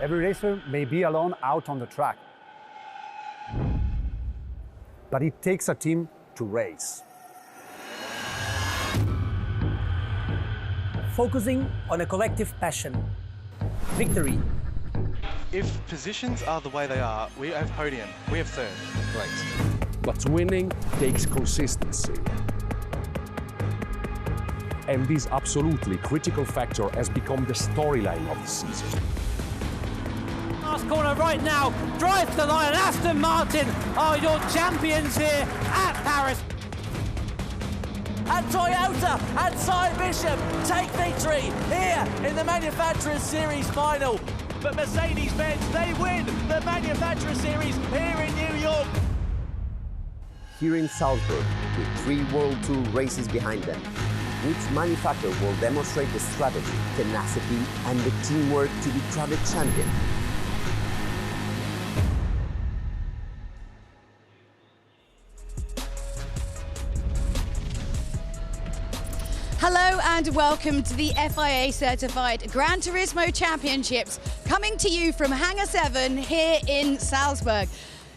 Every racer may be alone out on the track, but it takes a team to race. Focusing on a collective passion. Victory. If positions are the way they are, we have podium, we have third. Right. But winning takes consistency. And this absolutely critical factor has become the storyline of the season. Last corner right now, drive to the line. Aston Martin are your champions here at Paris. And Toyota and Cy Bishop take victory here in the Manufacturers Series final. But Mercedes-Benz, they win the Manufacturers Series here in New York. Here in Salzburg, with 3 World Tour races behind them, each manufacturer will demonstrate the strategy, tenacity, and the teamwork to be crowned champion. Hello and welcome to the FIA Certified Gran Turismo Championships, coming to you from Hangar-7 here in Salzburg.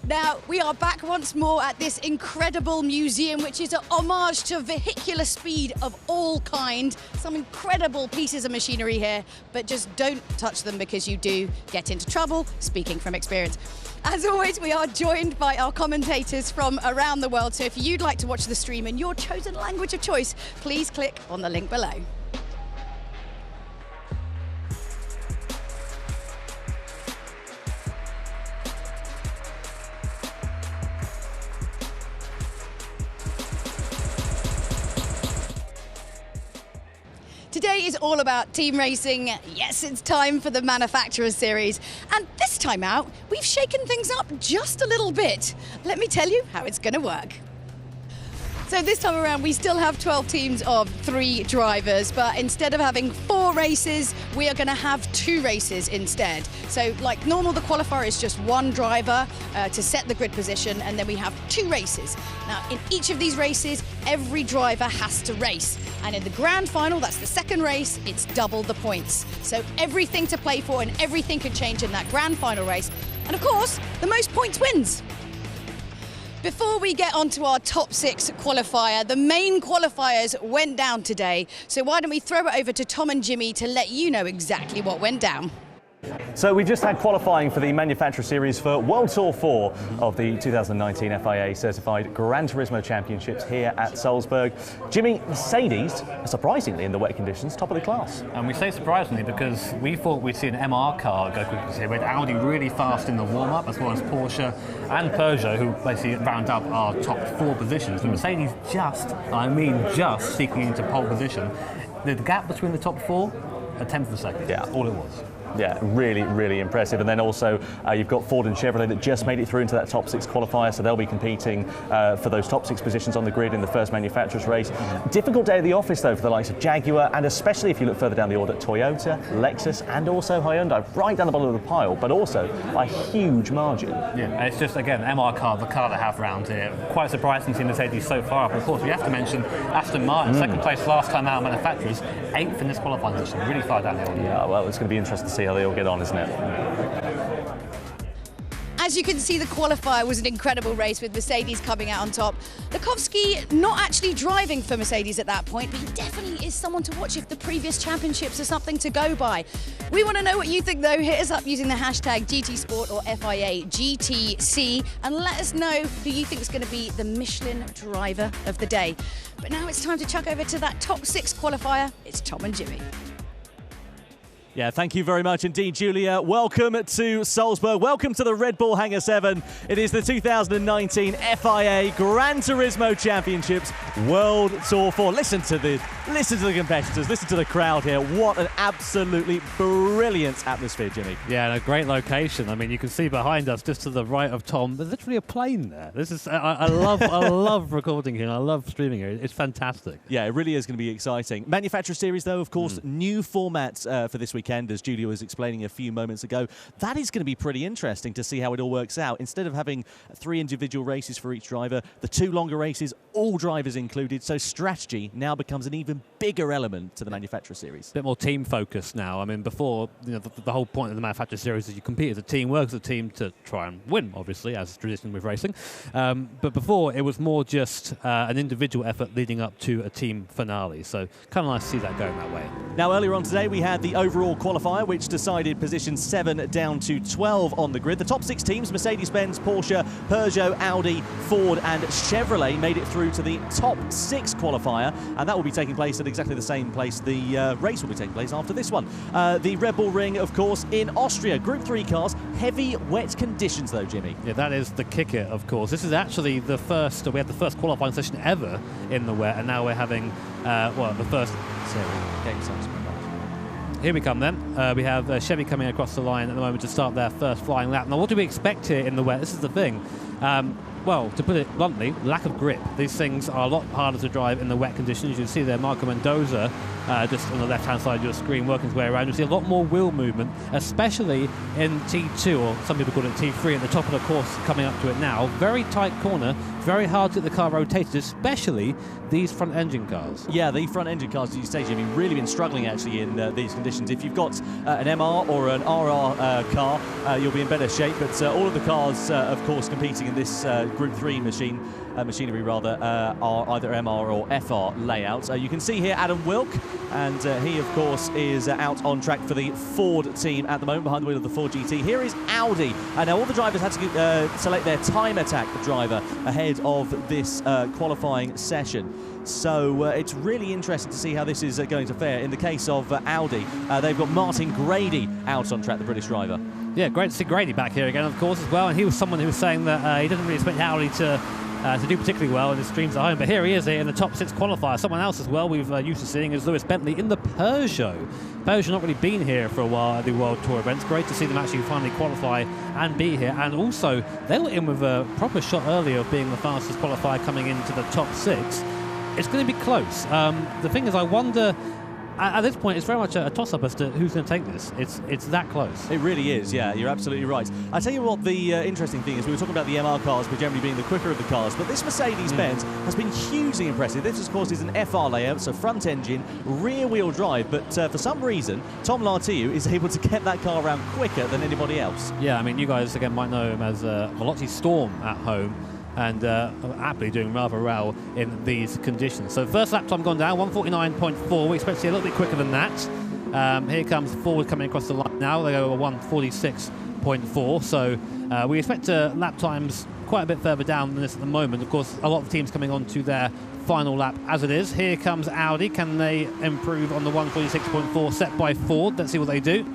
Now, we are back once more at this incredible museum, which is an homage to vehicular speed of all kind. Some incredible pieces of machinery here, but just don't touch them because you do get into trouble, speaking from experience. As always, we are joined by our commentators from around the world, so if you'd like to watch the stream in your chosen language of choice, please click on the link below. Today is all about team racing. Yes, it's time for the Manufacturers Series. And this time out, we've shaken things up just a little bit. Let me tell you how it's going to work. So this time around, we still have 12 teams of 3 drivers, but instead of having 4 races, we are going to have 2 races instead. So like normal, the qualifier is just 1 driver to set the grid position, and then we have 2 races. Now, in each of these races, every driver has to race. And in the grand final, that's the second race, it's double the points. So everything to play for and everything could change in that grand final race. And of course, the most points wins. Before we get onto our top 6 qualifier, the main qualifiers went down today. So why don't we throw it over to Tom and Jimmy to let you know exactly what went down. So we've just had qualifying for the Manufacturer Series for World Tour 4 of the 2019 FIA Certified Gran Turismo Championships here at Salzburg. Jimmy, Mercedes, surprisingly in the wet conditions, top of the class. And we say surprisingly because we thought we'd see an MR car go quickly here. We had Audi really fast in the warm-up, as well as Porsche and Peugeot, who basically round up our top 4 positions. The Mercedes just seeking into pole position. The gap between the top 4, a tenth of a second. Yeah. All it was. Yeah, really, really impressive. And then also you've got Ford and Chevrolet that just made it through into that top 6 qualifier, so they'll be competing for those top 6 positions on the grid in the first manufacturers race. Difficult day at the office though for the likes of Jaguar, and especially if you look further down the order, Toyota, Lexus and also Hyundai, right down the bottom of the pile, but also by a huge margin. Yeah, it's just, again, MR car, the car they have around here. Quite surprising to see Mercedes so far up. Of course, we have to mention Aston Martin, second place last time out, manufacturers, 8th in this qualifying position, really far down the order. Yeah, well, it's going to be interesting to see how they all get on, isn't it? As you can see, the qualifier was an incredible race with Mercedes coming out on top. Lukowski not actually driving for Mercedes at that point, but he definitely is someone to watch if the previous championships are something to go by. We want to know what you think though. Hit us up using the hashtag GTSport or FIA GTC and let us know who you think is going to be the Michelin driver of the day. But now it's time to chuck over to that top 6 qualifier. It's Tom and Jimmy. Yeah, thank you very much indeed, Julia. Welcome to Salzburg. Welcome to the Red Bull Hangar-7. It is the 2019 FIA Gran Turismo Championships World Tour 4. Listen to the competitors. Listen to the crowd here. What an absolutely brilliant atmosphere, Jimmy. Yeah, and a great location. I mean, you can see behind us, just to the right of Tom, there's literally a plane there. This is I love recording here. I love streaming here. It's fantastic. Yeah, it really is going to be exciting. Manufacturer Series, though, of course, new format for this weekend, as Julia was explaining a few moments ago. That is going to be pretty interesting to see how it all works out. Instead of having 3 individual races for each driver, the 2 longer races, all drivers included, so strategy now becomes an even bigger element to the Manufacturer Series. A bit more team focused now. I mean, before, you know, the whole point of the Manufacturer Series is you compete as a team, work as a team to try and win, obviously, as tradition with racing. But before, it was more just an individual effort leading up to a team finale. So kind of nice to see that going that way. Now, earlier on today, we had the overall qualifier, which decided position 7 down to 12 on the grid. The top 6 teams, Mercedes-Benz, Porsche, Peugeot, Audi, Ford and Chevrolet, made it through to the top 6 qualifier, and that will be taking place at exactly the same place the race will be taking place after this one. The Red Bull Ring, of course, in Austria. Group 3 cars, heavy wet conditions though, Jimmy. Yeah, that is the kicker, of course. This is actually the first, we had the first qualifying session ever in the wet, and now we're having, the first game sounds. Here we come then. We have Chevy coming across the line at the moment to start their first flying lap. Now, what do we expect here in the wet? This is the thing. Well, to put it bluntly, lack of grip. These things are a lot harder to drive in the wet conditions. You can see there Marco Mendoza just on the left-hand side of your screen working his way around. You see a lot more wheel movement, especially in T2, or some people call it T3, at the top of the course coming up to it now. Very tight corner, very hard to get the car rotated, especially these front-engine cars. Yeah, the front-engine cars, as you say, Jimmy, really been struggling actually in these conditions. If you've got an MR or an RR car, you'll be in better shape, but all of the cars, of course, competing in this Group 3 machinery are either MR or FR layouts. You can see here Adam Wilk, and he, of course, is out on track for the Ford team at the moment, behind the wheel of the Ford GT. Here is Audi. Now, all the drivers had to select their time attack driver ahead of this qualifying session. So it's really interesting to see how this is going to fare. In the case of Audi, they've got Martin Grady out on track, the British driver. Yeah, great to see Grady back here again, of course, as well. And he was someone who was saying that he doesn't really expect Audi to to do particularly well in his streams at home. But here he is in the top 6 qualifier. Someone else as well we've used to seeing is Lewis Bentley in the Peugeot. Peugeot not really been here for a while at the World Tour events. Great to see them actually finally qualify and be here. And also, they were in with a proper shot earlier of being the fastest qualifier coming into the top 6. It's going to be close. The thing is, I wonder... At this point, it's very much a toss-up as to who's going to take this. It's that close. It really is, yeah, you're absolutely right. I tell you what the interesting thing is, we were talking about the MR cars, but generally being the quicker of the cars, but this Mercedes-Benz has been hugely impressive. This, of course, is an FR layout, so front engine, rear-wheel drive, but for some reason, Tom Lartiu is able to get that car around quicker than anybody else. Yeah, I mean, you guys, again, might know him as Veloci Storm at home, and aptly doing rather well in these conditions. So first lap time gone down, 149.4. We expect to see a little bit quicker than that. Here comes Ford coming across the line now. They go 146.4. So we expect lap times quite a bit further down than this at the moment. Of course, a lot of teams coming on to their final lap as it is. Here comes Audi. Can they improve on the 146.4 set by Ford? Let's see what they do.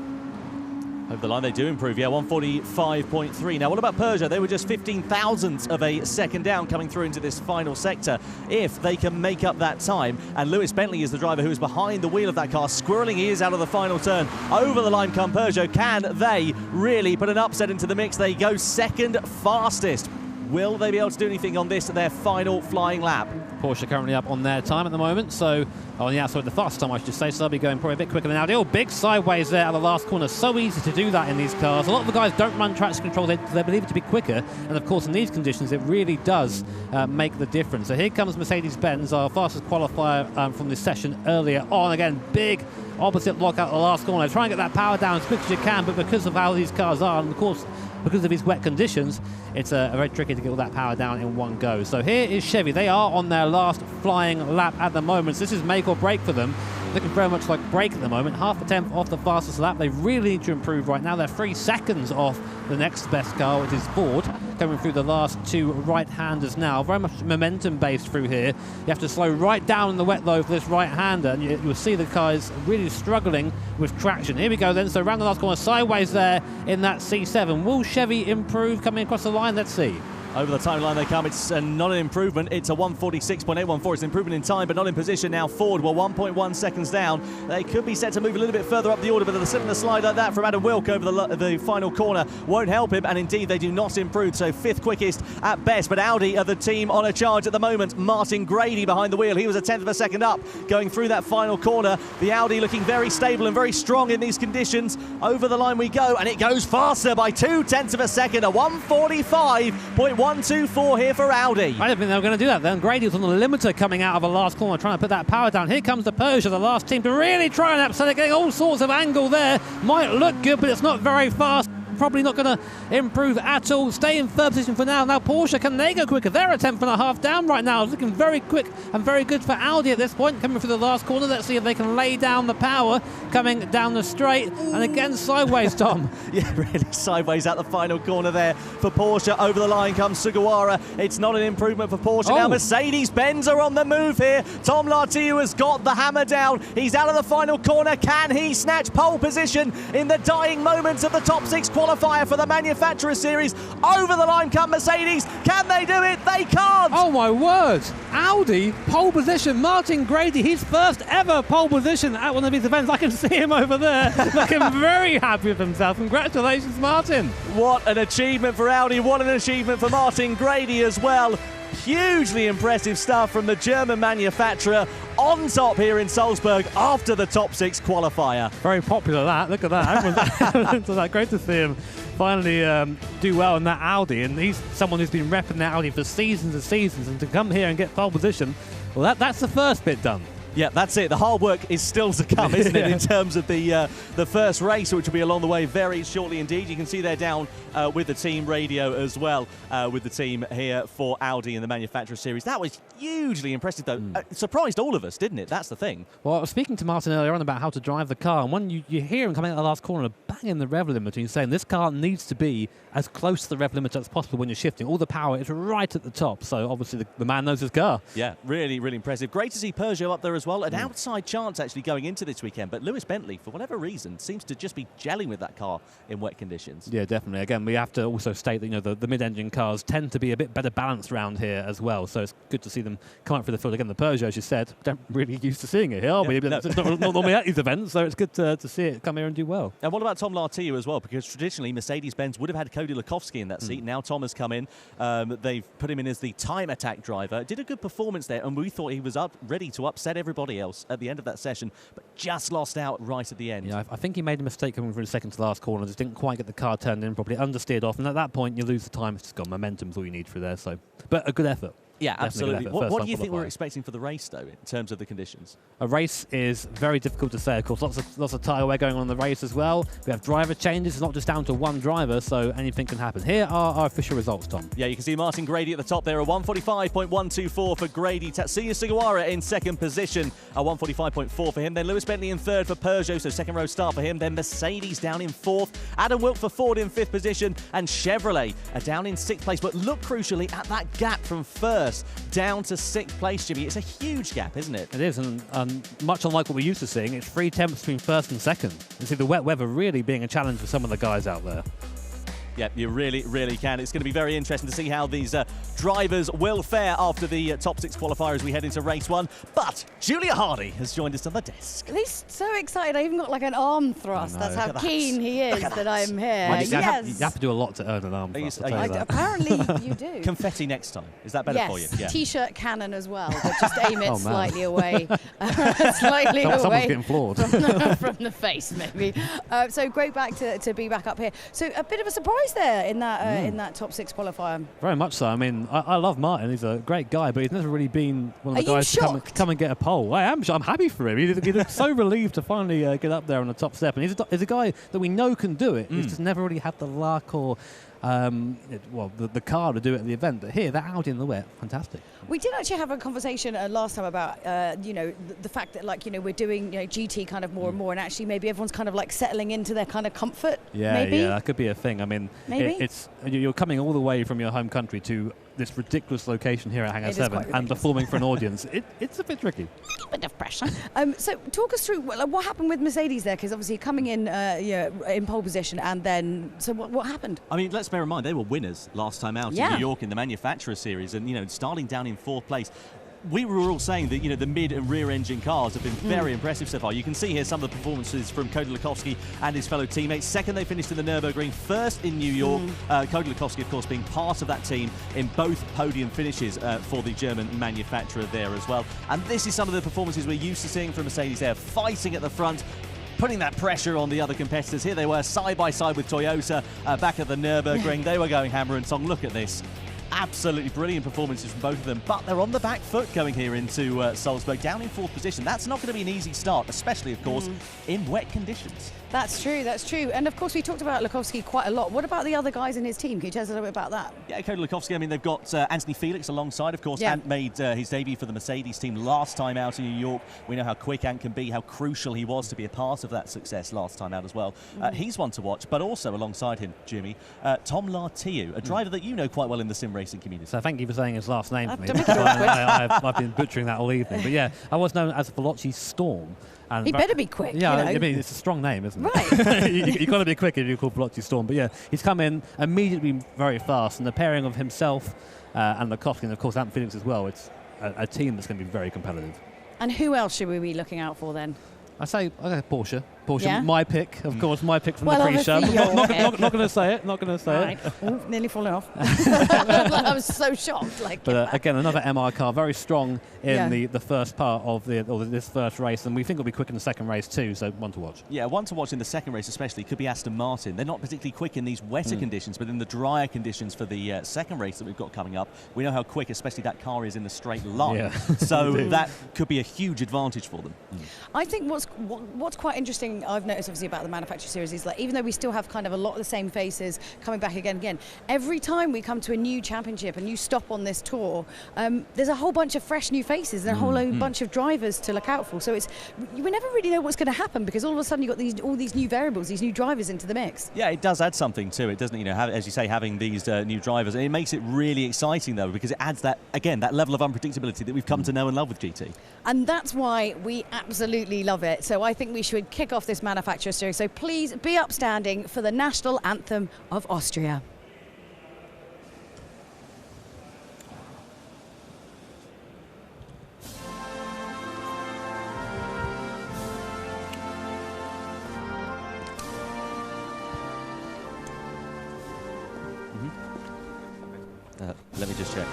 Over the line, they do improve, yeah, 145.3. Now, what about Peugeot? They were just 15 thousandths of a second down coming through into this final sector. If they can make up that time, and Lewis Bentley is the driver who is behind the wheel of that car, squirreling ears out of the final turn. Over the line come Peugeot. Can they really put an upset into the mix? They go second fastest. Will they be able to do anything on this, their final flying lap? Porsche currently up on their time at the moment, so on the outside, the fastest time I should say, so they'll be going probably a bit quicker than Audi. Oh, big sideways there at the last corner. So easy to do that in these cars. A lot of the guys don't run traction control, they believe it to be quicker, and of course in these conditions it really does make the difference. So here comes Mercedes-Benz, our fastest qualifier from this session earlier on. Again, big opposite block out the last corner. Try and get that power down as quick as you can, but because of how these cars are, and of course because of these wet conditions, it's very tricky to get all that power down in one go. So here is Chevy. They are on their last flying lap at the moment. So this is make or break for them. Looking very much like break at the moment. Half a tenth off the fastest lap. They really need to improve right now. They're 3 seconds off the next best car, which is Ford, coming through the last 2 right-handers now. Very much momentum-based through here. You have to slow right down in the wet, though, for this right-hander, and you'll see the car is really struggling with traction. Here we go, then. So around the last corner, sideways there in that C7. Will Chevy improve coming across the line? Let's see. Over the timeline they come. It's not an improvement. It's a 146.814. It's an improvement in time, but not in position. Now Ford were 1.1 seconds down. They could be set to move a little bit further up the order, but the similar slide like that from Adam Wilk over the final corner won't help him, and indeed they do not improve. So 5th quickest at best, but Audi are the team on a charge at the moment. Martin Grady behind the wheel. He was a 10th of a second up going through that final corner. The Audi looking very stable and very strong in these conditions. Over the line we go, and it goes faster by 0.2 of a second. A 145.124 here for Audi. I don't think they were going to do that then. Grady was on the limiter coming out of the last corner trying to put that power down. Here comes the Peugeot, the last team to really try and upset it, getting all sorts of angle there. Might look good, but it's not very fast. Probably not going to improve at all. Stay in third position for now. Now Porsche, can they go quicker? They're a 10.5 down right now. Looking very quick and very good for Audi at this point. Coming through the last corner. Let's see if they can lay down the power. Coming down the straight. And again, sideways, Tom. Yeah, really sideways at the final corner there for Porsche. Over the line comes Sugawara. It's not an improvement for Porsche. Now Mercedes-Benz are on the move here. Tom Lartiu has got the hammer down. He's out of the final corner. Can he snatch pole position in the dying moments of the top 6 qualifier for the Manufacturer Series? Over the line come Mercedes. Can they do it? They can't. Oh my word. Audi, pole position. Martin Grady, his first ever pole position at one of these events. I can see him over there looking very happy with himself. Congratulations, Martin. What an achievement for Audi. What an achievement for Martin Grady as well. Hugely impressive stuff from the German manufacturer on top here in Salzburg after the top 6 qualifier. Very popular that. Look at that. Everyone's that. Great to see him finally do well in that Audi. And he's someone who's been repping that Audi for seasons and seasons. And to come here and get pole position, well, that's the first bit done. Yeah, that's it. The hard work is still to come, isn't it, in terms of the first race, which will be along the way very shortly indeed. You can see they're down with the team radio as well, with the team here for Audi in the Manufacturer Series. That was hugely impressive, though. It surprised all of us, didn't it? That's the thing. Well, I was speaking to Martin earlier on about how to drive the car, and when you hear him coming out of the last corner, banging the rev limiter, and saying this car needs to be as close to the rev limiter as possible when you're shifting. All the power is right at the top, so obviously the man knows his car. Yeah, really, really impressive. Great to see Peugeot up there as as well. An outside chance actually going into this weekend, but Lewis Bentley, for whatever reason, seems to just be gelling with that car in wet conditions. Yeah, definitely. Again, we have to also state that, you know, the mid-engine cars tend to be a bit better balanced around here as well, so it's good to see them come up through the field. Again, the Peugeot, as you said, don't really used to seeing it here, are we? No. It's not normally at these events, so it's good to see it come here and do well. And what about Tom Lartiu as well? Because traditionally, Mercedes-Benz would have had Cody Lukovsky in that seat. Now Tom has come in. They've put him in as the time attack driver. Did a good performance there, and we thought he was ready to upset everybody else at the end of that session, but just lost out right at the end. Yeah, I think he made a mistake coming from the second to last corner, just didn't quite get the car turned in properly, understeered off, and at that point you lose the time. It's just gone. Momentum's all you need through there. So, but a good effort. Yeah, absolutely. What do you think we're qualifying. expecting for the race, though, in terms of the conditions? A race is very difficult to say, of course. Lots of tyre wear going on in the race as well. We have driver changes. It's not just down to one driver, so anything can happen. Here are our official results, Tom. Yeah, you can see Martin Grady at the top there, a 145.124 for Grady. Tatsuya Sugawara in second position, a 145.4 for him. Then Lewis Bentley in third for Peugeot, so second row start for him. Then Mercedes down in fourth. Adam Wilk for Ford in fifth position. And Chevrolet are down in sixth place. But look crucially at that gap from first down to sixth place, Jimmy. It's a huge gap, isn't it? It is, and much unlike what we're used to seeing, it's 3 tenths between first and second. You see the wet weather really being a challenge for some of the guys out there. Yeah, you really, really can. It's going to be very interesting to see how these drivers will fare after the top 6 qualifier as we head into race 1. But Julia Hardy has joined us on the desk. He's so excited. I even got like an arm thrust. That's how keen he is that I'm here. You have to do a lot to earn an arm thrust. Apparently you do. Confetti next time. Is that better for you? Yeah. T-shirt cannon as well, but just aim it slightly away. Someone's getting floored. From the face, maybe. So great to be back up here. So a bit of a surprise there in that top 6 qualifier. Very much so. I mean, I love Martin. He's a great guy, but he's never really been one of the guys to come and get a pole. I'm happy for him. He looks so relieved to finally get up there on the top step. And he's a guy that we know can do it. He's just never really had the luck or the car to do it at the event. But here, they're out in the wet. Fantastic. We did actually have a conversation last time about the fact that we're doing GT kind of more and more, and actually maybe everyone's kind of like settling into their kind of comfort. Yeah, that could be a thing. I mean, you're coming all the way from your home country to this ridiculous location here at Hangar-7 and performing for an audience. It's a bit tricky. A bit of pressure. So talk us through what happened with Mercedes there, because obviously coming in in pole position, and then what happened? I mean, let's bear in mind they were winners last time out in New York in the Manufacturer Series, and starting down in 4th place. We were all saying that the mid and rear engine cars have been very impressive so far. You can see here some of the performances from Cody Lukovsky and his fellow teammates. Second, they finished in the Nürburgring. First in New York. Cody Lukovsky, of course, being part of that team in both podium finishes for the German manufacturer there as well. And this is some of the performances we're used to seeing from Mercedes there, fighting at the front, putting that pressure on the other competitors. Here they were side by side with Toyota back at the Nürburgring. They were going hammer and tong. Look at this. Absolutely brilliant performances from both of them, but they're on the back foot going here into Salzburg, down in 4th position. That's not going to be an easy start, especially, of course, in wet conditions. That's true. And of course, we talked about Lukovsky quite a lot. What about the other guys in his team? Can you tell us a little bit about that? Yeah, Cody Lukovsky, I mean, they've got Anthony Felix alongside, of course. Ant made his debut for the Mercedes team last time out in New York. We know how quick Ant can be, how crucial he was to be a part of that success last time out as well. He's one to watch, but also alongside him, Jimmy, Tom Lartiu, a driver that you know quite well in the sim racing community. So thank you for saying his last name for me. I've been butchering that all evening. But yeah, I was known as Veloci Storm. And he better be quick. Yeah, I mean, it's a strong name, isn't it? Right. You've got to be quick if you're called Veloci Storm. But yeah, he's come in immediately very fast, and the pairing of himself and Lukovsky, and of course Ant Felix as well, it's a team that's going to be very competitive. And who else should we be looking out for then? I say Porsche. My pick, of course, my pick from the pre-show. Not going to say it. Not going to say it. Ooh, nearly falling off. I was so shocked. But again, another MR car, very strong in the first part of this first race, and we think it'll be quick in the second race too. So one to watch. Yeah, one to watch in the second race, especially could be Aston Martin. They're not particularly quick in these wetter conditions, but in the drier conditions for the second race that we've got coming up, we know how quick, especially that car is in the straight line. So that could be a huge advantage for them. I think what's quite interesting thing I've noticed obviously about the Manufacturer Series is, like, even though we still have kind of a lot of the same faces coming back again and again, every time we come to a new championship, a new stop on this tour, there's a whole bunch of fresh new faces and a whole bunch of drivers to look out for. So we never really know what's going to happen, because all of a sudden you've got all these new variables, these new drivers into the mix. Yeah, it does add something to it, doesn't it? You know, as you say, having these new drivers, and it makes it really exciting though, because it adds that level of unpredictability that we've come to know and love with GT. And that's why we absolutely love it. So I think we should kick off this Manufacturer Series. So please be upstanding for the national anthem of Austria. Let me just check.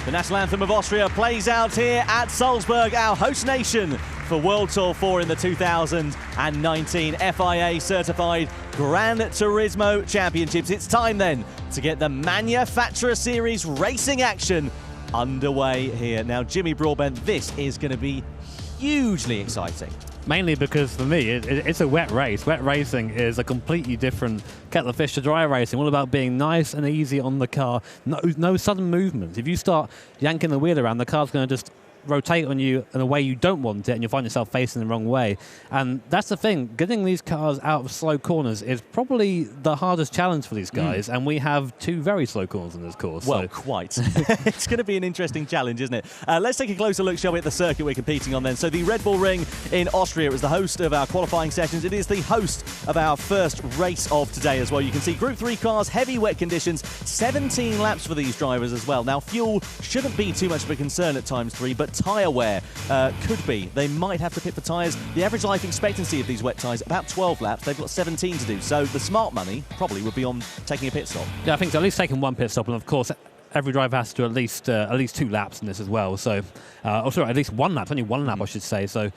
The national anthem of Austria plays out here at Salzburg, our host nation for World Tour 4 in the 2019 FIA certified Gran Turismo Championships. It's time then to get the Manufacturer Series racing action underway here. Now, Jimmy Broadbent, this is going to be hugely exciting. Mainly because, for me, it's a wet race. Wet racing is a completely different kettle of fish to dry racing. All about being nice and easy on the car. No sudden movements. If you start yanking the wheel around, the car's going to just rotate on you in a way you don't want it, and you'll find yourself facing the wrong way. And that's the thing. Getting these cars out of slow corners is probably the hardest challenge for these guys, and we have two very slow corners in this course. Well, quite. It's going to be an interesting challenge, isn't it? Let's take a closer look, shall we, at the circuit we're competing on then. So the Red Bull Ring in Austria is the host of our qualifying sessions. It is the host of our first race of today as well. You can see Group 3 cars, heavy wet conditions, 17 laps for these drivers as well. Now, fuel shouldn't be too much of a concern at times 3, but tyre wear could be. They might have to pit for tyres. The average life expectancy of these wet tyres, about 12 laps. They've got 17 to do. So the smart money probably would be on taking a pit stop. Yeah, I think so. At least taking one pit stop, and of course, every driver has to do at least 2 laps in this as well. So, sorry, at least 1 lap. Only 1 lap, I should say. So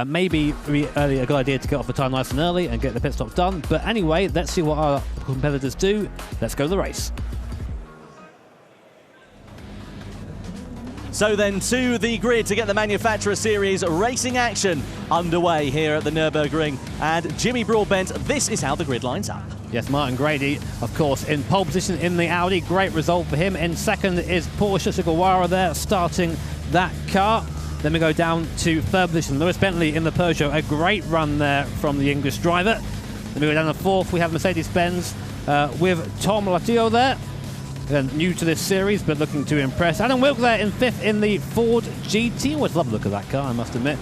maybe a good idea to get off the time nice and early and get the pit stops done. But anyway, let's see what our competitors do. Let's go to the race. So then to the grid to get the Manufacturer Series racing action underway here at the Nürburgring. And Jimmy Broadbent, this is how the grid lines up. Yes, Martin Grady, of course, in pole position in the Audi. Great result for him. In second is Porsche Sugawara there, starting that car. Then we go down to third position. Lewis Bentley in the Peugeot. A great run there from the English driver. Then we go down to fourth. We have Mercedes-Benz with Tom Latillo there. New to this series, but looking to impress. Adam Wilk there in fifth in the Ford GT. Always love the look of that car, I must admit.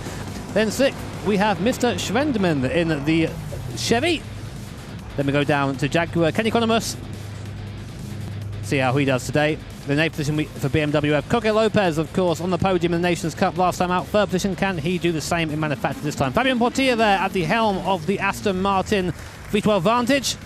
Then sixth, we have Mr. Schwendemann in the Chevy. Then we go down to Jaguar. Kenny Economos. See how he does today. The eighth position for BMW have Coque Lopez, of course, on the podium in the Nations Cup last time out. Third position, can he do the same in manufacture this time? Fabian Portier there at the helm of the Aston Martin V12 Vantage.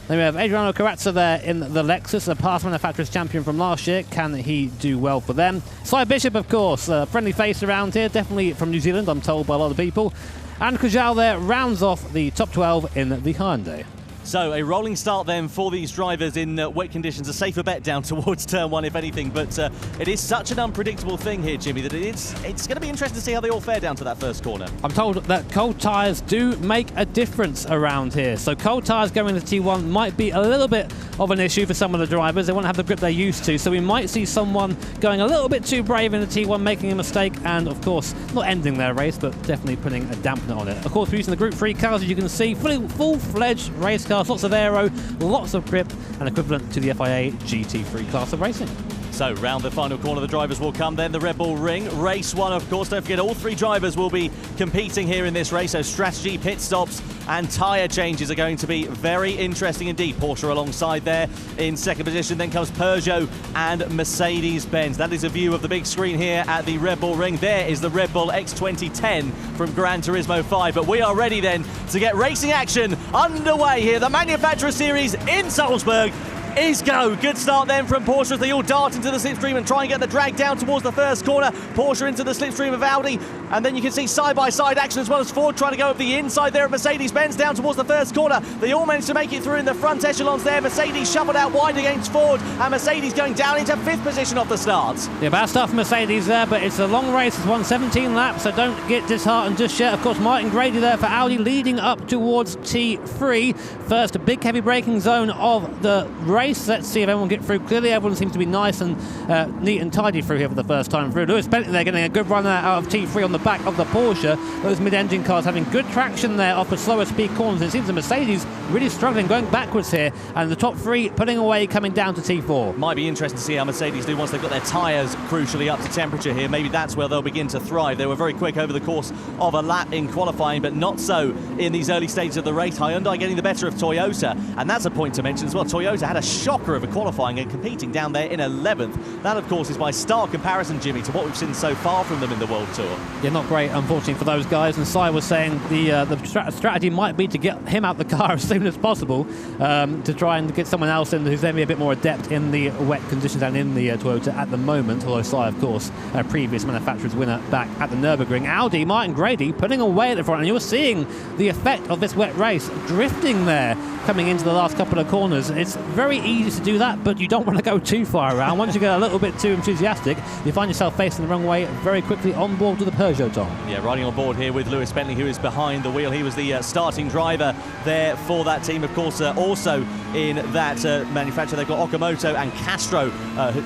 Then we have Adriano Carrazza there in the Lexus, the past manufacturer's champion from last year. Can he do well for them? Sly Bishop, of course, a friendly face around here, definitely from New Zealand, I'm told by a lot of people. And Kajal there rounds off the top 12 in the Hyundai. So a rolling start then for these drivers in wet conditions, a safer bet down towards turn one, if anything. But it is such an unpredictable thing here, Jimmy, that it's going to be interesting to see how they all fare down to that first corner. I'm told that cold tyres do make a difference around here. So cold tyres going into T1 might be a little bit of an issue for some of the drivers. They won't have the grip they're used to. So we might see someone going a little bit too brave in the T1, making a mistake, and of course, not ending their race, but definitely putting a dampener on it. Of course, we're using the Group 3 cars, as you can see, full-fledged race cars, lots of aero, lots of grip, and equivalent to the FIA GT3 class of racing. So round the final corner, the drivers will come then, the Red Bull Ring. Race 1, of course, don't forget all 3 drivers will be competing here in this race, so strategy, pit stops and tyre changes are going to be very interesting indeed. Porsche alongside there in second position, then comes Peugeot and Mercedes-Benz. That is a view of the big screen here at the Red Bull Ring. There is the Red Bull X2010 from Gran Turismo 5, but we are ready then to get racing action underway here. The Manufacturer Series in Salzburg is go. Good start then from Porsche as they all dart into the slipstream and try and get the drag down towards the first corner. Porsche into the slipstream of Audi, and then you can see side-by-side action as well as Ford trying to go up the inside there of Mercedes-Benz down towards the first corner. They all managed to make it through in the front echelons there. Mercedes shuffled out wide against Ford, and Mercedes going down into 5th position off the start. Yeah, bad stuff for Mercedes there, but it's a long race. It's won 17 laps, so don't get disheartened just yet. Of course, Martin Grady there for Audi leading up towards T3. First big heavy braking zone of the race. Let's see if everyone get through clearly. Everyone seems to be nice and neat and tidy through here for the first time through. Lewis Bentley there getting a good run out of T3 on the back of the Porsche. Those mid-engine cars having good traction there off the slower speed corners. It seems the Mercedes really struggling, going backwards here, and the top 3 putting away, coming down to T4. Might be interesting to see how Mercedes do once they've got their tyres crucially up to temperature here. Maybe that's where they'll begin to thrive. They were very quick over the course of a lap in qualifying, but not so in these early stages of the race. Hyundai getting the better of Toyota, and that's a point to mention as well. Toyota had a shocker of a qualifying and competing down there in 11th. That, of course, is by stark comparison, Jimmy, to what we've seen so far from them in the World Tour. Yeah, not great, unfortunately, for those guys. And Sai was saying the strategy might be to get him out the car as soon as possible to try and get someone else in who's maybe a bit more adept in the wet conditions and in the Toyota at the moment. Although Sai, of course, a previous manufacturer's winner back at the Nürburgring. Audi, Martin Grady putting away at the front, and you're seeing the effect of this wet race, drifting there coming into the last couple of corners. It's very easy to do that, but you don't want to go too far around. Once you get a little bit too enthusiastic, you find yourself facing the wrong way very quickly on board with the Peugeot, Tom. Yeah, riding on board here with Lewis Bentley, who is behind the wheel. He was the starting driver there for that team. Of course, also in that manufacturer, they've got Okamoto and Castro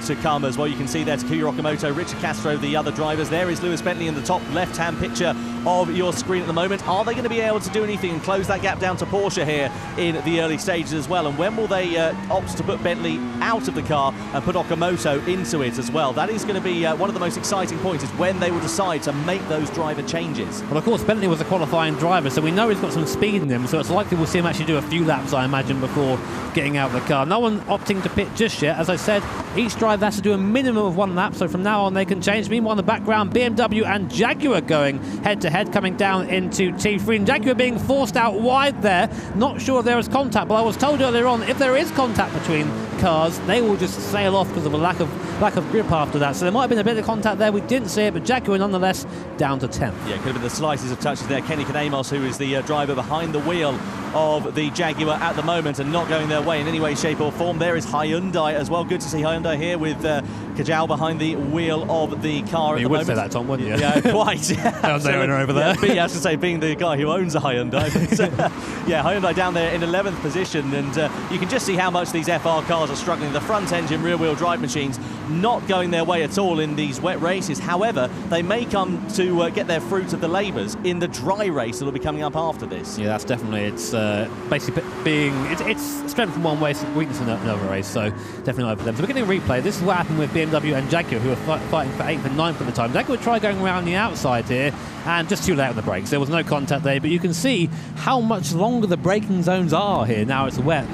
to come as well. You can see there Takuya Okamoto, Richard Castro, the other drivers. There is Lewis Bentley in the top left-hand picture of your screen at the moment. Are they going to be able to do anything and close that gap down to Porsche here in the early stages as well? And when will they opt to put Bentley out of the car and put Okamoto into it as well? That is going to be one of the most exciting points, is when they will decide to make those driver changes. Well, of course, Bentley was a qualifying driver, so we know he's got some speed in him, so it's likely we'll see him actually do a few laps, I imagine, before getting out of the car. No one opting to pit just yet. As I said, each driver has to do a minimum of 1 lap, so from now on they can change. Meanwhile, in the background, BMW and Jaguar going head-to-head, coming down into T3, and Jaguar being forced out wide there. Not sure if there is contact, but I was told earlier on, if there is contact between cars, they will just sail off because of a lack of grip after that. So there might have been a bit of contact there. We didn't see it, but Jaguar nonetheless down to 10th. Yeah, could have been the slices of touches there. Kenny Kanemos, who is the driver behind the wheel of the Jaguar at the moment, and not going their way in any way, shape or form. There is Hyundai as well. Good to see Hyundai here with Kajal behind the wheel of the car at the moment. You would say that, Tom, wouldn't you? Yeah, quite. Hyundai owner over there. Yeah, I was going to say, being the guy who owns a Hyundai. But, yeah, Hyundai down there in 11th position, and you can just see how much these FR cars are struggling. The front engine rear-wheel drive machines not going their way at all in these wet races. However, they may come to get their fruit of the labours in the dry race that will be coming up after this. Yeah, that's definitely, it's basically being, it's strength in one way, weakness in another race, so definitely over them. So we're getting a replay. This is what happened with BMW and Jaguar, who were fighting for 8th and 9th at the time. Jaguar would try going around the outside here, and just too late on the brakes. There was no contact there, but you can see how much longer the braking zones are here. Now it's wet.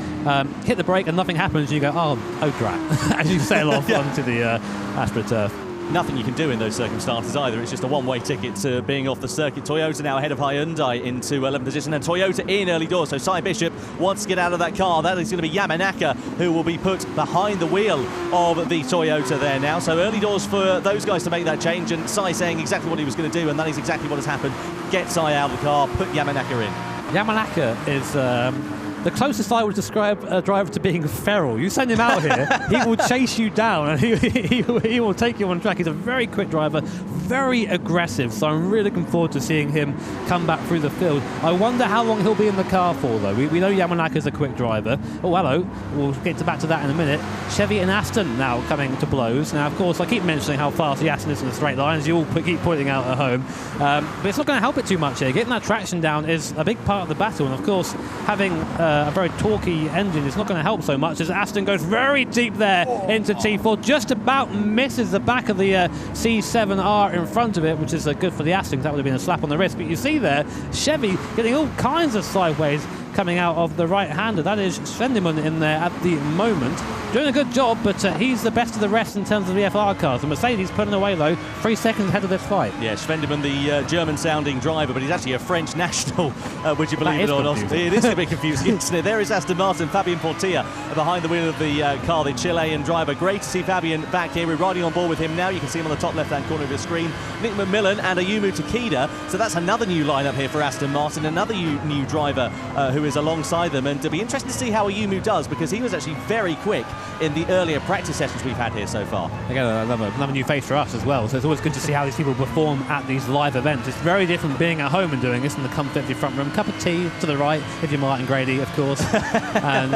Hit the brake and nothing happens, and you go, oh drat, as you sail off onto the AstroTurf. Nothing you can do in those circumstances either. It's just a one-way ticket to being off the circuit. Toyota now ahead of Hyundai into 11th position, and Toyota in early doors. So Cy Bishop wants to get out of that car. That is going to be Yamanaka, who will be put behind the wheel of the Toyota there now. So early doors for those guys to make that change, and Cy saying exactly what he was going to do, and that is exactly what has happened. Get Cy out of the car, put Yamanaka in. Yamanaka is the closest I would describe a driver to being feral. You send him out here, he will chase you down and he will take you on track. He's a very quick driver, very aggressive, so I'm really looking forward to seeing him come back through the field. I wonder how long he'll be in the car for, though. We know Yamanaka's a quick driver. Oh, hello. We'll get back to that in a minute. Chevy and Aston now coming to blows. Now, of course, I keep mentioning how fast the Aston is in the straight lines. You all keep pointing out at home. But it's not going to help it too much here. Getting that traction down is a big part of the battle. And, of course, having a very torquey engine is not going to help so much as Aston goes very deep there into T4. Just about misses the back of the C7R in front of it, which is good for the Aston. That would have been a slap on the wrist. But you see there, Chevy getting all kinds of sideways coming out of the right-hander. That is Svendemann in there at the moment. Doing a good job, but he's the best of the rest in terms of the FR cars. The Mercedes putting away, though, 3 seconds ahead of this fight. Yeah, Svendemann, the German-sounding driver, but he's actually a French national, would you believe it or not? Confusing. It is a bit confusing, isn't it? There is Aston Martin, Fabien Portier behind the wheel of the car, the Chilean driver. Great to see Fabien back here. We're riding on board with him now. You can see him on the top left-hand corner of your screen. Nick McMillan and Ayumu Takeda. So that's another new lineup here for Aston Martin, another new driver who is alongside them. And it'll be interesting to see how Ayumu does, because he was actually very quick in the earlier practice sessions we've had here so far. Again, another new face for us as well, so it's always good to see how these people perform at these live events. It's very different being at home and doing this in the comfort of your front room. Cup of tea to the right, if you're Martin Grady, of course, and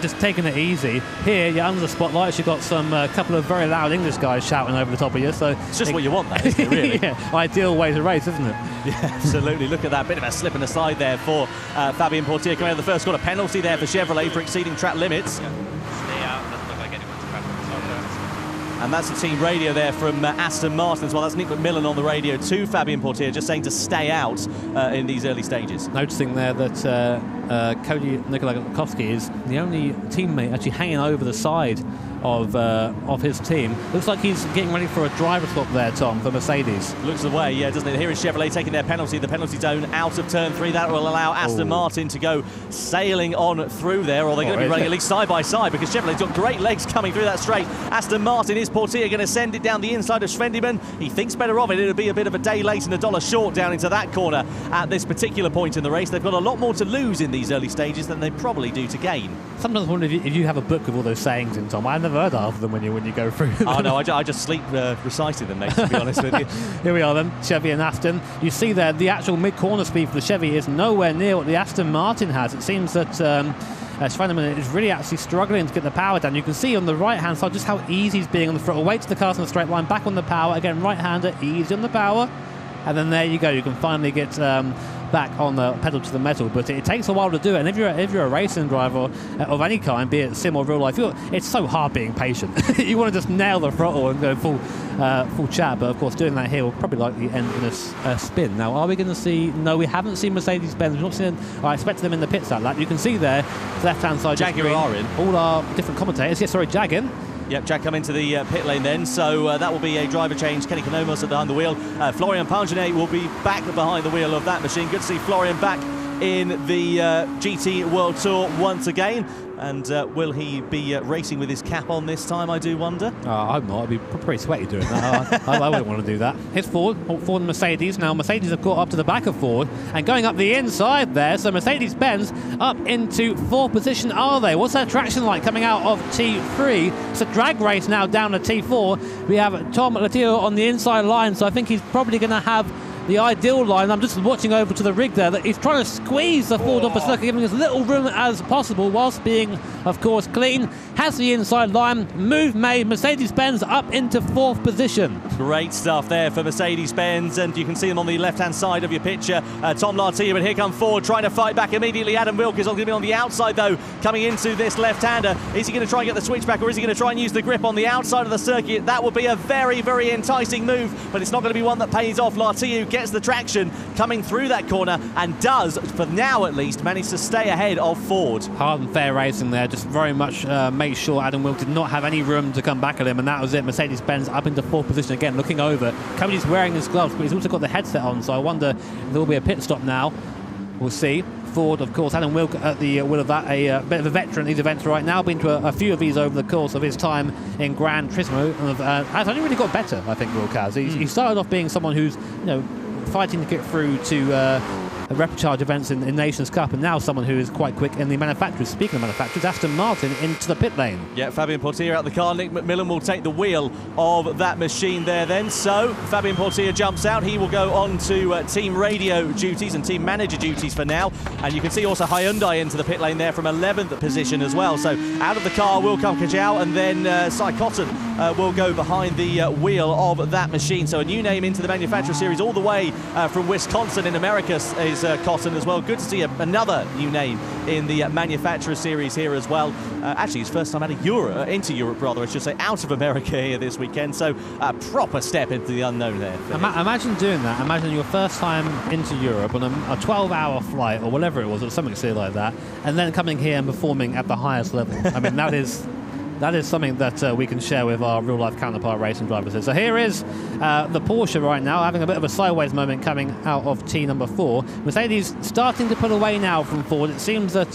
just taking it easy. Here, you're under the spotlights, you've got some couple of very loud English guys shouting over the top of you, so it's just what you want, that, isn't it, really? Yeah, ideal way to race, isn't it? Yeah, absolutely. Look at that, bit of a slip and a slide there for Fabien Portier coming out of the first corner. Penalty there for Chevrolet for exceeding track limits. And that's the team radio there from Aston Martin as well. That's Nick McMillan on the radio to Fabien Portier, just saying to stay out in these early stages. Noticing there that Cody Nikolakowski is the only teammate actually hanging over the side of his team. Looks like he's getting ready for a driver swap there, Tom, for Mercedes. Looks the way, yeah, doesn't it? Here is Chevrolet taking their penalty, the penalty zone out of turn 3. That will allow Aston Martin to go sailing on through there, or they're going to be running at least side by side, because Chevrolet's got great legs coming through that straight. Aston Martin, is Portier going to send it down the inside of Svendemann? He thinks better of it. It'll be a bit of a day late and $1 short down into that corner at this particular point in the race. They've got a lot more to lose in these early stages than they probably do to gain. Sometimes I wonder if you have a book with all those sayings in, Tom. I've never heard half of them when you go through them. Oh no, I just sleep reciting them, mate, to be honest with you. Here we are then, Chevy and Aston. You see there, the actual mid-corner speed for the Chevy is nowhere near what the Aston Martin has. It seems that Svendemann is really actually struggling to get the power down. You can see on the right-hand side just how easy he's being on the throttle. Wait to the cars in the straight line, back on the power. Again, right-hander, easy on the power. And then there you go. You can finally get back on the pedal to the metal, but it takes a while to do it. And if you're a racing driver of any kind, be it sim or real life, it's so hard being patient. You want to just nail the throttle and go full chat, but of course doing that here will probably likely end in a spin. Now, are we going to see? No, we haven't seen Mercedes-Benz. We've not seen. I expected them in the pits that lap. You can see there, left-hand side. Jaguar are in. All our different commentators. Yes, sorry, Jag-in. Yep, Jack come into the pit lane then, so that will be a driver change. Kenny Konomos behind the wheel. Florian Pangenet will be back behind the wheel of that machine. Good to see Florian back in the GT World Tour once again. And will he be racing with his cap on this time, I do wonder? I hope not. I'd be pretty sweaty doing that. I wouldn't want to do that. Here's Ford and Mercedes. Now, Mercedes have caught up to the back of Ford and going up the inside there. So Mercedes-Benz up into 4th position, are they? What's their traction like coming out of T3? It's a drag race now down to T4. We have Tom Latillo on the inside line, so I think he's probably going to have the ideal line. I'm just watching over to the rig there that he's trying to squeeze the Ford off the circuit, giving as little room as possible whilst being, of course, clean. Has the inside line. Move made. Mercedes-Benz up into 4th position. Great stuff there for Mercedes-Benz, and you can see them on the left-hand side of your picture. Tom Lartier, but here come Ford trying to fight back immediately. Adam Wilk is going to be on the outside, though, coming into this left-hander. Is he going to try and get the switchback, or is he going to try and use the grip on the outside of the circuit? That would be a very, very enticing move, but it's not going to be one that pays off. Lartier gets the traction coming through that corner and does, for now at least, manage to stay ahead of Ford. Hard and fair racing there, just very much made sure Adam Wilk did not have any room to come back at him, and that was it. Mercedes-Benz up into 4th position again, looking over. Cody's wearing his gloves, but he's also got the headset on, so I wonder if there will be a pit stop now. We'll see. Ford, of course, Adam Wilk at the wheel of that, a bit of a veteran at these events right now, been to a few of these over the course of his time in Gran Turismo, and has only really got better, I think, Wilk has. He started off being someone who's, fighting to get through to repechage events in Nations Cup, and now someone who is quite quick in the manufacturers. Speaking of manufacturers, Aston Martin into the pit lane. Yeah, Fabian Portier out the car. Nick McMillan will take the wheel of that machine there then. So Fabian Portier jumps out. He will go on to team radio duties and team manager duties for now. And you can see also Hyundai into the pit lane there from 11th position as well. So out of the car will come Kajal, and then Cy Cotton will go behind the wheel of that machine. So a new name into the manufacturer series all the way from Wisconsin in America is Cotton as well. Good to see another new name in the manufacturer series here as well. Actually, his first time out of Europe, into Europe rather, I should say, out of America here this weekend. So a proper step into the unknown there. Imagine doing that. Imagine your first time into Europe on a 12-hour flight or whatever it was, or something silly like that, and then coming here and performing at the highest level. I mean, that is something that we can share with our real-life counterpart racing drivers. So here is the Porsche right now, having a bit of a sideways moment coming out of T number 4. Mercedes starting to pull away now from Ford. It seems that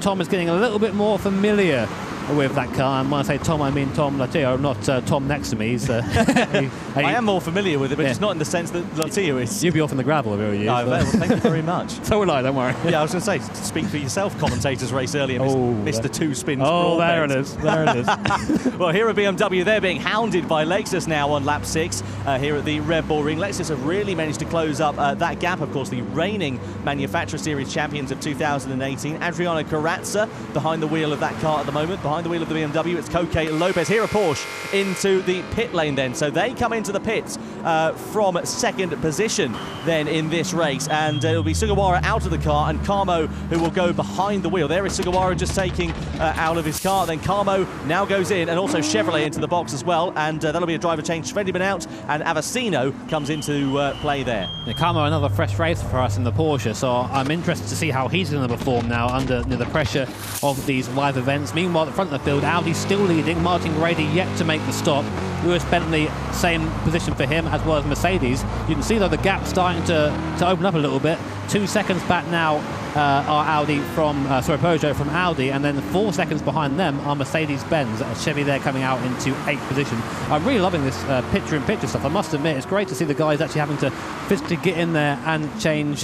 Tom is getting a little bit more familiar with that car. And when I say Tom, I mean Tom Latio, not Tom next to me. He's, I am more familiar with it, but just not in the sense that Latio is. You'd be off in the gravel if it were you. No, well, thank you very much. So will I, don't worry. Yeah, I was going to say, speak for yourself, commentators race earlier, missed the 2 spins. Oh, there it is. There it is. Well, here at BMW, they're being hounded by Lexus now on lap 6 here at the Red Bull Ring. Lexus have really managed to close up that gap. Of course, the reigning Manufacturer Series champions of 2018. Adriano Carrazza behind the wheel of that car at the moment, behind the wheel of the BMW. It's Koke Lopez. Here a Porsche into the pit lane then. So they come into the pits from 2nd position then in this race. And it'll be Sugawara out of the car and Carmo who will go behind the wheel. There is Sugawara just taking out of his car. Then Carmo now goes in, and also Chevrolet into the box as well. And that'll be a driver change. Svendibin out and Avicino comes into play there. Yeah, Carmo, another fresh race for us in the Porsche. So I'm interested to see how he's going to perform now under the pressure of these live events. Meanwhile, at the front of the field, Audi still leading. Martin Grady yet to make the stop. Lewis Bentley, same position for him as well as Mercedes. You can see though the gap starting to open up a little bit. 2 seconds back now are Peugeot from Audi, and then 4 seconds behind them are Mercedes-Benz. Chevy there coming out into 8th position. I'm really loving this picture-in-picture stuff. I must admit, it's great to see the guys actually having to physically get in there and change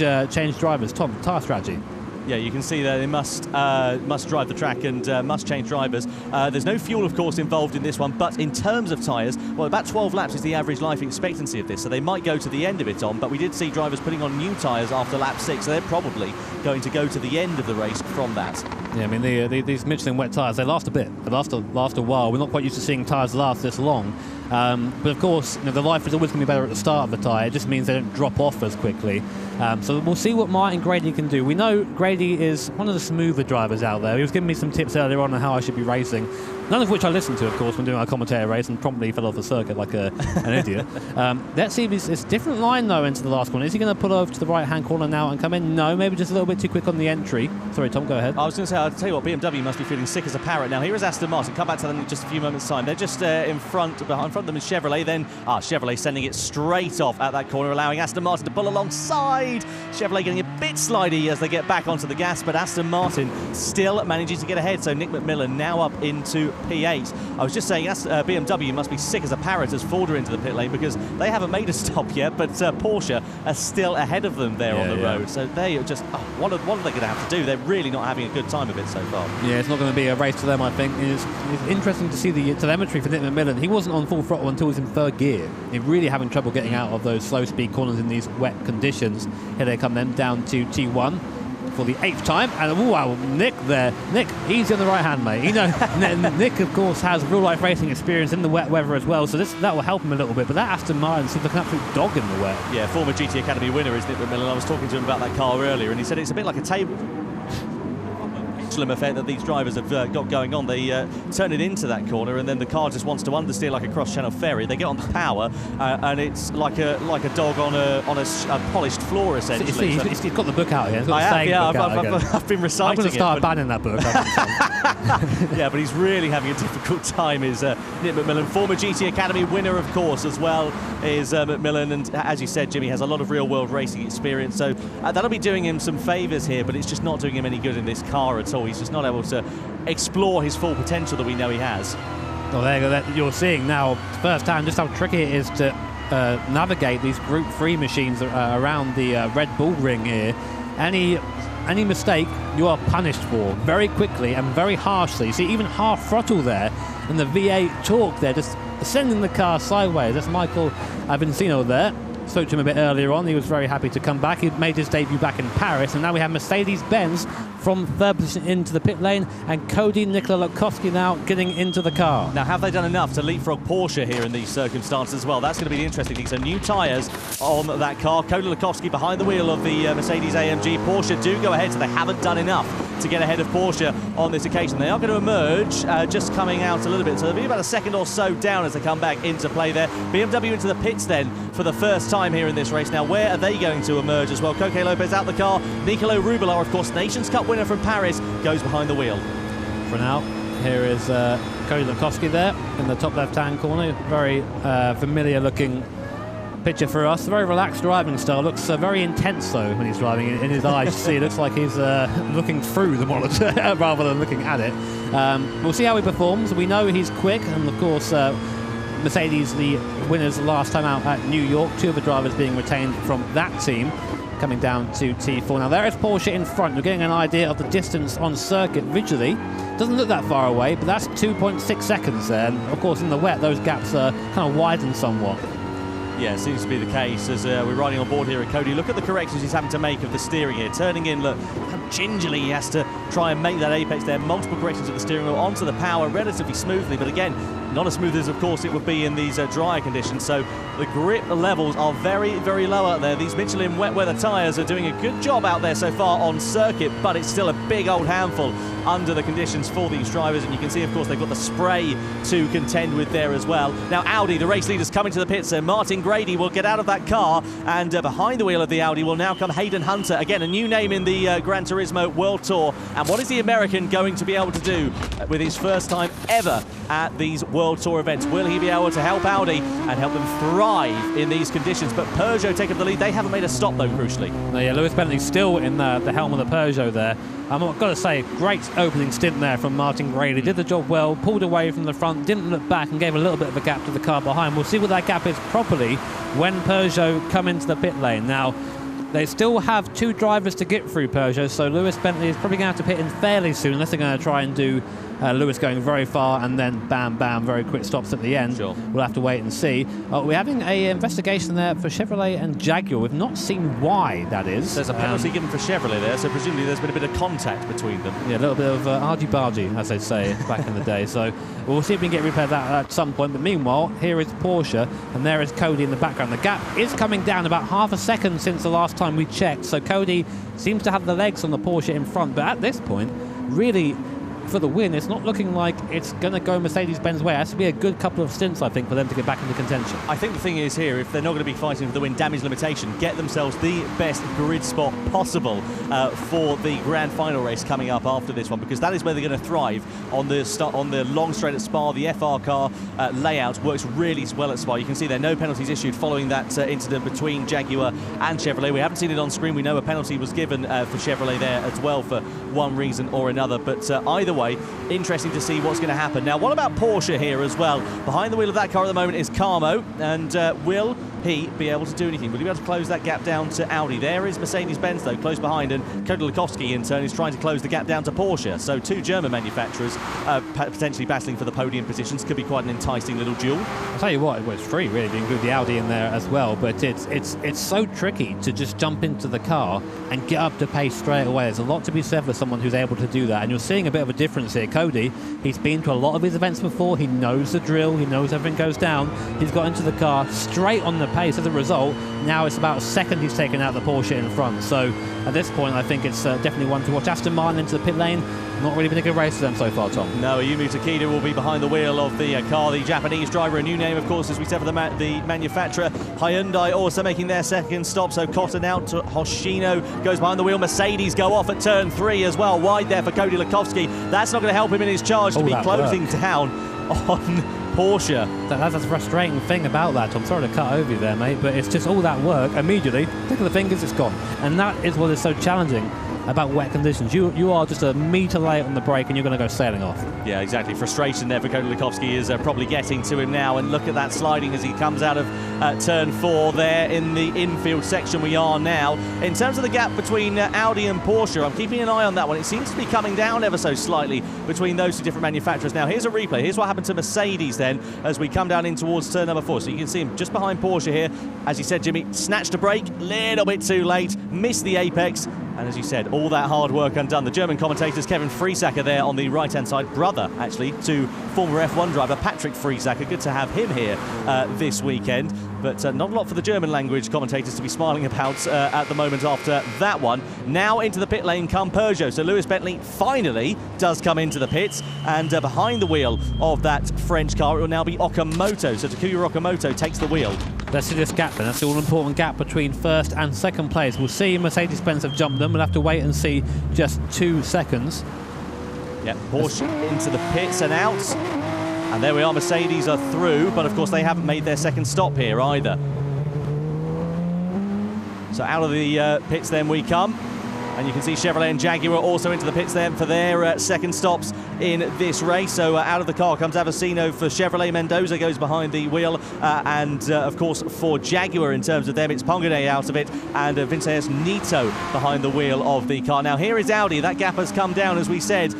drivers. Tom, tyre strategy. Yeah, you can see that they must drive the track and must change drivers. There's no fuel, of course, involved in this one, but in terms of tyres, well, about 12 laps is the average life expectancy of this, so they might go to the end of it on, but we did see drivers putting on new tyres after lap 6, so they're probably going to go to the end of the race from that. Yeah, I mean, these Michelin wet tyres, they last a bit. They last a while. We're not quite used to seeing tyres last this long. But of course, the life is always going to be better at the start of the tyre. It just means they don't drop off as quickly. So we'll see what Martin Grady can do. We know Grady is one of the smoother drivers out there. He was giving me some tips earlier on how I should be racing, none of which I listened to, of course, when doing our commentator race, and promptly fell off the circuit like an idiot. Let's see if it's a different line, though, into the last corner. Is he going to pull over to the right-hand corner now and come in? No, maybe just a little bit too quick on the entry. Sorry, Tom, go ahead. I was going to say, I'll tell you what, BMW must be feeling sick as a parrot now. Here is Aston Martin. Come back to them in just a few moments' time. They're just in front of them is Chevrolet. Then Chevrolet sending it straight off at that corner, allowing Aston Martin to pull alongside. Chevrolet getting a bit slidey as they get back onto the gas, but Aston Martin still managing to get ahead. So Nick McMillan now up into P8. I was just saying BMW must be sick as a parrot as Ford are into the pit lane, because they haven't made a stop yet, but Porsche are still ahead of them there on the road. So they are just, what are they going to have to do? They're really not having a good time of it so far. Yeah, it's not going to be a race for them, I think. It's interesting to see the telemetry for Nick McMillan. He wasn't on full throttle until he was in 3rd gear. He's really having trouble getting out of those slow speed corners in these wet conditions. Here they come then down to T1 for the 8th time, and wow, Nick there. Nick, easy on the right hand, mate. You know, Nick, of course, has real life racing experience in the wet weather as well, so that will help him a little bit. But that Aston Martin seems like an absolute dog in the wet. Yeah, former GT Academy winner is Nick McMillan. I was talking to him about that car earlier, and he said it's a bit like a table effect that these drivers have got going on. They turn it into that corner, and then the car just wants to understeer like a cross-channel ferry. They get on the power, and it's like a dog on a polished floor, essentially. He's got the book out here. I've been reciting it. I'm going to start banning that book. Yeah, but he's really having a difficult time, is Nick McMillan. Former GT Academy winner, of course, as well, is McMillan, and as you said, Jimmy has a lot of real-world racing experience, so that'll be doing him some favours here, but it's just not doing him any good in this car at all. He's just not able to explore his full potential that we know he has. Well, there you go. You're seeing now firsthand just how tricky it is to navigate these Group 3 machines around the Red Bull ring here. Any mistake you are punished for very quickly and very harshly. You see even half throttle there, and the V8 torque there just sending the car sideways. That's Michael Vincino there. Spoke to him a bit earlier on. He was very happy to come back. He made his debut back in Paris, and now we have Mercedes-Benz from third position into the pit lane, and Cody Nikolakowski now getting into the car. Now, have they done enough to leapfrog Porsche here in these circumstances as well? That's going to be the interesting thing. So new tyres on that car. Cody Nikolakowski behind the wheel of the Mercedes-AMG. Porsche do go ahead, so they haven't done enough to get ahead of Porsche on this occasion. They are going to emerge, just coming out a little bit. So they'll be about a second or so down as they come back into play there. BMW into the pits then for the first time here in this race. Now, where are they going to emerge as well? Coque Lopez out the car. Nicolo Rubilar, of course, Nations Cup winner from Paris, goes behind the wheel. For now, here is Cody Nikolakowski there in the top left-hand corner. Very familiar looking picture for us. Very relaxed driving style. Looks very intense though when he's driving. In his eyes, you see, it looks like he's looking through the monitor rather than looking at it. We'll see how he performs. We know he's quick, and of course Mercedes, the winners last time out at New York. Two of the drivers being retained from that team, coming down to T4. Now there is Porsche in front. We're getting an idea of the distance on circuit visually. Doesn't look that far away, but that's 2.6 seconds there. And of course in the wet those gaps are kind of widened somewhat. Yeah, it seems to be the case as we're riding on board here at Cody. Look at the corrections he's having to make of the steering here. Turning in, look how gingerly he has to try and make that apex there. Multiple corrections at the steering wheel, onto the power relatively smoothly, but again, not as smooth as, of course, it would be in these drier conditions. So the grip levels are very, very low out there. These Michelin wet weather tyres are doing a good job out there so far on circuit, but it's still a big old handful under the conditions for these drivers. And you can see, of course, they've got the spray to contend with there as well. Now, Audi, the race leaders, coming to the pits. So Martin Grady will get out of that car, and behind the wheel of the Audi will now come Hayden Hunter. Again, a new name in the Gran Turismo World Tour. And what is the American going to be able to do with his first time ever at these World Tour events? Will he be able to help Audi and help them thrive in these conditions? But Peugeot take up the lead. They haven't made a stop, though, crucially. No, yeah, Lewis Bentley's still in the helm of the Peugeot there. I've got to say, great opening stint there from Martin Grady. Did the job well, pulled away from the front, didn't look back, and gave a little bit of a gap to the car behind. We'll see what that gap is properly when Peugeot come into the pit lane. Now, they still have two drivers to get through Peugeot, so Lewis Bentley is probably going to have to pit in fairly soon, unless they're going to try and do Lewis going very far and then bam, bam, very quick stops at the end. Sure. We'll have to wait and see. We're having an investigation there for Chevrolet and Jaguar. We've not seen why that is. There's a penalty given for Chevrolet there, so presumably there's been a bit of contact between them. Yeah, a little bit of argy-bargy, as they'd say back in the day. So we'll see if we can get repaired that at some point. But meanwhile, here is Porsche, and there is Cody in the background. The gap is coming down about half a second since the last time we checked. So Cody seems to have the legs on the Porsche in front. But at this point, really, for the win, it's not looking like it's going to go Mercedes-Benz way. It has to be a good couple of stints, I think, for them to get back into contention. I think the thing is here, if they're not going to be fighting for the win damage limitation, get themselves the best grid spot possible for the grand final race coming up after this one, because that is where they're going to thrive on the long straight at Spa. The FR car layout works really well at Spa. You can see there are no penalties issued following that incident between Jaguar and Chevrolet. We haven't seen it on screen. We know a penalty was given for Chevrolet there as well for one reason or another, but either way, interesting to see what's going to happen. Now, what about Porsche here as well? Behind the wheel of that car at the moment is Carmo, and will he be able to do anything? Will he be able to close that gap down to Audi? There is Mercedes-Benz, though, close behind, and Cody Nikolakowski, in turn, is trying to close the gap down to Porsche. So two German manufacturers potentially battling for the podium positions. Could be quite an enticing little duel. I'll tell you what, it was free, really, to include the Audi in there as well, but it's so tricky to just jump into the car and get up to pace straight away. There's a lot to be said for someone who's able to do that, and you're seeing a bit of a difference here. Cody, he's been to a lot of his events before. He knows the drill. He knows everything goes down. He's got into the car straight on the pace. As a result, now it's about a second he's taken out the Porsche in front. So at this point, I think it's definitely one to watch. Aston Martin into the pit lane. Not really been a good race for them so far, Tom. No, Ayumu Takeda will be behind the wheel of the car. The Japanese driver, a new name, of course, as we said, for the manufacturer. Hyundai also making their second stop. So Cotton out to Hoshino goes behind the wheel. Mercedes go off at turn 3 as well. Wide there for Cody Nikolakowski. That's not going to help him in his charge to be closing down on Porsche. That's a frustrating thing about that, Tom. Sorry to cut over you there, mate, but it's just all that work. Immediately, click of the fingers, it's gone. And that is what is so challenging about wet conditions. You are just a metre late on the brake and you're going to go sailing off. Yeah, exactly. Frustration there for Cody Lukowski is probably getting to him now. And look at that sliding as he comes out of turn 4 there in the infield section we are now. In terms of the gap between Audi and Porsche, I'm keeping an eye on that one. It seems to be coming down ever so slightly between those two different manufacturers. Now, here's a replay. Here's what happened to Mercedes then as we come down in towards turn number 4. So you can see him just behind Porsche here. As you said, Jimmy, snatched a break, little bit too late, missed the apex. And as you said, all that hard work undone. The German commentators, Kevin Friesacker there on the right-hand side, brother, actually, to former F1 driver Patrick Friesacker. Good to have him here this weekend. But not a lot for the German language commentators to be smiling about at the moment after that one. Now into the pit lane come Peugeot. So Lewis Bentley finally does come into the pits. And behind the wheel of that French car, it will now be Okamoto. So Takuya Okamoto takes the wheel. Let's see this gap then. That's the all-important gap between first and second place. We'll see Mercedes-Benz have jumped them. We'll have to wait and see just 2 seconds. Yeah, Porsche into the pits and out. And there we are, Mercedes are through, but of course they haven't made their second stop here either. So out of the pits then we come. And you can see Chevrolet and Jaguar also into the pits then for their second stops in this race. So out of the car comes Avicino for Chevrolet. Mendoza goes behind the wheel. And of course for Jaguar in terms of them, it's Pongade out of it. And Vincenzo Nito behind the wheel of the car. Now here is Audi. That gap has come down, as we said,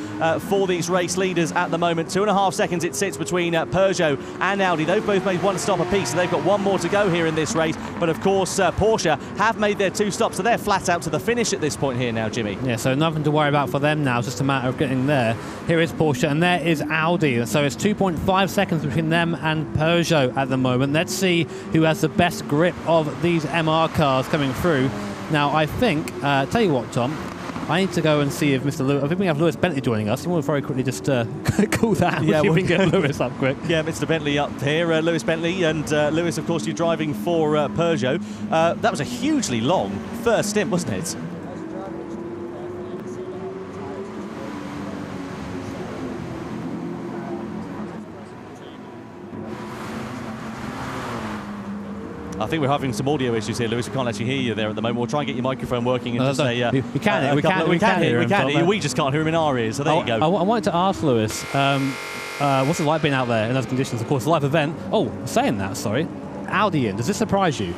for these race leaders at the moment. 2.5 seconds it sits between Peugeot and Audi. They've both made 1 stop apiece, so they've got 1 more to go here in this race. But of course Porsche have made their 2 stops, so they're flat out to the finish at this point here now, Jimmy. Yeah, so nothing to worry about for them now. It's just a matter of getting there. Here is Porsche and there is Audi. So it's 2.5 seconds between them and Peugeot at the moment. Let's see who has the best grip of these MR cars coming through. Now, I think, tell you what, Tom, I need to go and see if Mr. Lewis... I think we have Lewis Bentley joining us. You want to very quickly just call that and see if we can get Lewis up quick. Yeah, Mr. Bentley up here. Lewis Bentley. And Lewis, of course, you're driving for Peugeot. That was a hugely long first stint, wasn't it? I think we're having some audio issues here, Lewis. We can't actually hear you there at the moment. We'll try and get your microphone working and just say... we can hear him. We just can't hear him in our ears, so there you go. I wanted to ask Lewis, what's it like being out there in those conditions? Of course, a live event. Oh, saying that, sorry. Audi in, does this surprise you?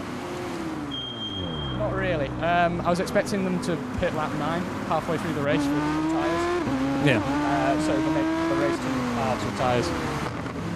Not really. I was expecting them to pit lap 9 halfway through the race with the tyres. Yeah. So they make the race too hard with tyres.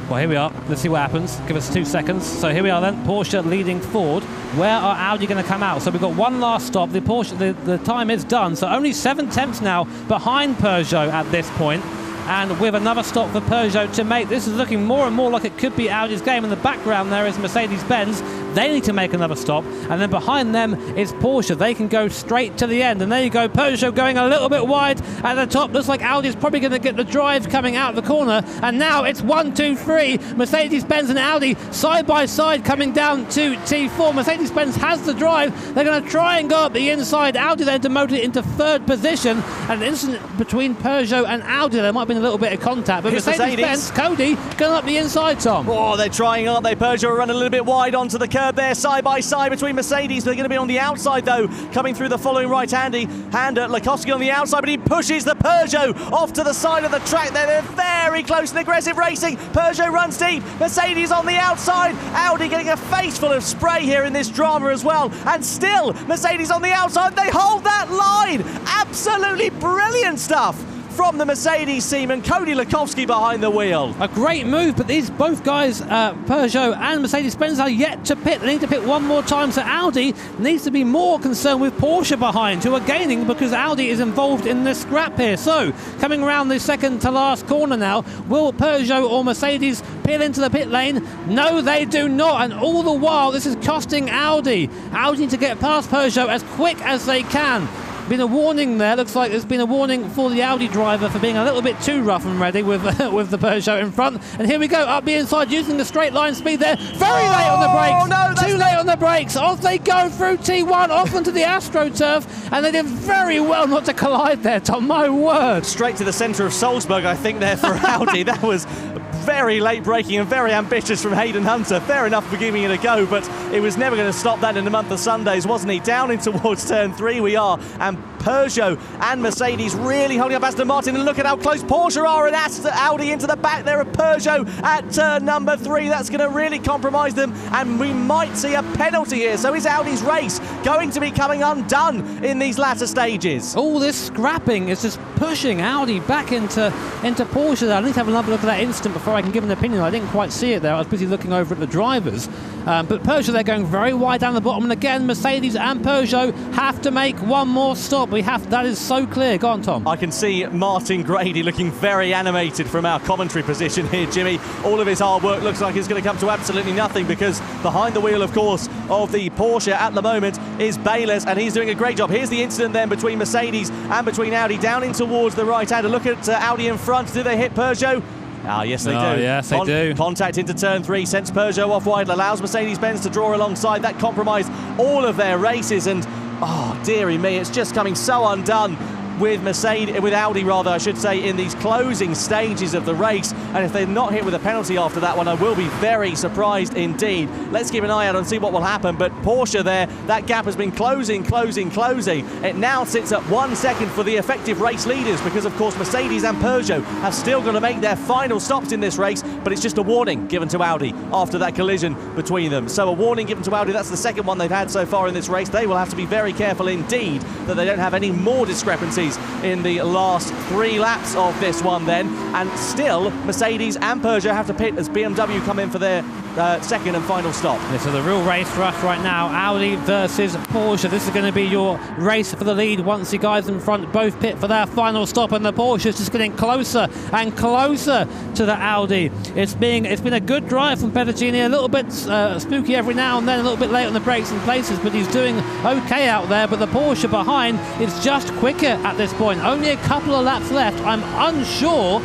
Well, here we are. Let's see what happens. Give us 2 seconds. So here we are then. Porsche leading forward. Where are Audi going to come out? So we've got 1 last stop. The Porsche, the time is done. So only 7 tenths now behind Peugeot at this point. And with another stop for Peugeot to make. This is looking more and more like it could be Audi's game. In the background there is Mercedes-Benz. They need to make another stop. And then behind them is Porsche. They can go straight to the end. And there you go. Peugeot going a little bit wide at the top. Looks like Audi's probably going to get the drive coming out of the corner. And now it's 1, 2, 3. Mercedes-Benz and Audi side by side coming down to T4. Mercedes-Benz has the drive. They're going to try and go up the inside. Audi then demoted it into 3rd position. And an incident between Peugeot and Audi. There might have been a little bit of contact. But Mercedes-Benz, Cody, going up the inside, Tom. Oh, they're trying, aren't they? Peugeot are running a little bit wide onto the curb there, side by side between Mercedes. They're going to be on the outside, though, coming through the following right-hander. Lukowski on the outside, but he pushes the Peugeot off to the side of the track. They're very close and aggressive racing. Peugeot runs deep. Mercedes on the outside. Audi getting a face full of spray here in this drama as well. And still, Mercedes on the outside. They hold that line. Absolutely brilliant stuff from the Mercedes team, and Cody Lukowski behind the wheel. A great move, but these both guys, Peugeot and Mercedes-Benz, are yet to pit. They need to pit one more time, so Audi needs to be more concerned with Porsche behind, who are gaining because Audi is involved in this scrap here. So, coming around the second to last corner now, will Peugeot or Mercedes peel into the pit lane? No, they do not, and all the while, this is costing Audi. Audi need to get past Peugeot as quick as they can. Been a warning there. Looks like there's been a warning for the Audi driver for being a little bit too rough and ready with with the Peugeot in front. And here we go, up the inside, using the straight line speed there. Very late on the brakes. No, too late on the brakes. Off they go through T1, off onto the AstroTurf, and they did very well not to collide there, Tom. My word. Straight to the centre of Salzburg, I think, there for Audi. That was very late braking and very ambitious from Hayden Hunter. Fair enough for giving it a go, but it was never going to stop that in the month of Sundays, wasn't he? Down in towards turn 3 we are, and Peugeot and Mercedes really holding up Aston Martin, and look at how close Porsche are, and Audi into the back there of Peugeot at turn number 3. That's going to really compromise them, and we might see a penalty here. So is Audi's race going to be coming undone in these latter stages? All this scrapping is just pushing Audi back into Porsche. I need to have another look at that instant before I can give an opinion. I didn't quite see it there. I was busy looking over at the drivers. But Peugeot, they're going very wide down the bottom, and again Mercedes and Peugeot have to make one more stop. That is so clear. Go on, Tom. I can see Martin Grady looking very animated from our commentary position here, Jimmy. All of his hard work looks like it's going to come to absolutely nothing, because behind the wheel, of course, of the Porsche at the moment is Bayless, and he's doing a great job. Here's the incident then between Mercedes and between Audi, down in towards the right-hander. Look at Audi in front. Do they hit Peugeot? Ah, yes, they do. Yes, they do. Contact into turn 3, sends Peugeot off wide, allows Mercedes-Benz to draw alongside. That compromised all of their races, and oh, dearie me, it's just coming so undone with Audi, I should say, in these closing stages of the race. And if they're not hit with a penalty after that one, I will be very surprised indeed. Let's keep an eye out and see what will happen. But Porsche there, that gap has been closing. It now sits at 1 second for the effective race leaders, because of course Mercedes and Peugeot have still got to make their final stops in this race, but it's just a warning given to Audi after that collision between them. So a warning given to Audi, that's the second one they've had so far in this race. They will have to be very careful indeed that they don't have any more discrepancies in the last 3 laps of this one then. And still Mercedes and Peugeot have to pit as BMW come in for their second and final stop. Yeah, so the real race for us right now, Audi versus Porsche. This is going to be your race for the lead once the guys in front both pit for their final stop, and the Porsche is just getting closer and closer to the Audi. It's been a good drive from Pettigini, a little bit spooky every now and then, a little bit late on the brakes in places, but he's doing okay out there. But the Porsche behind is just quicker at this point. Only a couple of laps left. I'm unsure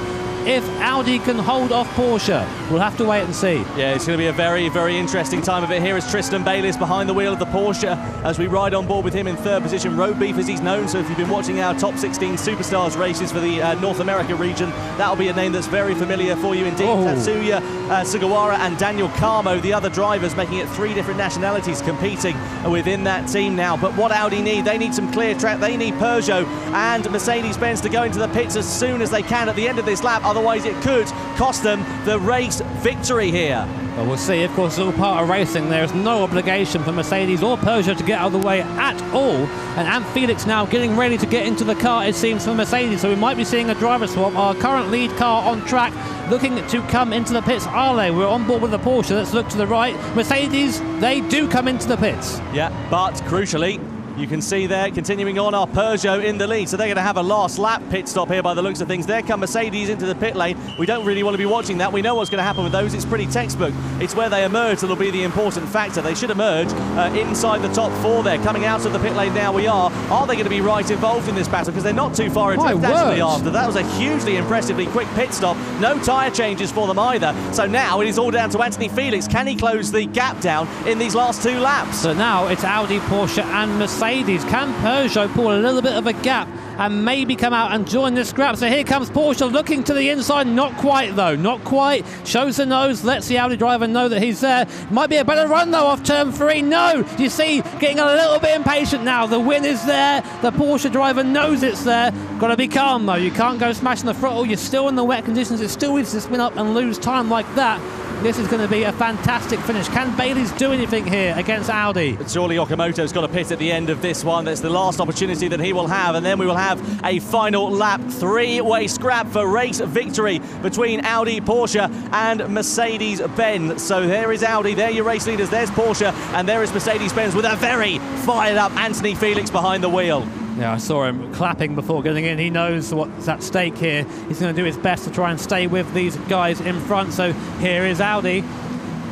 if Audi can hold off Porsche. We'll have to wait and see. Yeah, it's going to be a very, very interesting time of it. Here is Tristan Bayliss behind the wheel of the Porsche as we ride on board with him in third position. Road Beef, as he's known, so if you've been watching our top 16 Superstars races for the North America region, that'll be a name that's very familiar for you indeed. Tatsuya Sugawara and Daniel Carmo, the other drivers, making it 3 different nationalities competing within that team now. But what Audi need, they need some clear track. They need Peugeot and Mercedes-Benz to go into the pits as soon as they can at the end of this lap. Otherwise, it could cost them the race victory here. Well, we'll see. Of course, it's all part of racing. There is no obligation for Mercedes or Peugeot to get out of the way at all. And Felix now getting ready to get into the car, it seems, for Mercedes. So we might be seeing a driver swap. Our current lead car on track looking to come into the pits. Are they? We're on board with the Porsche. Let's look to the right. Mercedes, they do come into the pits. Yeah, but crucially, you can see there, continuing on, our Peugeot in the lead. So they're going to have a last lap pit stop here by the looks of things. There come Mercedes into the pit lane. We don't really want to be watching that. We know what's going to happen with those. It's pretty textbook. It's where they emerge that'll be the important factor. They should emerge inside the top 4 there. Coming out of the pit lane now we are. Are they going to be right involved in this battle? Because they're not too far into it actually after. That was a hugely impressively quick pit stop. No tyre changes for them either. So now it is all down to Anthony Felix. Can he close the gap down in these last 2 laps? So now it's Audi, Porsche and Mercedes. Can Peugeot pull a little bit of a gap and maybe come out and join this scrap? So here comes Porsche looking to the inside. Not quite though, not quite. Shows the nose, lets the Audi driver know that he's there. Might be a better run though off turn 3. No, you see, getting a little bit impatient now. The win is there. The Porsche driver knows it's there. Got to be calm though. You can't go smashing the throttle. You're still in the wet conditions. It's still easy to spin up and lose time like that. This is going to be a fantastic finish. Can Bayliss do anything here against Audi? But surely Okamoto's got a pit at the end of this one. That's the last opportunity that he will have, and then we will have a final lap 3-way scrap for race victory between Audi, Porsche and Mercedes-Benz. So there is Audi, there are your race leaders, there's Porsche, and there is Mercedes-Benz with a very fired up Anthony Felix behind the wheel. Yeah, I saw him clapping before getting in. He knows what's at stake here. He's going to do his best to try and stay with these guys in front. So here is Audi.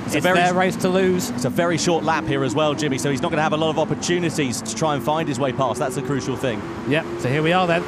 It's their race to lose. It's a very short lap here as well, Jimmy, so he's not going to have a lot of opportunities to try and find his way past. That's the crucial thing. Yep, so here we are then.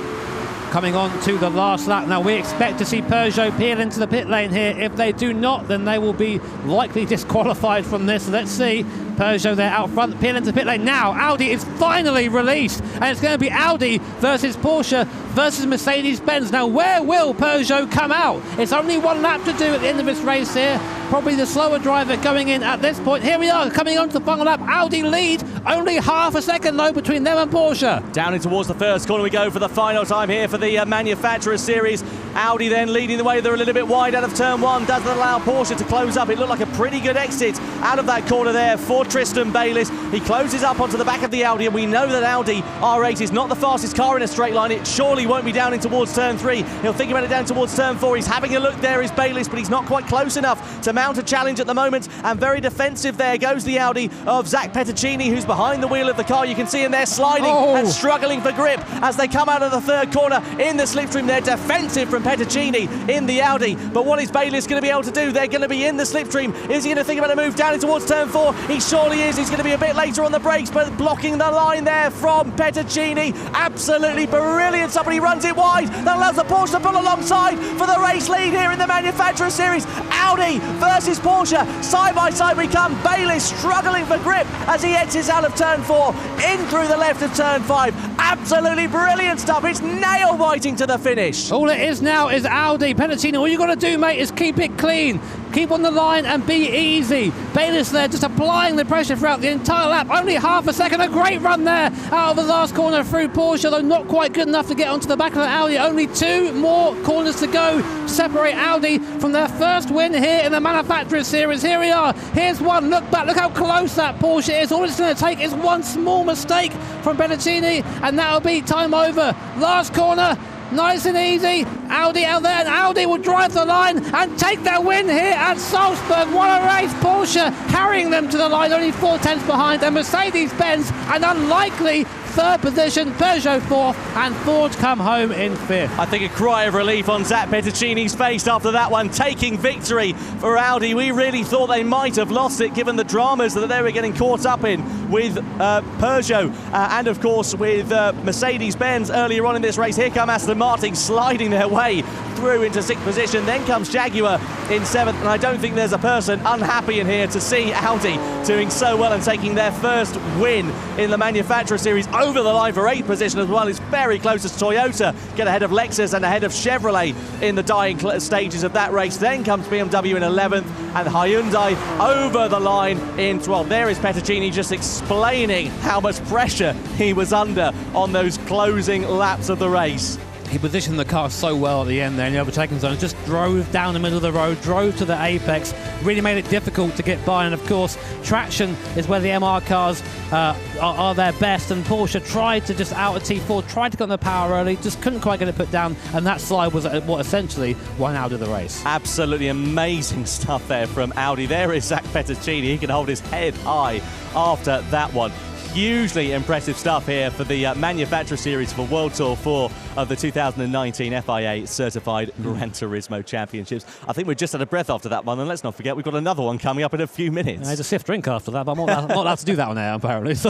Coming on to the last lap. Now we expect to see Peugeot peel into the pit lane here. If they do not, then they will be likely disqualified from this. Let's see. Peugeot there out front, peeling into pit lane. Now Audi is finally released, and it's going to be Audi versus Porsche versus Mercedes-Benz. Now where will Peugeot come out? It's only one lap to do at the end of this race here. Probably the slower driver going in at this point. Here we are, coming on to the final lap. Audi lead, only half a second though between them and Porsche. Down in towards the first corner we go for the final time here for the Manufacturers Series. Audi then leading the way. They're a little bit wide out of turn one. Doesn't allow Porsche to close up. It looked like a pretty good exit out of that corner there for Tristan Bayliss. He closes up onto the back of the Audi, and we know that Audi R8 is not the fastest car in a straight line. It surely won't be down in towards turn 3. He'll think about it down towards turn 4. He's having a look there, is Bayliss, but he's not quite close enough to mount a challenge at the moment, and very defensive there goes the Audi of Zach Petruccini, who's behind the wheel of the car. You can see him there sliding and struggling for grip as they come out of the third corner in the slipstream. They're defensive from Petruccini in the Audi, but what is Bayliss going to be able to do? They're going to be in the slipstream. Is he going to think about a move down towards turn 4? He surely is. He's going to be a bit later on the brakes, but blocking the line there from Petruccini. Absolutely brilliant. Somebody runs it wide. That allows the Porsche to pull alongside for the race lead here in the Manufacturer Series. Audi versus Porsche. Side by side we come. Bayliss struggling for grip as he exits out of turn 4, in through the left of turn 5. Absolutely brilliant stuff. It's nail-biting to the finish. All it is now is Audi. Petruccini, all you got to do, mate, is keep it clean. Keep on the line and be easy. Bayliss there just applying the pressure throughout the entire lap. Only half a second. A great run there out of the last corner through Porsche, though not quite good enough to get onto the back of the Audi. Only 2 more corners to go to separate Audi from their first win here in the Manufacturers Series. Here we are. Here's one. Look back. Look how close that Porsche is. All it's going to take is one small mistake from Petruccini, and that'll be time over. Last corner. Nice and easy. Audi out there, and Audi will drive the line and take their win here at Salzburg. What a race. Porsche carrying them to the line, only 4 tenths behind, and Mercedes-Benz an unlikely 3rd position, Peugeot 4th, and Ford come home in 5th. I think a cry of relief on Zach Petruccini's face after that one, taking victory for Audi. We really thought they might have lost it given the dramas that they were getting caught up in with Peugeot and of course with Mercedes-Benz earlier on in this race. Here come Aston Martin sliding their way through into 6th position. Then comes Jaguar in 7th, and I don't think there's a person unhappy in here to see Audi doing so well and taking their first win in the Manufacturer Series over the line for 8th position as well. It's very close as Toyota get ahead of Lexus and ahead of Chevrolet in the dying stages of that race. Then comes BMW in 11th and Hyundai over the line in 12th. There is Petruccini just explaining how much pressure he was under on those closing laps of the race. He positioned the car so well at the end there in the overtaking zone, just drove down the middle of the road, drove to the apex, really made it difficult to get by. And of course, traction is where the MR cars are their best, and Porsche tried to just out a T4, tried to get on the power early, just couldn't quite get it put down, and that slide was what essentially won out of the race. Absolutely amazing stuff there from Audi. There is Zach Petruccini. He can hold his head high after that one. Hugely impressive stuff here for the Manufacturer Series for World Tour 4 of the 2019 FIA Certified Gran Turismo Championships. I think we're just out of breath after that one, and let's not forget we've got another one coming up in a few minutes. There's a stiff drink after that, but I'm not allowed to do that on air, apparently. So,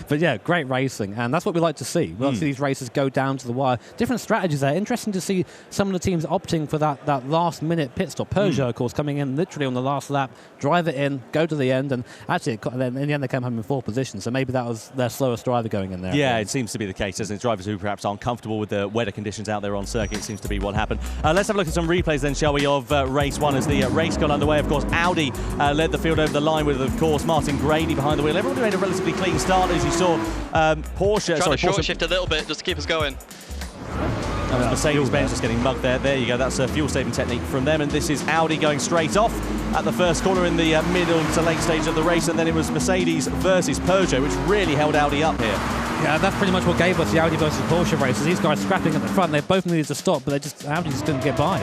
but yeah, great racing, and that's what we like to see. We like to see these races go down to the wire. Different strategies there. Interesting to see some of the teams opting for that last-minute pit stop. Peugeot, of course, coming in literally on the last lap, drive it in, go to the end, and actually, in the end, they came home in 4th position, so maybe that was their slowest driver going in there. Yeah, it seems to be the case, doesn't it? Drivers who perhaps aren't comfortable with the weather conditions out there on circuit seems to be what happened. Let's have a look at some replays then, shall we, of race 1 as the race got underway. Of course, Audi led the field over the line with, of course, Martin Grady behind the wheel. Everybody made a relatively clean start, as you saw. Porsche... Trying to short shift a little bit just to keep us going. Mercedes-Benz just getting mugged there. There you go. That's a fuel-saving technique from them. And this is Audi going straight off at the first corner in the middle to late stage of the race. And then it was Mercedes versus Peugeot, which really held Audi up here. Yeah, that's pretty much what gave us the Audi versus Porsche races. These guys scrapping at the front. They both needed to stop, but Audi just couldn't get by.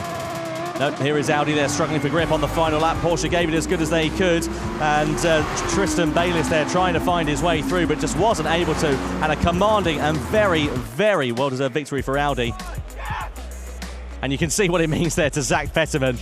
No, here is Audi there struggling for grip on the final lap. Porsche gave it as good as they could, and Tristan Bayliss there trying to find his way through, but just wasn't able to. And a commanding and very, very well-deserved victory for Audi. And you can see what it means there to Zach Petterman.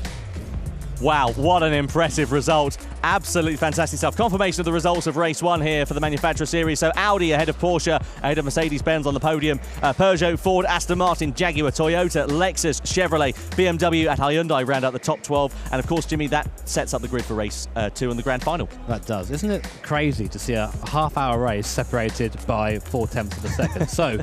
Wow, what an impressive result. Absolutely fantastic stuff. Confirmation of the results of race 1 here for the Manufacturer Series. So Audi ahead of Porsche Ahead of Mercedes-Benz on the podium, Peugeot, Ford, Aston Martin, Jaguar, Toyota, Lexus, Chevrolet, BMW and Hyundai round out the top 12. And of course, Jimmy, that sets up the grid for race 2 and the grand final. That does. Isn't it crazy to see a half-hour race separated by 0.4 of a second? So,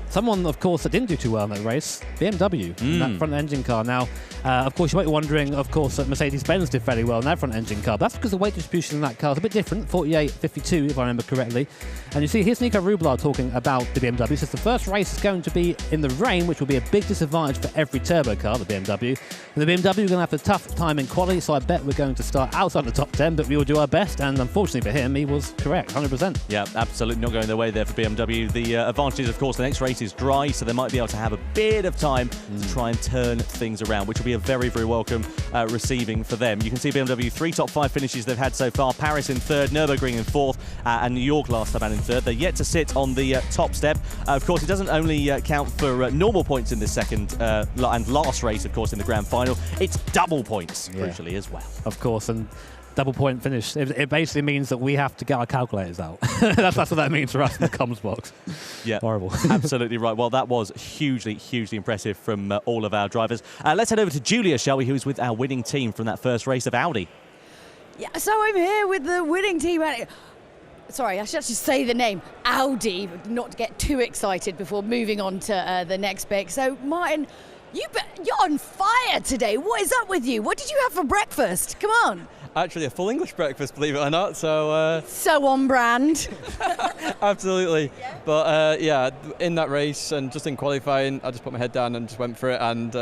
someone, of course, that didn't do too well in that race, BMW, that front-engine car. Now, of course, you might be wondering, of course, that Mercedes-Benz did fairly well in their front-engine car. That's because the weight distribution in that car is a bit different, 48-52, if I remember correctly. And you see, here's Nico Rublar talking about the BMW. He says the first race is going to be in the rain, which will be a big disadvantage for every turbo car, the BMW. And the BMW are going to have a tough time in quality, so I bet we're going to start outside the top 10, but we will do our best. And unfortunately for him, he was correct, 100%. Yeah, absolutely not going their way there for BMW. The advantage is, of course, the next race is dry, so they might be able to have a bit of time to try and turn things around, which will be a very, very welcome receiving for them. You can see BMW 3 top 5 finishes they've had so far. Paris in 3rd, Nürburgring in 4th, and New York last time out in 3rd. They're yet to sit on the top step. Of course, it doesn't only count for normal points in this second and last race, of course, in the grand final. It's double points, crucially, as well. Of course, and double point finish. It basically means that we have to get our calculators out. that's what that means for us in the comms box. Yeah, horrible. Absolutely right. Well, that was hugely, hugely impressive from all of our drivers. Let's head over to Julia, shall we, who's with our winning team from that first race of Audi. Yeah, so I'm here with the winning team. Sorry, I should actually say the name, Audi, not to get too excited before moving on to the next bit. So, Martin, you're on fire today. What is up with you? What did you have for breakfast? Come on. Actually, a full English breakfast, believe it or not. So on brand. Absolutely. Yeah. But yeah, in that race and just in qualifying, I just put my head down and just went for it. And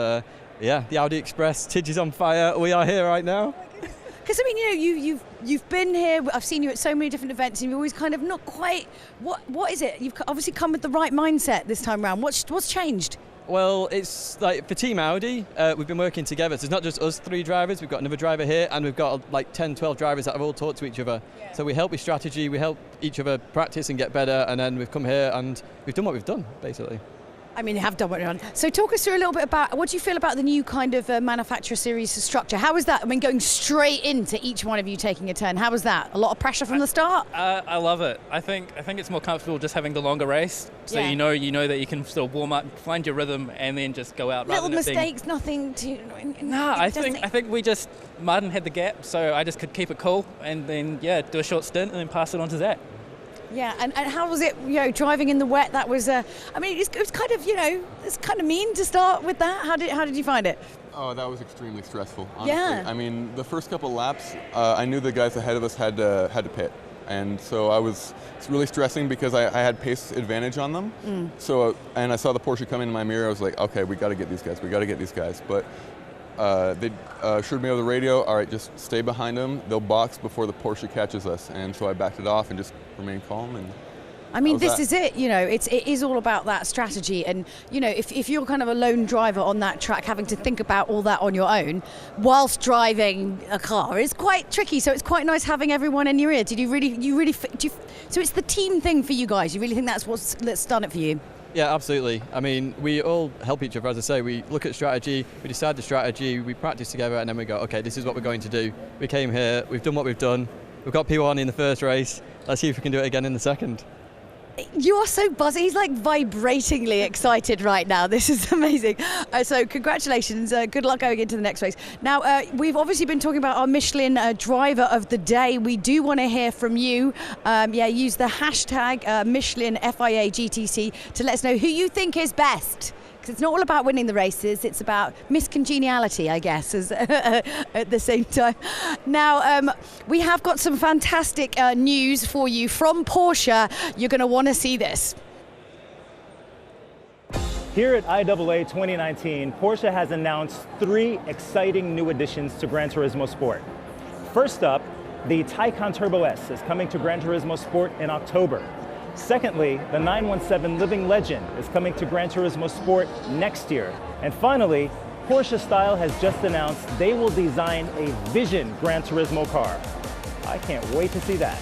yeah, the Audi Express, Tidge is on fire. We are here right now. Because I mean, you know, you've been here. I've seen you at so many different events, and you've always kind of not quite. What is it? You've obviously come with the right mindset this time around. What's changed? Well, it's like for Team Audi, we've been working together. So it's not just us 3 drivers. We've got another driver here, and we've got like 10, 12 drivers that have all talked to each other. Yeah. So we help with strategy, we help each other practice and get better, and then we've come here and we've done what we've done, basically. I mean, you have done what you've done. So talk us through a little bit about, what do you feel about the new kind of manufacturer series structure? How was that? I mean, going straight into each one of you taking a turn, how was that? A lot of pressure from the start? I love it. I think it's more comfortable just having the longer race. So you know that you can still warm up, find your rhythm, and then just go out. Little mistakes, nothing to... No, I think Martin had the gap, so I just could keep it cool, and then, do a short stint, and then pass it on to Zach. Yeah, and how was it, driving in the wet? That was, I mean, it was kind of, it's kind of mean to start with that. How did you find it? Oh, that was extremely stressful, honestly. Yeah. I mean, the first couple laps, I knew the guys ahead of us had to pit. And so it's really stressing because I had pace advantage on them. So, and I saw the Porsche come in my mirror, I was like, okay, we got to get these guys, But they assured me over the radio, all right, just stay behind them. They'll box before the Porsche catches us. And so I backed it off and just remained calm. And I mean, this is it. It is all about that strategy. And, if you're kind of a lone driver on that track, having to think about all that on your own whilst driving a car is quite tricky. So it's quite nice having everyone in your ear. So it's the team thing for you guys. You really think that's done it for you? Yeah, absolutely. I mean, we all help each other. As I say, we look at strategy, we decide the strategy, we practice together, and then we go, okay, this is what we're going to do. We came here, we've done what we've done. We've got P1 in the first race. Let's see if we can do it again in the second. You are so buzzy. He's like vibratingly excited right now. This is amazing. So congratulations. Good luck going into the next race. Now, we've obviously been talking about our Michelin driver of the day. We do want to hear from you. Use the hashtag Michelin FIA GTC to let us know who you think is best. Because it's not all about winning the races. It's about miscongeniality, I guess, at the same time. Now, we have got some fantastic news for you from Porsche. You're going to want to see this. Here at IAA 2019, Porsche has announced 3 exciting new additions to Gran Turismo Sport. First up, the Taycan Turbo S is coming to Gran Turismo Sport in October. Secondly, the 917 Living Legend is coming to Gran Turismo Sport next year. And finally, Porsche Style has just announced they will design a Vision Gran Turismo car. I can't wait to see that.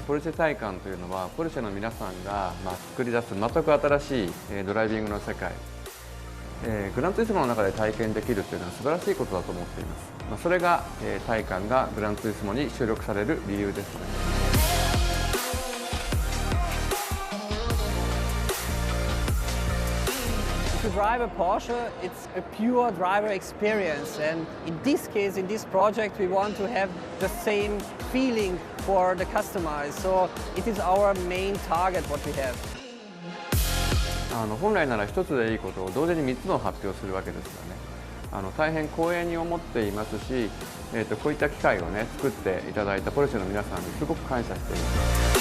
Porsche Taycan というのは、ポルシェの皆さんが作り出す全く新しいドライビングの世界、グランツーリスモの中で体験できるというのは素晴らしいことだと思っています。それが、体感がグランツーリスモに収録される理由ですね。To drive a Porsche, it's a pure driver experience, and in this case, in this project, we want to have the same feeling for the customers. So it is our main target what we have. 本来なら一つでいいことを同時に3つの発表するわけですよね。大変光栄に思っていますし、こういった機会をね作っていただいたポルシェの皆さんにすごく感謝しています。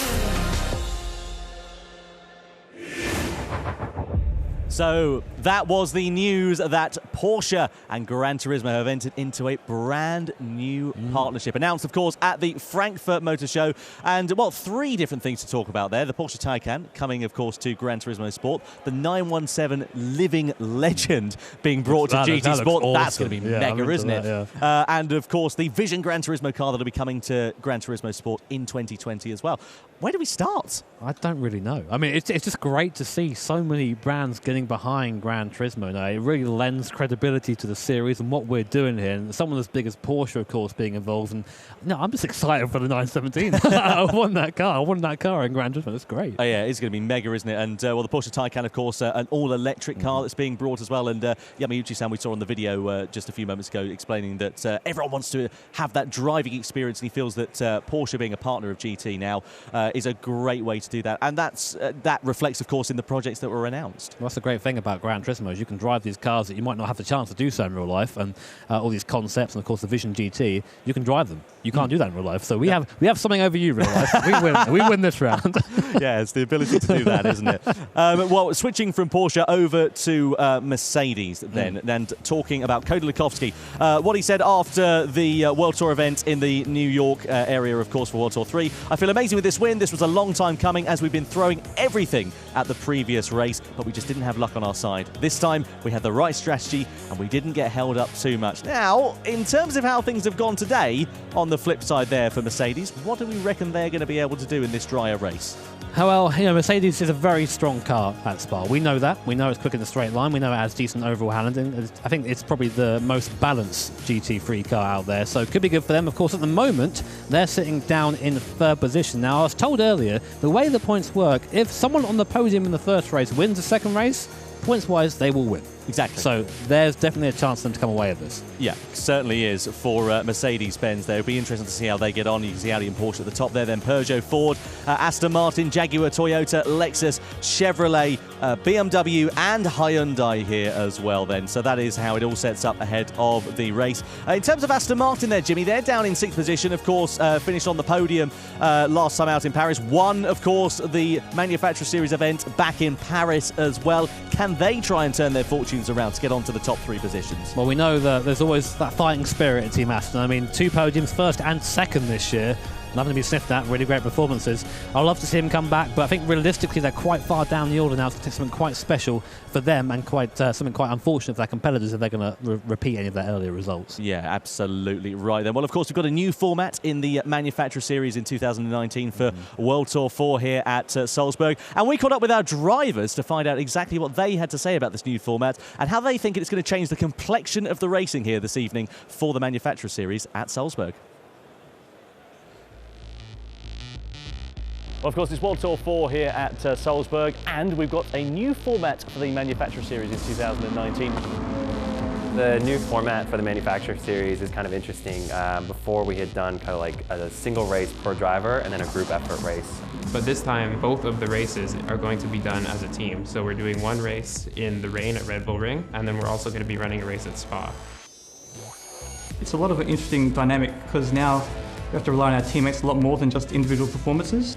So that was the news that Porsche and Gran Turismo have entered into a brand new partnership. Announced, of course, at the Frankfurt Motor Show. And, well, 3 different things to talk about there. The Porsche Taycan coming, of course, to Gran Turismo Sport. The 917 Living Legend being brought to GT Sport. Awesome. That's going to be mega, isn't it? Yeah. And, of course, the Vision Gran Turismo car that will be coming to Gran Turismo Sport in 2020 as well. Where do we start? I don't really know. I mean, it's just great to see so many brands getting behind Gran Turismo now. It really lends credibility to the series and what we're doing here. And someone as big as Porsche, of course, being involved. And no, I'm just excited for the 917. I want that car. I want that car in Gran Turismo. It's great. Oh, yeah, it's going to be mega, isn't it? And, well, the Porsche Taycan, of course, an all-electric car that's being brought as well. And Yamauchi-san, we saw on the video just a few moments ago explaining that everyone wants to have that driving experience. And he feels that Porsche being a partner of GT now is a great way to do that. And that reflects, of course, in the projects that were announced. Well, that's the great thing about Gran Turismo is you can drive these cars that you might not have the chance to do so in real life, and all these concepts, and of course the Vision GT, you can drive them. You can't do that in real life. So we have something over you, real life. We win this round. Yeah, it's the ability to do that, isn't it? Well, switching from Porsche over to Mercedes then, and talking about Cody Lukovsky. What he said after the World Tour event in the New York area, of course, for World Tour 3. I feel amazing with this win. This was a long time coming as we've been throwing everything at the previous race, but we just didn't have luck on our side. This time, we had the right strategy and we didn't get held up too much. Now, in terms of how things have gone today, on the flip side there for Mercedes, what do we reckon they're going to be able to do in this drier race? Well, Mercedes is a very strong car at Spa. We know that. We know it's quick in the straight line. We know it has decent overall handling. I think it's probably the most balanced GT3 car out there, so it could be good for them. Of course, at the moment, they're sitting down in 3rd position. Now, I was told earlier, the way the points work, if someone on the podium in the first race wins the second race, points-wise, they will win. Exactly. So there's definitely a chance for them to come away with this. Yeah, certainly is for Mercedes-Benz. It'll be interesting to see how they get on. You can see Audi and Porsche at the top there, then Peugeot, Ford, Aston Martin, Jaguar, Toyota, Lexus, Chevrolet, BMW and Hyundai here as well then. So that is how it all sets up ahead of the race. In terms of Aston Martin there, Jimmy, they're down in 6th position. Of course, finished on the podium last time out in Paris. Won, of course, the Manufacturer Series event back in Paris as well. Can they try and turn their fortunes around to get onto the top 3 positions? Well, we know that there's always that fighting spirit in Team Aston. I mean, 2 podiums, 1st and 2nd this year. Nothing to be sniffed at, really great performances. I'd love to see him come back, but I think realistically they're quite far down the order now. It's something quite special for them and quite something quite unfortunate for their competitors if they're going to repeat any of their earlier results. Yeah, absolutely right then. Well, of course, we've got a new format in the Manufacturer Series in 2019 for World Tour 4 here at Salzburg. And we caught up with our drivers to find out exactly what they had to say about this new format and how they think it's going to change the complexion of the racing here this evening for the Manufacturer Series at Salzburg. Well, of course, it's World Tour 4 here at Salzburg, and we've got a new format for the Manufacturer Series in 2019. The new format for the Manufacturer Series is kind of interesting. Before we had done kind of like a single race per driver and then a group effort race. But this time, both of the races are going to be done as a team. So we're doing one race in the rain at Red Bull Ring, and then we're also going to be running a race at Spa. It's a lot of an interesting dynamic because now we have to rely on our teammates a lot more than just individual performances.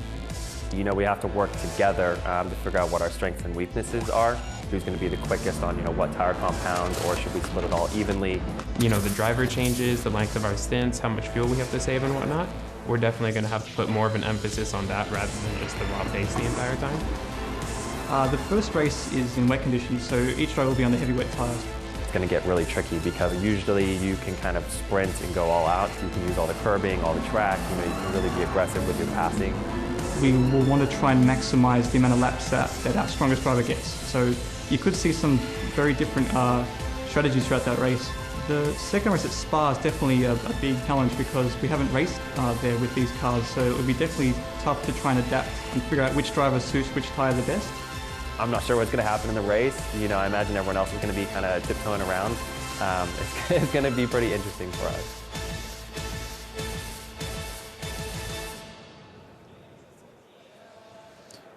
You know, we have to work together to figure out what our strengths and weaknesses are. Who's going to be the quickest on, what tire compound, or should we split it all evenly? The driver changes, the length of our stints, how much fuel we have to save and whatnot. We're definitely going to have to put more of an emphasis on that rather than just the raw pace the entire time. The first race is in wet conditions, so each driver will be on the heavy wet tires. It's going to get really tricky because usually you can kind of sprint and go all out. You can use all the curbing, all the track, you can really be aggressive with your passing. We will want to try and maximize the amount of laps that our strongest driver gets. So you could see some very different strategies throughout that race. The second race at Spa is definitely a big challenge because we haven't raced there with these cars, so it would be definitely tough to try and adapt and figure out which driver suits which tyre the best. I'm not sure what's going to happen in the race. You know, I imagine everyone else is going to be kind of tiptoeing around. It's going to be pretty interesting for us.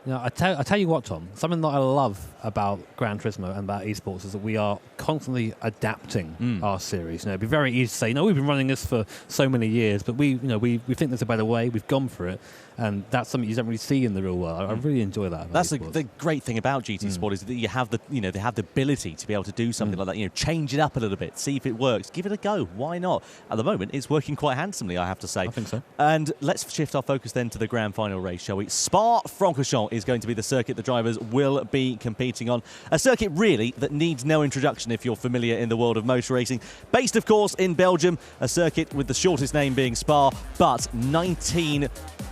You know, I tell you what, Tom, something that I love about Gran Turismo and about esports is that we are constantly adapting our series. You know, it'd be very easy to say, you know, we've been running this for so many years, but we think there's a better way. We've gone for it, and that's something you don't really see in the real world. I really enjoy that. That's the great thing about GT Sport is that you have they have the ability to be able to do something like that. You know, change it up a little bit, see if it works, give it a go. Why not? At the moment, it's working quite handsomely, I have to say. I think so. And let's shift our focus then to the grand final race, shall we? Spa-Francorchamps is going to be the circuit the drivers will be competing on. A circuit really that needs no introduction if you're familiar in the world of motor racing. Based, of course, in Belgium, a circuit with the shortest name being Spa, but 19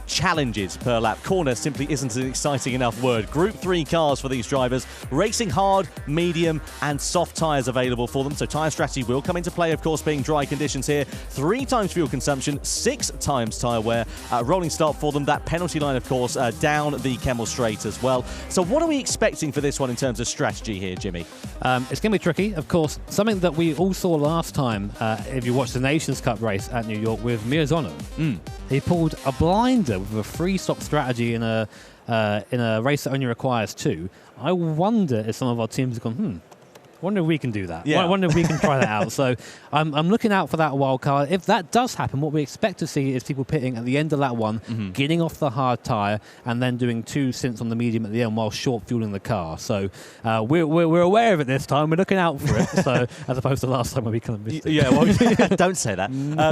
challenges per lap. Corner simply isn't an exciting enough word. Group 3 cars for these drivers, racing hard, medium and soft tyres available for them, so tyre strategy will come into play, of course, being dry conditions here. 3 times fuel consumption, 6 times tyre wear, rolling start for them. That penalty line, of course, down the Kemmel Straight as well. So what are we expecting for this one in terms of strategy here, Jimmy? It's going to be tricky, of course. Something that we all saw last time, if you watched the Nations Cup race at New York with Miyazono. He pulled a blinder with a free-stop strategy in a race that only requires 2. I wonder if some of our teams have gone, I wonder if we can do that. Yeah. I wonder if we can try that out. So I'm looking out for that wild card. If that does happen, what we expect to see is people pitting at the end of lap 1, getting off the hard tyre, and then doing 2 stints on the medium at the end while short fueling the car. So we're aware of it this time. We're looking out for it. So as opposed to last time when we kind of missed it. Yeah, well, don't say that.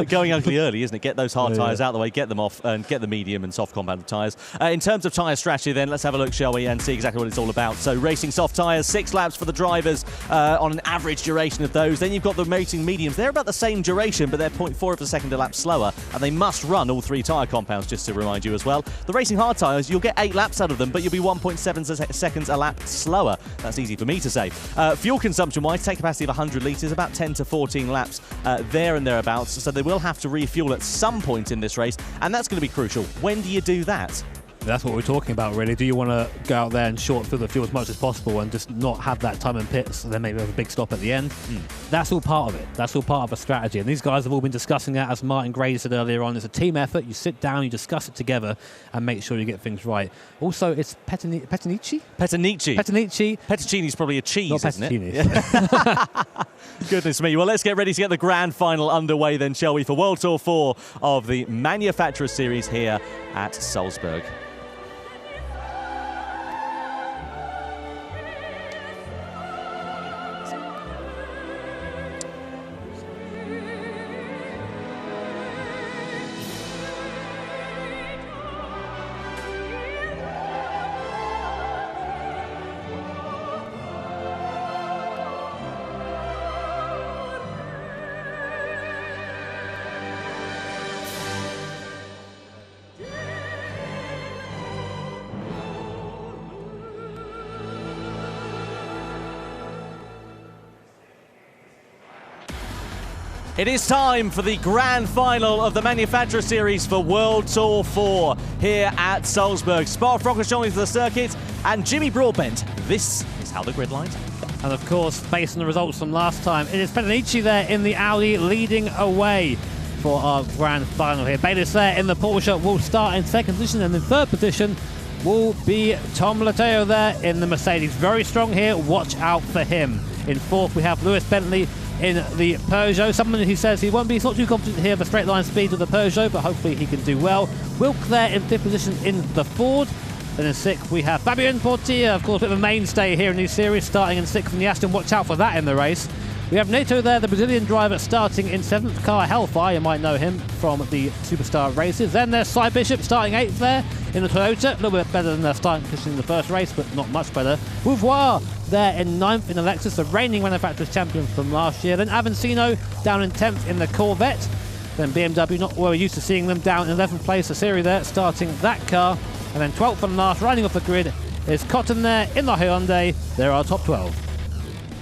Going ugly early, isn't it? Get those hard tyres out of the way, get them off, and get the medium and soft compound tyres. In terms of tyre strategy, then let's have a look, shall we, and see exactly what it's all about. So racing soft tyres, 6 laps for the drivers. On an average duration of those. Then you've got the racing mediums. They're about the same duration, but they're 0.4 of a second a lap slower, and they must run all 3 tyre compounds, just to remind you as well. The racing hard tyres, you'll get 8 laps out of them, but you'll be 1.7 seconds a lap slower. That's easy for me to say. Fuel consumption-wise, tank capacity of 100 litres, about 10 to 14 laps there and thereabouts, so they will have to refuel at some point in this race, and that's going to be crucial. When do you do that? That's what we're talking about, really. Do you want to go out there and short fill the fuel as much as possible and just not have that time in pits and then maybe have a big stop at the end? That's all part of it. That's all part of a strategy. And these guys have all been discussing that, as Martin Gray said earlier on. It's a team effort. You sit down, you discuss it together, and make sure you get things right. Also, it's Petanici? Petticini's probably a cheese, not isn't it? Goodness me. Well, let's get ready to get the grand final underway then, shall we, for World Tour 4 of the Manufacturers Series here at Salzburg. It is time for the grand final of the Manufacturer Series for World Tour 4 here at Salzburg. Spa-Francorchamps is the circuit, and Jimmy Broadbent, this is how the grid lines up. And of course, based on the results from last time, it is Petanici there in the Audi leading away for our grand final here. Bayliss there in the Porsche will start in 2nd position, and in 3rd position will be Tom Lateo there in the Mercedes. Very strong here, watch out for him. In 4th we have Lewis Bentley in the Peugeot. Someone who says he's not too confident here of the straight line speed of the Peugeot, but hopefully he can do well. Wilk there in 5th position in the Ford. Then in 6th we have Fabien Portier, of course, a bit of a mainstay here in these series, starting in 6th in the Aston. Watch out for that in the race. We have Neto there, the Brazilian driver, starting in 7th. Car Hellfire, you might know him from the Superstar races. Then there's Cy Bishop starting 8th there in the Toyota. A little bit better than their starting position in the first race, but not much better. Beauvoir there in 9th in the Lexus, the reigning manufacturers champion from last year. Then Avancino down in 10th in the Corvette. Then BMW, not where we're used to seeing them, down in 11th place. Asiri there starting that car. And then 12th and last, riding off the grid, is Cotton there in the Hyundai. There are top 12.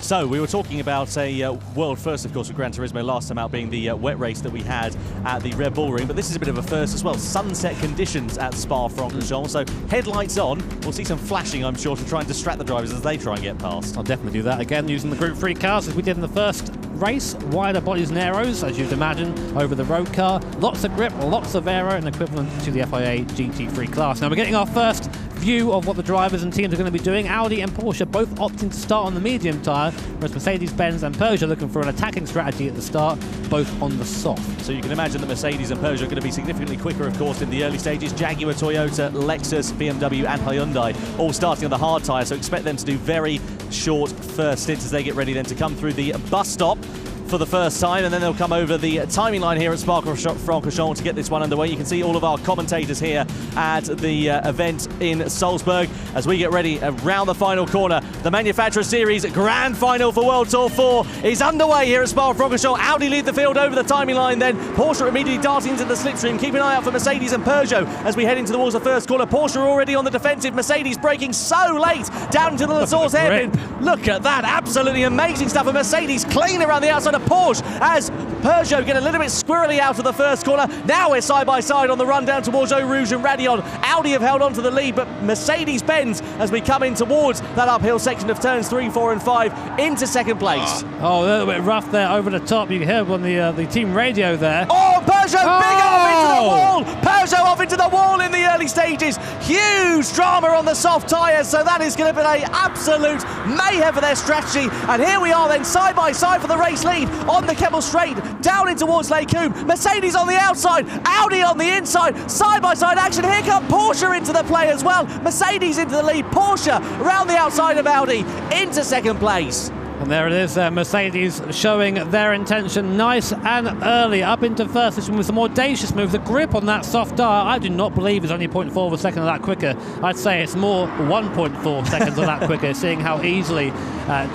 So we were talking about a world first, of course, with Gran Turismo last time out being the wet race that we had at the Red Bull Ring, but this is a bit of a first as well. Sunset conditions at Spa-Francorchamps, so headlights on. We'll see some flashing, I'm sure, to try and distract the drivers as they try and get past. I'll definitely do that again, using the Group 3 cars as we did in the first race. Wider bodies and aeros, as you'd imagine, over the road car. Lots of grip, lots of aero, and equivalent to the FIA GT3 class. Now we're getting our first view of what the drivers and teams are going to be doing. Audi and Porsche both opting to start on the medium tyre, whereas Mercedes-Benz and Peugeot are looking for an attacking strategy at the start, both on the soft. So you can imagine that Mercedes and Peugeot are going to be significantly quicker, of course, in the early stages. Jaguar, Toyota, Lexus, BMW and Hyundai all starting on the hard tyre, so expect them to do very short first stints as they get ready then to come through the bus stop for the first time, and then they'll come over the timing line here at Spa-Francorchamps to get this one underway. You can see all of our commentators here at the event in Salzburg as we get ready around the final corner. The Manufacturer Series Grand Final for World Tour 4 is underway here at Spa-Francorchamps. Audi lead the field over the timing line, then Porsche immediately darting into the slipstream. Keep an eye out for Mercedes and Peugeot as we head into towards the first corner. Porsche already on the defensive. Mercedes braking so late down into the La Source hairpin. Look at that, absolutely amazing stuff. And Mercedes clean around the outside of Porsche as Peugeot get a little bit squirrely out of the first corner. Now we're side by side on the run down towards Eau Rouge and Raidillon. Audi have held on to the lead, but Mercedes-Benz, as we come in towards that uphill section of turns 3, 4 and 5, into second place. Oh, a little bit rough there over the top. You can hear on the team radio there. Oh, Peugeot big off into the wall. Peugeot off into the wall in the early stages. Huge drama on the soft tyres, so that is going to be an absolute mayhem for their strategy. And here we are then side by side for the race lead on the Kemmel Straight, down in towards Lake Combe. Mercedes on the outside, Audi on the inside, side by side action. Here come Porsche into the play as well. Mercedes into the lead, Porsche around the outside of Audi into second place. And there it is, Mercedes showing their intention nice and early up into first position with some audacious moves. The grip on that soft tyre, I do not believe is only 0.4 of a second of that quicker. I'd say it's more 1.4 seconds of that quicker, seeing how easily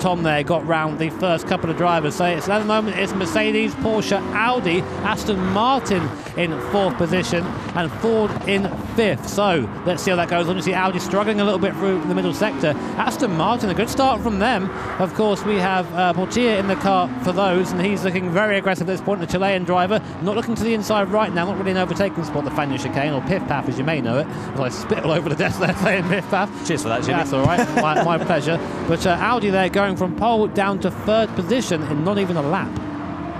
Tom there got round the first couple of drivers. So it's, at the moment it's Mercedes, Porsche, Audi, Aston Martin in fourth position and Ford in fifth. So let's see how that goes on. You see Audi struggling a little bit through the middle sector. Aston Martin, a good start from them. Of course, we have Portier in the car for those, and he's looking very aggressive at this point. The Chilean driver not looking to the inside right now, not really an overtaking spot, the Fanion chicane, or Piff Paff as you may know it, as I spit all over the desk there saying Piff Paff. Cheers for that, Jimmy. Yeah, that's all right, my pleasure. But Audi there going from pole down to third position in not even a lap.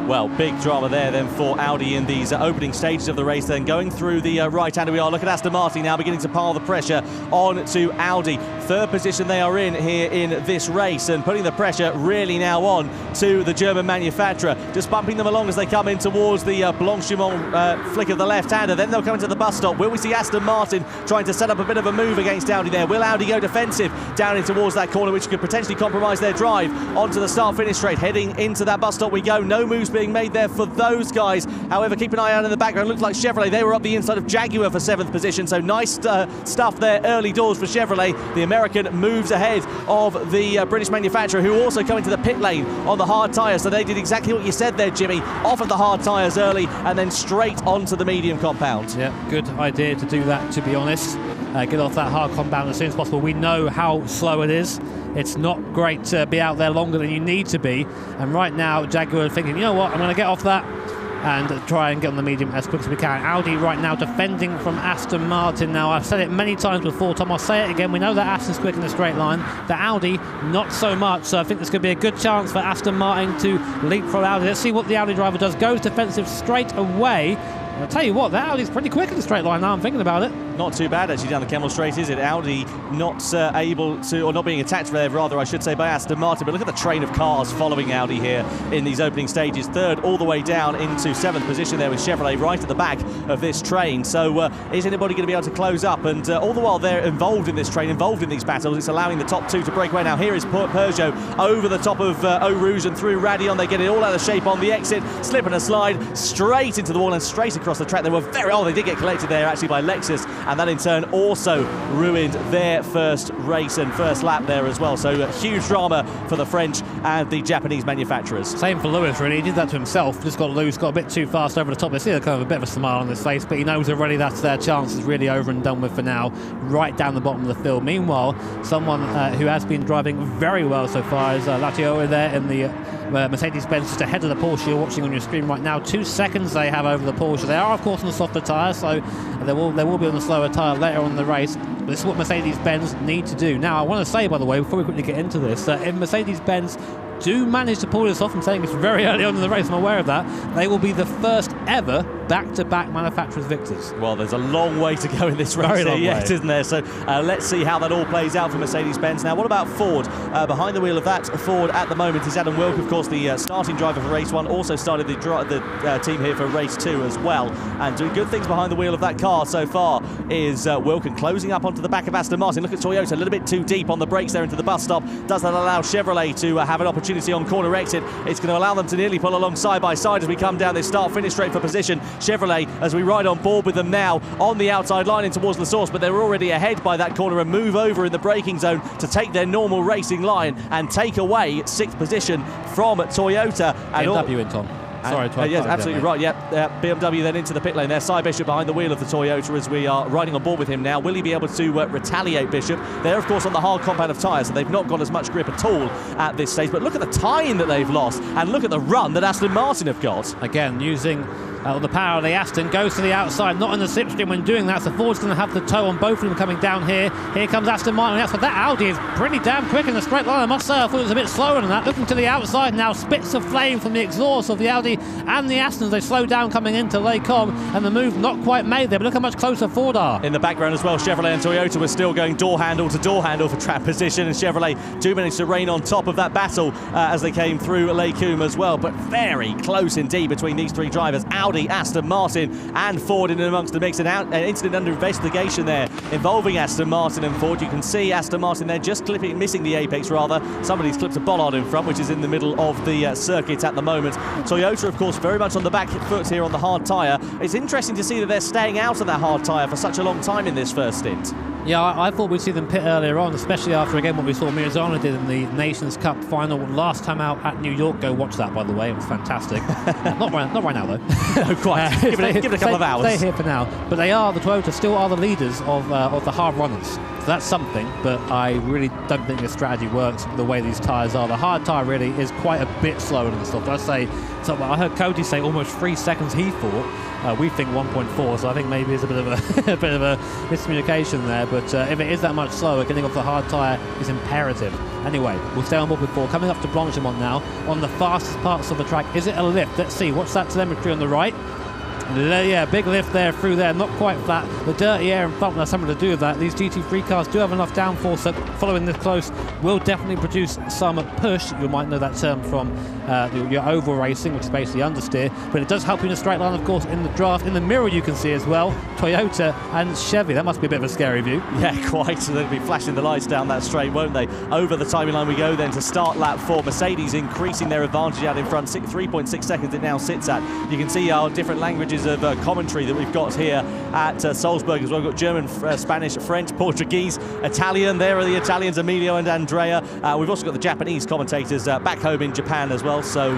Well, big drama there then for Audi in these opening stages of the race. Then going through the right-hander we are. Look at Aston Martin now beginning to pile the pressure on to Audi. Third position they are in here in this race, and putting the pressure really now on to the German manufacturer. Just bumping them along as they come in towards the Blanchimont flick of the left-hander. Then they'll come into the bus stop. Will we see Aston Martin trying to set up a bit of a move against Audi there? Will Audi go defensive down in towards that corner, which could potentially compromise their drive onto the start-finish straight? Heading into that bus stop we go. No moves being made there for those guys. However, keep an eye out in the background. Looks like Chevrolet, they were up the inside of Jaguar for 7th position, so nice stuff there early doors for Chevrolet. The American moves ahead of the British manufacturer, who also come into the pit lane on the hard tyres. So they did exactly what you said there, Jimmy, off of the hard tyres early and then straight onto the medium compound. Yeah, good idea to do that, to be honest. Get off that hard compound as soon as possible. We know how slow it is. It's not great to be out there longer than you need to be. And right now, Jaguar are thinking, you know what, I'm going to get off that and try and get on the medium as quick as we can. Audi right now defending from Aston Martin. Now, I've said it many times before, Tom, I'll say it again. We know that Aston's quick in the straight line. The Audi, not so much. So I think there's going to be a good chance for Aston Martin to leapfrog Audi. Let's see what the Audi driver does. Goes defensive straight away. I'll tell you what, that Audi's pretty quick in the straight line now I'm thinking about it. Not too bad actually down the Kemmel Straight, is it? Audi not able to, or not being attacked there, rather I should say, by Aston Martin. But look at the train of cars following Audi here in these opening stages. Third all the way down into 7th position there with Chevrolet right at the back of this train. So is anybody going to be able to close up? And all the while they're involved in this train, involved in these battles, it's allowing the top two to break away. Now here is Peugeot over the top of Eau Rouge and through Raidillon. They get it all out of shape on the exit, slip and a slide straight into the wall and straight across the track. They were they did get collected there actually by Lexus and that in turn also ruined their first race and first lap there as well. So huge drama for the French and the Japanese manufacturers. Same for Lewis, really. He did that to himself, just got loose, got a bit too fast over the top. They see kind of a bit of a smile on his face, but he knows already that's their chance is really over and done with for now, right down the bottom of the field. Meanwhile, someone who has been driving very well so far is Latioa there in the Mercedes-Benz, just ahead of the Porsche you're watching on your screen right now. 2 seconds they have over the Porsche. They are, of course, on the softer tyre, so they will be on the slower tyre later on in the race. But this is what Mercedes-Benz need to do. Now, I want to say, by the way, before we quickly get into this, that if Mercedes-Benz do manage to pull this off, I'm saying it's very early on in the race, I'm aware of that, they will be the first ever back-to-back manufacturers victors. Well, there's a long way to go in this race Very long way. yet, isn't there? So let's see how that all plays out for Mercedes-Benz. Now, what about Ford? Behind the wheel of that Ford at the moment is Adam Wilk, of course, the starting driver for race 1, also started the team here for race 2 as well. And doing good things behind the wheel of that car so far is Wilk, and closing up onto the back of Aston Martin. Look at Toyota, a little bit too deep on the brakes there into the bus stop. Does that allow Chevrolet to have an opportunity on corner exit? It's going to allow them to nearly pull along side by side as we come down this start-finish straight for position. Chevrolet, as we ride on board with them now on the outside line in towards the source, but they're already ahead by that corner and move over in the braking zone to take their normal racing line and take away 6th position from Toyota. And BMW in, Tom. Sorry, yes, absolutely right. BMW then into the pit lane there. Cy Bishop behind the wheel of the Toyota as we are riding on board with him now. Will he be able to retaliate, Bishop? They're, of course, on the hard compound of tyres, so they've not got as much grip at all at this stage. But look at the time that they've lost, and look at the run that Aston Martin have got. Again, using the power of the Aston, goes to the outside, not in the slipstream when doing that, so Ford's going to have the toe on both of them coming down here. Here comes Aston Martin, that's what that Audi is pretty damn quick in the straight line, I must say. I thought it was a bit slower than that. Looking to the outside now, spits of flame from the exhaust of the Audi and the Astons. They slow down coming into Les Combes, and the move not quite made there, but look how much closer Ford are. In the background as well, Chevrolet and Toyota were still going door handle to door handle for track position, and Chevrolet do manage to reign on top of that battle as they came through Les Combes as well, but very close indeed between these 3 drivers. Audi, Aston Martin and Ford in and amongst the mix. An incident under investigation there involving Aston Martin and Ford. You can see Aston Martin there just missing the apex rather. Somebody's clipped a bollard in front, which is in the middle of the circuit at the moment. Toyota, of course, very much on the back foot here on the hard tyre. It's interesting to see that they're staying out of that hard tyre for such a long time in this first stint. Yeah, I thought we'd see them pit earlier on, especially after, again, what we saw Mirzana did in the Nations Cup final last time out at New York. Go watch that, by the way. It was fantastic. not right now, though. No, quite. Give it a couple of hours. Stay here for now. But the Toyota still are the leaders of the hard runners. So that's something, but I really don't think this strategy works the way these tyres are. The hard tyre really is quite a bit slower than the soft. I'd say, so I heard Cody say almost 3 seconds he thought. We think 1.4, so I think maybe it's a bit of a miscommunication there. But if it is that much slower, getting off the hard tyre is imperative. Anyway, we'll stay on board with 4. Coming up to Blanchimont now, on the fastest parts of the track. Is it a lift? Let's see. What's that telemetry on the right? Yeah, big lift there through there, not quite flat. The dirty air in front has something to do with that. These GT3 cars do have enough downforce that following this close will definitely produce some push. You might know that term from your oval racing, which is basically understeer, but it does help you in a straight line, of course, in the draft. In the mirror you can see as well, Toyota and Chevy. That must be a bit of a scary view. Yeah, quite. So they'll be flashing the lights down that straight, won't they? Over the timing line we go then to start lap 4. Mercedes increasing their advantage out in front. 3.6 seconds it now sits at. You can see our different languages of commentary that we've got here at Salzburg as well. We've got German, Spanish, French, Portuguese, Italian. There are the Italians, Emilio and Andrea. We've also got the Japanese commentators back home in Japan as well, so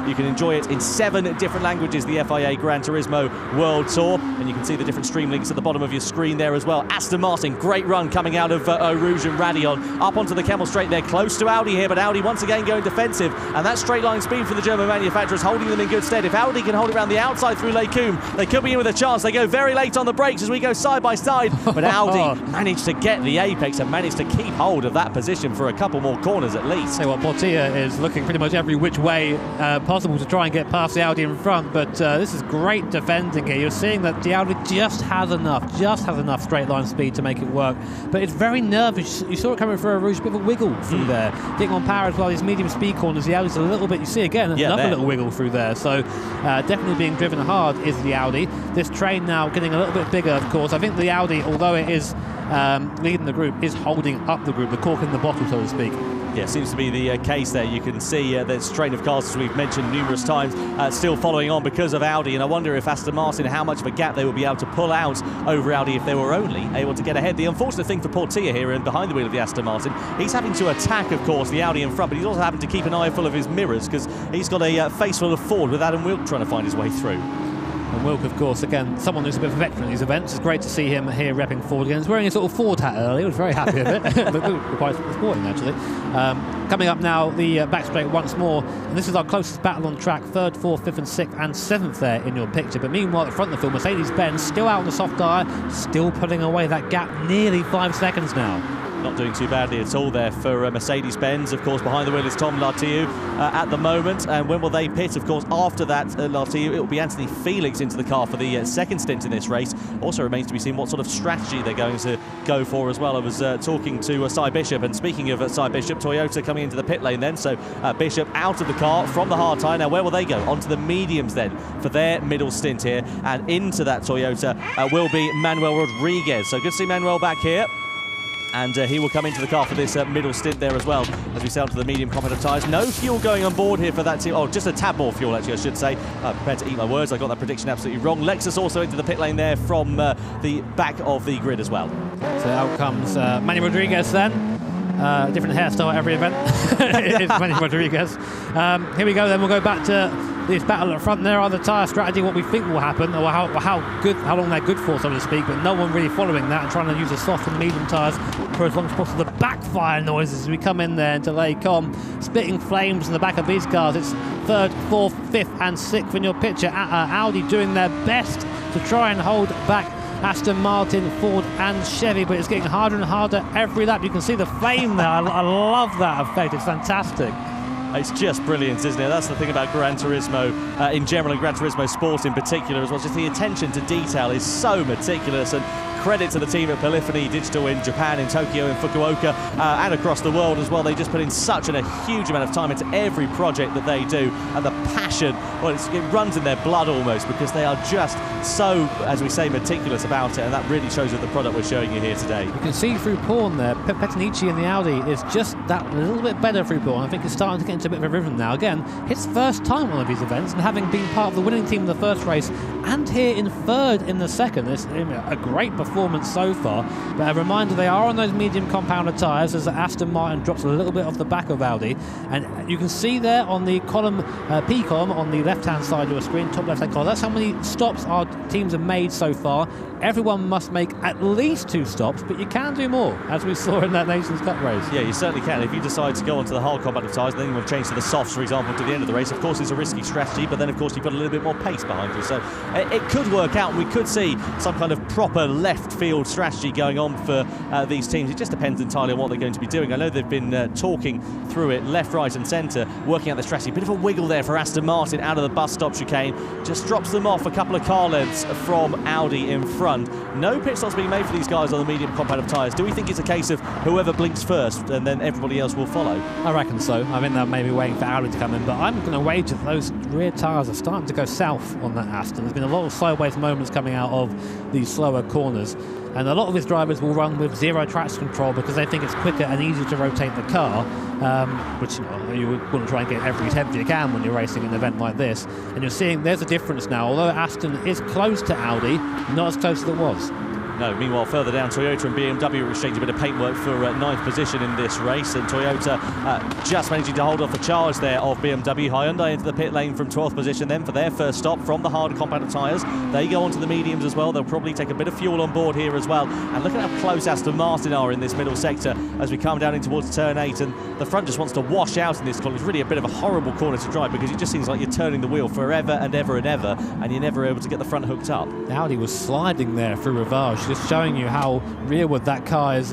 you can enjoy it in 7 different languages, the FIA Gran Turismo World Tour, and you can see the different stream links at the bottom of your screen there as well. Aston Martin, great run coming out of Eau Rouge and Raidillon, up onto the Kemmel Straight. They're close to Audi here, but Audi once again going defensive, and that straight line speed for the German manufacturers holding them in good stead. If Audi can hold it around the outside through Les Combes, they could be in with a chance. They go very late on the brakes as we go side by side, but Audi managed to get the apex and managed to keep hold of that position for a couple more corners at least. Say what, Portilla is looking pretty much every which way possible to try and get past the Audi in front, but this is great defending here. You're seeing that the Audi just has enough straight line speed to make it work, but it's very nervous. You saw it coming through a Rouge, a bit of a wiggle through there. Getting on power as well, these medium speed corners, the Audi's a little bit, you see again, another little wiggle through there, so definitely being driven hard is is the Audi. This train now getting a little bit bigger, of course. I think the Audi, although it is leading the group, is holding up the group, the cork in the bottle, so to speak. Yeah, seems to be the case there. You can see this train of cars, as we've mentioned numerous times, still following on because of Audi. And I wonder if Aston Martin, how much of a gap they would be able to pull out over Audi if they were only able to get ahead. The unfortunate thing for Portier here and behind the wheel of the Aston Martin, he's having to attack, of course, the Audi in front, but he's also having to keep an eye full of his mirrors because he's got a face full of Ford with Adam Wilk trying to find his way through. And Wilk, of course, again, someone who's a bit of a veteran in these events. It's great to see him here repping Ford again. He's wearing a sort of Ford hat earlier. I was very happy with it. Looked quite sporting, actually. Coming up now, the back straight once more. And this is our closest battle on track. 3rd, 4th, 5th and 6th and 7th there in your picture. But meanwhile, at the front of the field, Mercedes-Benz still out on the soft tyre, still putting away that gap nearly 5 seconds now. Not doing too badly at all there for Mercedes-Benz. Of course, behind the wheel is Tom Lartiu at the moment. And when will they pit? Of course, after that, Lartiu, it will be Anthony Felix into the car for the second stint in this race. Also remains to be seen what sort of strategy they're going to go for as well. I was talking to Cy Bishop, and speaking of Cy Bishop, Toyota coming into the pit lane then. So Bishop out of the car from the hard tyre. Now, where will they go? Onto the mediums then for their middle stint here. And into that Toyota will be Manuel Rodriguez. So good to see Manuel back here. And he will come into the car for this middle stint there as well, as we sail to the medium competitive tyres. No fuel going on board here for that team. Oh, just a tad more fuel, actually, I should say. Prepared to eat my words. I got that prediction absolutely wrong. Lexus also into the pit lane there from the back of the grid as well. So out comes Manny Rodriguez then. Different hairstyle at every event. It's Manny Rodriguez. Here we go then. We'll go back to this battle at the front. There are the tyre strategy, what we think will happen, or how long they're good for, so to speak, but no one really following that and trying to use the soft and medium tyres for as long as possible. The backfire noises as we come in there into lay com, spitting flames in the back of these cars. It's 3rd, 4th, 5th and 6th in your picture. Audi doing their best to try and hold back Aston Martin, Ford and Chevy, but it's getting harder and harder every lap. You can see the flame there. I love that effect. It's fantastic. It's just brilliant, isn't it? That's the thing about Gran Turismo in general, and Gran Turismo Sport in particular as well. Just the attention to detail is so meticulous, and credit to the team at Polyphony Digital in Japan, in Tokyo, in Fukuoka, and across the world as well. They just put in such a huge amount of time into every project that they do, and the passion, well, it runs in their blood almost, because they are just so, as we say, meticulous about it, and that really shows with the product we're showing you here today. You can see through Pawn there, Petanici in the Audi is just that little bit better through Pawn. I think it's starting to get into a bit of a rhythm now. Again, his first time on one of these events, and having been part of the winning team in the first race, and here in 3rd in the second. It's a great performance so far, but a reminder, they are on those medium compounder tyres as Aston Martin drops a little bit off the back of Audi, and you can see there on the column, P column on the left hand side of your screen, top left hand column, that's how many stops our teams have made so far. Everyone must make at least 2 stops, but you can do more, as we saw in that Nations Cup race. Yeah, you certainly can. If you decide to go onto the hard competitive tyres, then you want to change to the softs, for example, to the end of the race. Of course, it's a risky strategy, but then, of course, you've got a little bit more pace behind you. So it could work out, and we could see some kind of proper left field strategy going on for these teams. It just depends entirely on what they're going to be doing. I know they've been talking through it left, right and centre, working out the strategy. Bit of a wiggle there for Aston Martin out of the bus stop chicane. Just drops them off a couple of car lengths from Audi in front. No pit stops being made for these guys on the medium competitive tyres. Do we think it's a case of whoever blinks first and then everybody else will follow? I reckon so. I think they're maybe waiting for Audi to come in, but I'm going to wager those rear tyres are starting to go south on that Aston. There's been a lot of sideways moments coming out of these slower corners, and a lot of his drivers will run with 0 traction control because they think it's quicker and easier to rotate the car, which you want to try and get every tenth you can when you're racing an event like this. And you're seeing there's a difference now. Although Aston is close to Audi, not as close as it was. No, meanwhile, further down, Toyota and BMW are exchanging a bit of paintwork for 9th position in this race, and Toyota just managing to hold off the charge there of BMW. Hyundai into the pit lane from 12th position then for their first stop from the hard compactor tyres. They go onto the mediums as well. They'll probably take a bit of fuel on board here as well. And look at how close Aston Martin are in this middle sector as we come down in towards turn 8, and the front just wants to wash out in this corner. It's really a bit of a horrible corner to drive because it just seems like you're turning the wheel forever and ever and ever, and you're never able to get the front hooked up. Audi was sliding there through Rivage just showing you how rearward that car is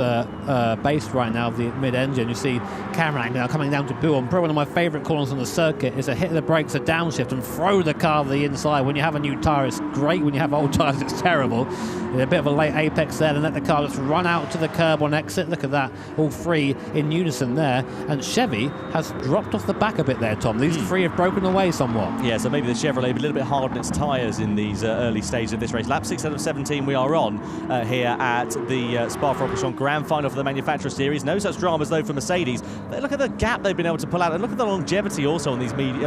based right now, the mid-engine. You see Cameron now coming down to Bull. Probably one of my favourite corners on the circuit is a hit of the brakes, a downshift, and throw the car to the inside. When you have a new tyre, it's great. When you have old tyres, it's terrible. A bit of a late apex there, and let the car just run out to the curb on exit. Look at that, all three in unison there. And Chevy has dropped off the back a bit there, Tom. These three have broken away somewhat. Yeah, so maybe the Chevrolet a little bit hard on its tyres in these early stages of this race. Lap 6 out of 17 we are on here at the Spa-Francorchamps Grand Final for the Manufacturer Series. No such dramas though for Mercedes. Look at the gap they've been able to pull out, and look at the longevity also on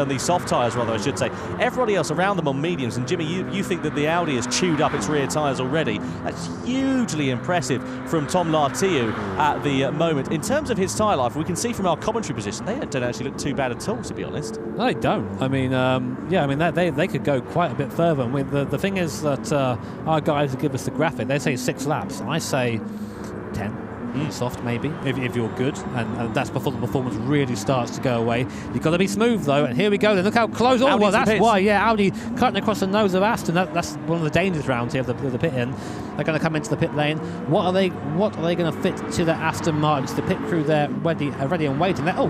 these soft tyres, rather, I should say. Everybody else around them on mediums, and Jimmy, you think that the Audi has chewed up its rear tyres already. That's hugely impressive from Tom Lartiu at the moment. In terms of his tyre life, we can see from our commentary position, they don't actually look too bad at all, to be honest. No, they don't. I mean, yeah, I mean, they could go quite a bit further. And the thing is that our guys who give us the graphic, they say 6 laps. I say 10. Soft maybe, if you're good, and that's before the performance really starts to go away. You've got to be smooth though, and here we go. Then look how close. Oh, well, that's why. Yeah, Audi cutting across the nose of Aston. That's one of the dangers round here of the pit in. They're going to come into the pit lane. What are they going to fit to the Aston Martins? The pit crew there ready and waiting. Oh,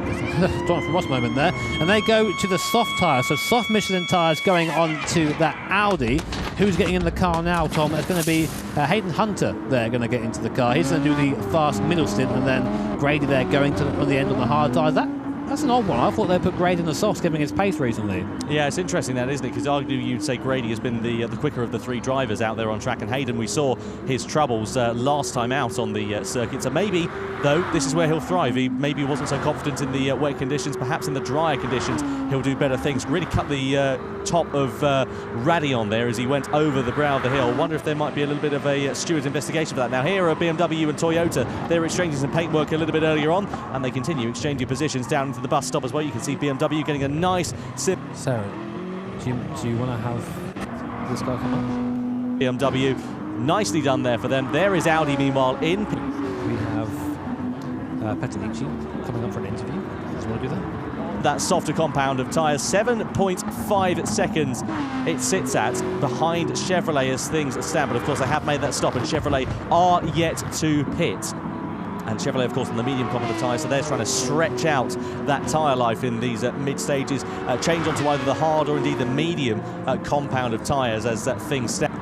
Jonathan Ross moment there, and they go to the soft tyres. So soft Michelin tyres going on to that Audi. Who's getting in the car now, Tom? It's going to be Hayden Hunter there going to get into the car. He's going to do the fast middle stint, and then Grady there going to on the end on the hard tyres. That's an odd one. I thought they put Grady in the softs, giving his pace recently. Yeah, it's interesting that, isn't it? Because arguably you'd say Grady has been the quicker of the 3 drivers out there on track, and Hayden, we saw his troubles last time out on the circuit. So maybe, though, this is where he'll thrive. He maybe wasn't so confident in the wet conditions. Perhaps in the drier conditions, he'll do better things. Really cut the top of Radion there as he went over the brow of the hill. Wonder if there might be a little bit of a steward's investigation for that. Now here are BMW and Toyota. They're exchanging some paintwork a little bit earlier on, and they continue exchanging positions down into the bus stop as well. You can see BMW getting a nice sip. Sarah, do you want to have this guy come up? BMW, nicely done there for them. There is Audi, meanwhile, in. We have Petrucci coming up for an interview. Does he want to do that? That softer compound of tyres, 7.5 seconds it sits at behind Chevrolet as things stand. But of course they have made that stop, and Chevrolet are yet to pit. And Chevrolet, of course, on the medium compound tyre, so they're trying to stretch out that tyre life in these mid-stages, change onto either the hard or indeed the medium compound of tyres as things stand.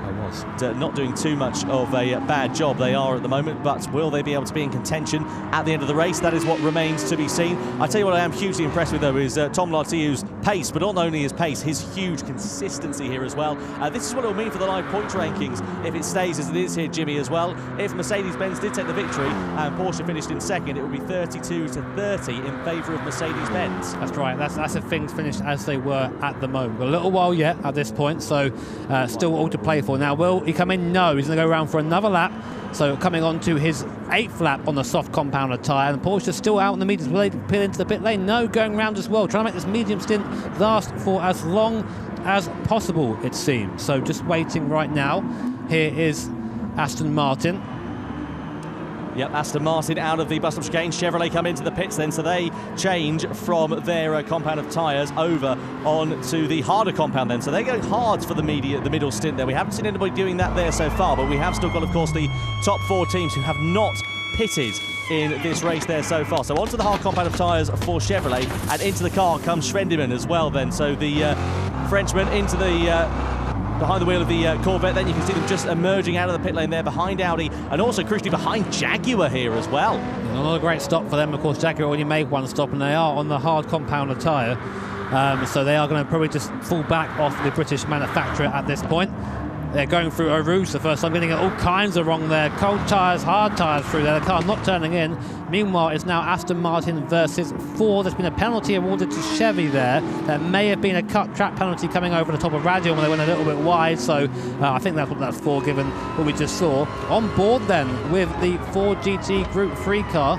Not doing too much of a bad job they are at the moment, but will they be able to be in contention at the end of the race? That is what remains to be seen. I tell you what I am hugely impressed with though is Tom Lartiu's pace, but not only his pace, his huge consistency here as well. This is what it will mean for the live points rankings if it stays as it is here, Jimmy, as well. If Mercedes-Benz did take the victory and Porsche finished in second, it would be 32-30 in favour of Mercedes-Benz. That's right. That's if things finished as they were at the moment. A little while yet at this point, so still all to play for. Now, will he come in? No, he's going to go around for another lap. So coming on to his 8th lap on the soft compounded tyre, and Porsche is still out in the mediums. Will they peel into the pit lane? No, going round as well, trying to make this medium stint last for as long as possible, it seems. So just waiting right now. Here is Aston Martin. Yep, Aston Martin out of the bus stop chicane. Chevrolet come into the pits then, so they change from their compound of tyres over on to the harder compound then. So they're going hard for the middle stint there. We haven't seen anybody doing that there so far, but we have still got, of course, the top 4 teams who have not pitted in this race there so far. So onto the hard compound of tyres for Chevrolet, and into the car comes Schwendemann as well then. So the Frenchman into the behind the wheel of the Corvette. Then you can see them just emerging out of the pit lane there behind Audi, and also crucially behind Jaguar here as well. Another great stop for them. Of course, Jaguar already made one stop, and they are on the hard compound tyre. So they are going to probably just fall back off the British manufacturer at this point. They're going through Eau Rouge the first time, getting all kinds of wrong there. Cold tyres, hard tyres through there. The car not turning in. Meanwhile, it's now Aston Martin versus Ford. There's been a penalty awarded to Chevy there. There may have been a cut track penalty coming over the top of Radion when they went a little bit wide. So I think that's what that's for, given what we just saw. On board then with the Ford GT Group 3 car.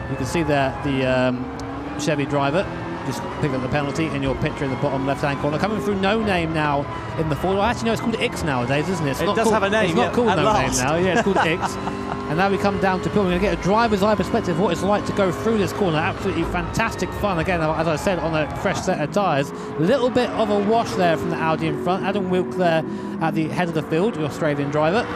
You can see there the Chevy driver just pick up the penalty in your picture in the bottom left-hand corner. Coming through No Name now in the Ford. Well, actually, no, it's called X nowadays, isn't it? It does have a name. It's not called No Name now. Yeah, it's called X. And now we come down to Pill. We're going to get a driver's eye perspective of what it's like to go through this corner. Absolutely fantastic fun. Again, as I said, on a fresh set of tyres. Little bit of a wash there from the Audi in front. Adam Wilk there at the head of the field, the Australian driver.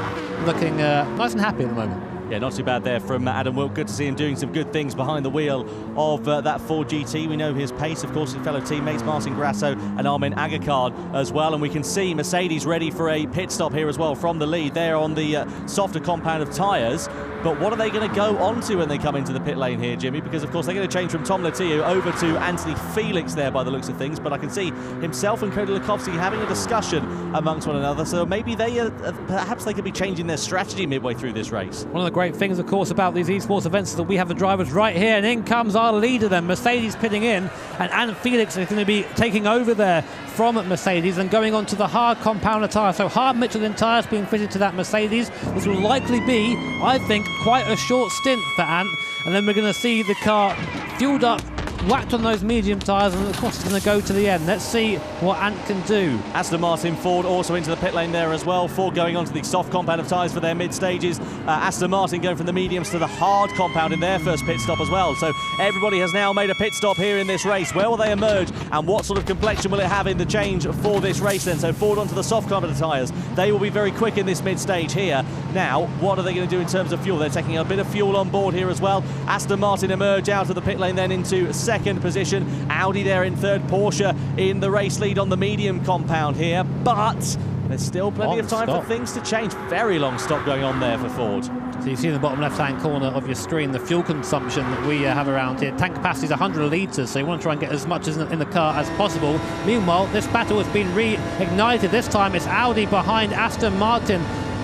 looking nice and happy at the moment. Yeah, not too bad there from Adam Wilk. Good to see him doing some good things behind the wheel of that Ford GT. We know his pace, of course, his fellow teammates, Martin Grasso and Armin Agakard as well. And we can see Mercedes ready for a pit stop here as well from the lead. They're on the softer compound of tyres. But what are they going to go onto when they come into the pit lane here, Jimmy? Because, of course, they're going to change from Tom Lettiu over to Anthony Felix there by the looks of things. But I can see himself and Cody Lukovsky having a discussion amongst one another. So maybe perhaps they could be changing their strategy midway through this race. One of the great things, of course, about these esports events is that we have the drivers right here. And in comes our leader then, Mercedes pitting in. And Ant Felix is going to be taking over there from Mercedes and going on to the hard compounder tyre. So hard Michelin tyres being fitted to that Mercedes. This will likely be, I think, quite a short stint for Ant, and then we're going to see the car fueled up, whacked on those medium tyres, and of course it's going to go to the end. Let's see what Ant can do. Aston Martin, Ford also into the pit lane there as well. Ford going on to the soft compound of tyres for their mid stages. Aston Martin going from the mediums to the hard compound in their first pit stop as well. So everybody has now made a pit stop here in this race. Where will they emerge, and what sort of complexion will it have in the change for this race then? So Ford onto the soft compound of tyres. They will be very quick in this mid stage here. Now, what are they going to do in terms of fuel? They're taking a bit of fuel on board here as well. Aston Martin emerge out of the pit lane then into second position. Audi there in third, Porsche in the race lead on the medium compound here, but there's still plenty of time for things to change. Very long stop going on there for Ford. So you see in the bottom left-hand corner of your screen the fuel consumption that we have around here. Tank capacity is 100 litres, so you want to try and get as much in the car as possible. Meanwhile, this battle has been reignited. This time it's Audi behind Aston Martin.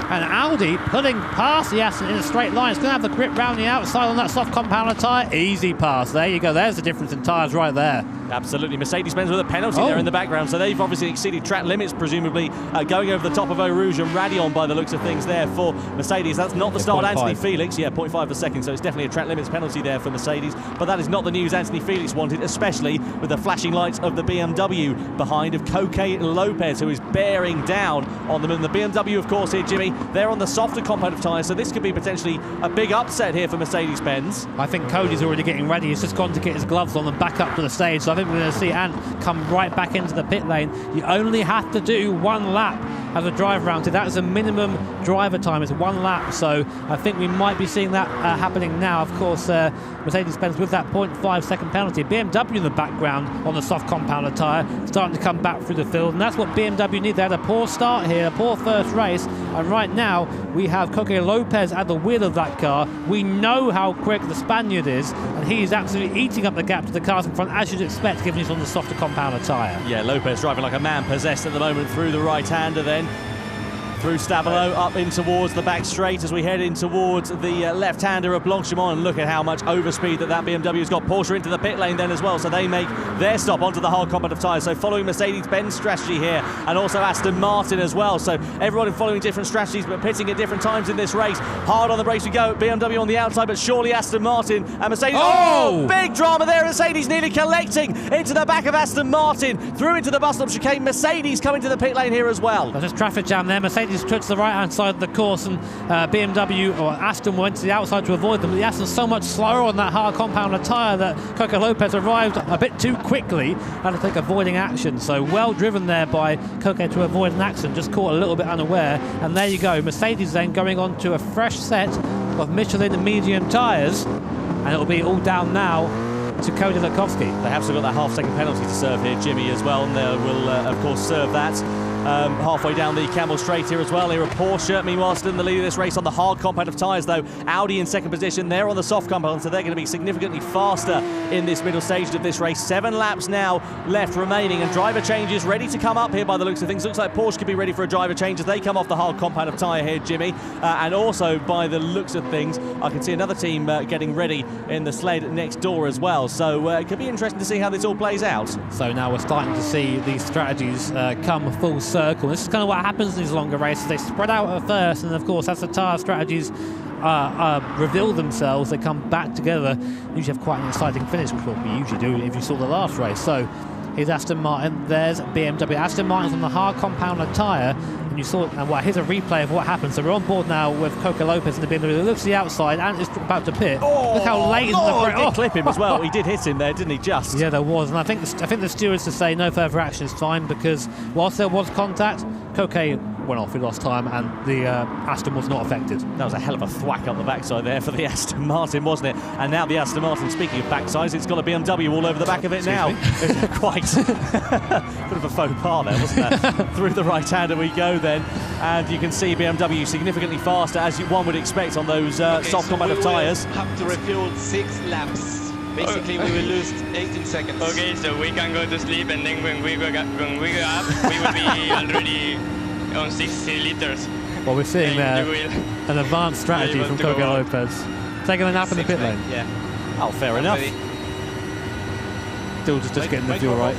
And Audi pulling past the Aston in a straight line. It's going to have the grip round the outside on that soft compounder tyre. Easy pass. There you go. There's the difference in tyres right there. Absolutely. Mercedes-Benz with a penalty there in the background, so they've obviously exceeded track limits, presumably going over the top of Eau Rouge and Raidillon by the looks of things there for Mercedes. That's not the start of Anthony Felix. Yeah, 0.5 per second, so it's definitely a track limits penalty there for Mercedes. But that is not the news Anthony Felix wanted, especially with the flashing lights of the BMW behind of Coque Lopez, who is bearing down on them. And the BMW, of course, here, Jimmy, they're on the softer compound of tyres, so this could be potentially a big upset here for Mercedes-Benz. I think Cody's already getting ready. He's just gone to get his gloves on and back up to the stage. So I think we're going to see Ant come right back into the pit lane. You only have to do one lap as a drive round. That is a minimum driver time. It's one lap. So I think we might be seeing that happening now. Of course, Mercedes-Benz with that 0.5 second penalty. BMW in the background on the soft compounder tyre starting to come back through the field, and that's what BMW need. They had a poor start here, a poor first race, and right now we have Coque Lopez at the wheel of that car. We know how quick the Spaniard is, and he is absolutely eating up the gap to the cars in front, as you'd expect, given he's on the softer compounder tyre. Yeah, Lopez driving like a man possessed at the moment through the right-hander then. Through Stabilo, up in towards the back straight as we head in towards the left-hander of Blanchimont, and look at how much overspeed that BMW's got. Porsche into the pit lane then as well, so they make their stop onto the hard compound of tyres. So following Mercedes-Benz strategy here, and also Aston Martin as well. So everyone following different strategies, but pitting at different times in this race. Hard on the brakes we go, BMW on the outside, but surely Aston Martin and Mercedes. Oh! Big drama there, Mercedes nearly collecting into the back of Aston Martin, through into the bus stop chicane. Mercedes coming to the pit lane here as well. There's a traffic jam there. Mercedes took to the right-hand side of the course, and BMW or Aston went to the outside to avoid them. But the Aston's so much slower on that hard compounder tyre that Coque Lopez arrived a bit too quickly and to take avoiding action. So well driven there by Coque to avoid an accident, just caught a little bit unaware. And there you go, Mercedes then going on to a fresh set of Michelin medium tyres, and it'll be all down now to Cody Lukovsky. They have still got that half-second penalty to serve here, Jimmy, as well, and they will, of course, serve that. Halfway down the Camel Straight here as well. Here are Porsche, meanwhile, still in the lead of this race on the hard compound of tyres, though. Audi in second position. They're on the soft compound, so they're going to be significantly faster in this middle stage of this race. 7 laps now left remaining, and driver changes ready to come up here by the looks of things. Looks like Porsche could be ready for a driver change as they come off the hard compound of tyre here, Jimmy. And also, by the looks of things, I can see another team getting ready in the sled next door as well. So it could be interesting to see how this all plays out. So now we're starting to see these strategies come full circle. This is kind of what happens in these longer races. They spread out at first, and of course, as the tyre strategies reveal themselves, they come back together. Usually have quite an exciting finish, which is what we usually do if you saw the last race. So here's Aston Martin, there's BMW. Aston Martin's on the hard compounder tyre, and you saw, and well, here's a replay of what happened. So we're on board now with Coque Lopez and the BMW. It looks to the outside and is about to pit. Look how late in the break. He did clip him as well. He did hit him there, didn't he? Just. Yeah, there was, and I think the stewards to say no further action is fine, because whilst there was contact, Coque went off, he lost time, and the Aston was not affected. That was a hell of a thwack up the backside there for the Aston Martin, wasn't it? And now the Aston Martin, speaking of backsides, it's got a BMW all over the back of it now. Quite. Bit of a faux pas there, wasn't that? Through the right-hander we go then, and you can see BMW significantly faster, as one would expect on those soft combat of tyres. We will have to refuel 6 laps. Basically, we will lose 18 seconds. Okay, so we can go to sleep, and then when we wake up, we will be already on 60 liters. Well, we're seeing there an advanced strategy from Coco Lopez. Taking a nap in the pit lane. Yeah. Oh, fair enough. Still just getting the fuel right.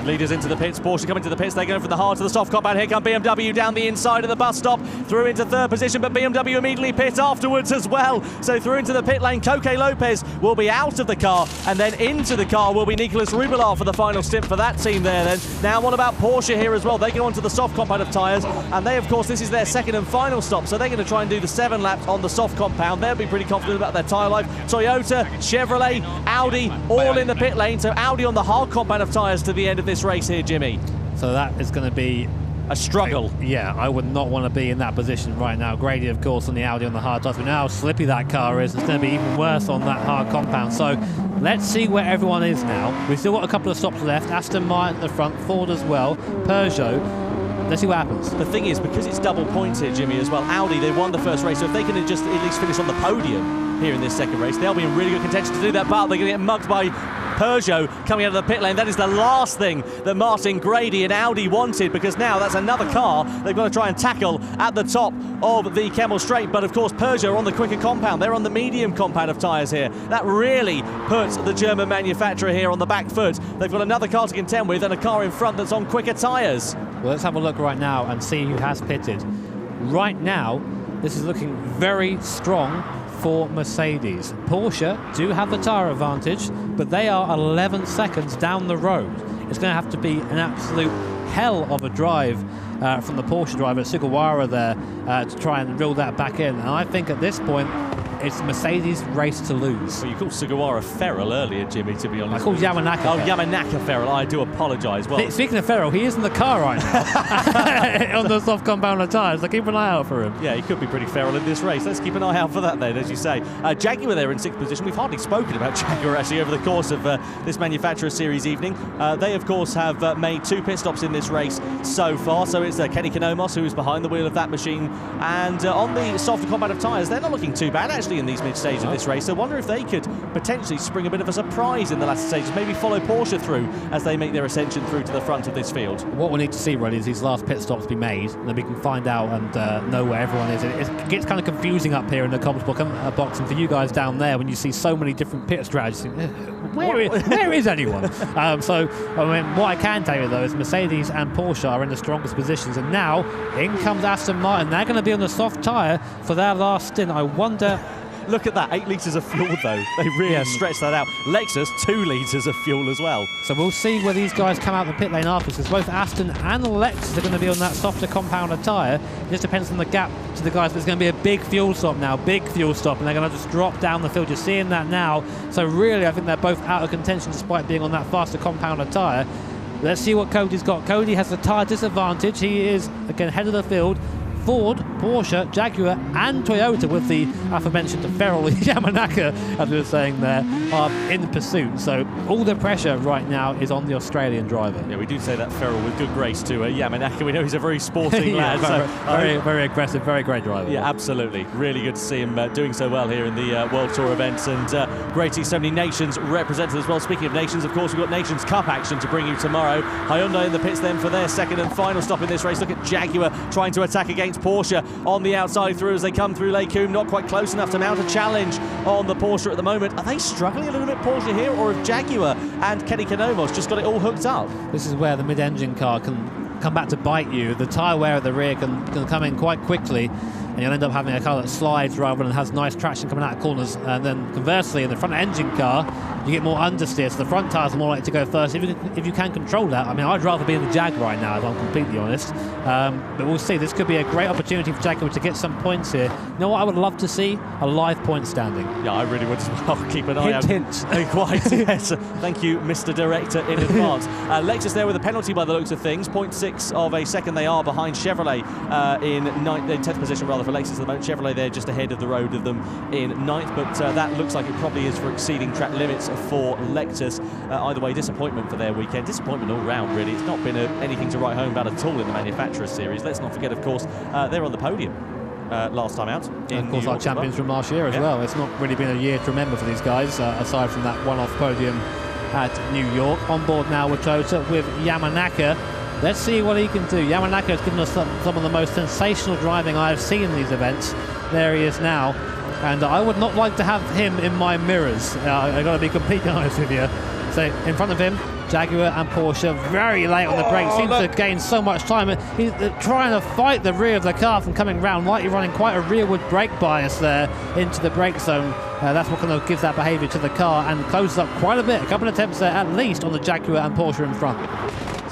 Leaders into the pits, Porsche coming to the pits, they're going from the hard to the soft compound. Here come BMW down the inside of the bus stop, through into third position, but BMW immediately pit afterwards as well. So through into the pit lane, Coco Lopez will be out of the car, and then into the car will be Nicolas Rubelar for the final stint for that team there then. Now what about Porsche here as well? They go onto the soft compound of tyres, and they, of course, this is their second and final stop, so they're going to try and do the 7 laps on the soft compound. They'll be pretty confident about their tyre life. Toyota, Chevrolet, Audi, all in the pit lane, so Audi on the hard compound of tyres to the end of this race here, Jimmy. So that is going to be a struggle. Yeah, I would not want to be in that position right now. Grady, of course, on the Audi on the hard tyres. We know how slippy that car is. It's going to be even worse on that hard compound. So let's see where everyone is now. We've still got a couple of stops left. Aston Martin at the front, Ford as well, Peugeot. Let's see what happens. The thing is, because it's double points here, Jimmy, as well, Audi, they won the first race, so if they can just at least finish on the podium here in this second race, they'll be in really good contention to do that, but they're going to get mugged by Peugeot coming out of the pit lane. That is the last thing that Martin Grady and Audi wanted, because now that's another car they've got to try and tackle at the top of the Kemmel Straight. But of course, Peugeot are on the quicker compound. They're on the medium compound of tyres here. That really puts the German manufacturer here on the back foot. They've got another car to contend with and a car in front that's on quicker tyres. Well, let's have a look right now and see who has pitted. Right now, this is looking very strong for Mercedes. Porsche do have the tyre advantage, but they are 11 seconds down the road. It's going to have to be an absolute hell of a drive from the Porsche driver, Sugawara there, to try and reel that back in. And I think at this point, it's Mercedes' race to lose. Well, you called Sugawara feral earlier, Jimmy, to be honest. I called Yamanaka. Oh, Yamanaka feral. I do apologise. Well, speaking of feral, he is in the car right now on the soft compound of tyres, so keep an eye out for him. Yeah, he could be pretty feral in this race. Let's keep an eye out for that then, as you say. Jaguar there in 6th position. We've hardly spoken about Jaguar actually over the course of this Manufacturer Series evening. They, of course, have made 2 pit stops in this race so far. So it's Kenny Konomos who is behind the wheel of that machine. And on the softer compound of tyres, they're not looking too bad actually in these mid-stages of this race. So I wonder if they could potentially spring a bit of a surprise in the latter stages, maybe follow Porsche through as they make their ascension through to the front of this field. What we need to see really is these last pit stops be made, and then we can find out and know where everyone is. It gets kind of confusing up here in the comments box, and for you guys down there when you see so many different pit strategies, where is anyone? So I mean, what I can tell you though is Mercedes and Porsche are in the strongest positions, and now in comes Aston Martin. They're going to be on the soft tyre for their last stint. I wonder. Look at that, 8 litres of fuel though. They really stretched that out. Lexus, 2 litres of fuel as well. So we'll see where these guys come out the pit lane afterwards, because both Aston and Lexus are going to be on that softer compound of tyre. It just depends on the gap to the guys. There's going to be a big fuel stop now, and they're going to just drop down the field. You're seeing that now. So really, I think they're both out of contention despite being on that faster compound of tyre. Let's see what Cody's got. Cody has the tyre disadvantage. He is, again, head of the field. Ford, Porsche, Jaguar and Toyota, with the aforementioned feral Yamanaka, as we were saying there, are in pursuit. So all the pressure right now is on the Australian driver. Yeah, we do say that feral with good grace to Yamanaka. We know he's a very sporting lad. Very aggressive, very great driver. Yeah, absolutely. Really good to see him doing so well here in the World Tour events, and great to see so many nations represented as well. Speaking of nations, of course, we've got Nations Cup action to bring you tomorrow. Hyundai in the pits then for their second and final stop in this race. Look at Jaguar trying to attack against Porsche on the outside through as they come through Lake Coombe, not quite close enough to mount a challenge on the Porsche at the moment. Are they struggling a little bit, Porsche here, or have Jaguar and Kenny Konomos just got it all hooked up? This is where the mid-engine car can come back to bite you. The tyre wear at the rear can come in quite quickly. and you'll end up having a car that slides rather than has nice traction coming out of corners. And then conversely, in the front engine car, you get more understeer, so the front tyres are more likely to go first if you can control that. I mean, I'd rather be in the Jag right now, if I'm completely honest. But we'll see. This could be a great opportunity for Jaguar to get some points here. You know what I would love to see? A live point standing. Yeah, I really would as well. Keep an eye out. Hint. Quite, yes. Thank you, Mr. Director, in advance. Lexus there with a penalty by the looks of things. 0.6 of a second they are behind Chevrolet in 10th position rather for Lexus at the moment. Chevrolet there just ahead of the road of them in 9th, but that looks like it probably is for exceeding track limits for Lexus. Either way, disappointment for their weekend. Disappointment all round, really. It's not been anything to write home about at all in the Manufacturers Series. Let's not forget, of course, they're on the podium last time out. And of course, our champions from last year as well. It's not really been a year to remember for these guys, aside from that one-off podium at New York. On board now with Toyota with Yamanaka. Let's see what he can do. Yamanaka has given us some of the most sensational driving I have seen in these events. There he is now. And I would not like to have him in my mirrors. I've got to be completely honest with you. So in front of him, Jaguar and Porsche very late on the brake. Seems to gain so much time. He's trying to fight the rear of the car from coming round, likely running quite a rearward brake bias there into the brake zone. That's what kind of gives that behaviour to the car and closes up quite a bit. A couple of attempts there at least on the Jaguar and Porsche in front.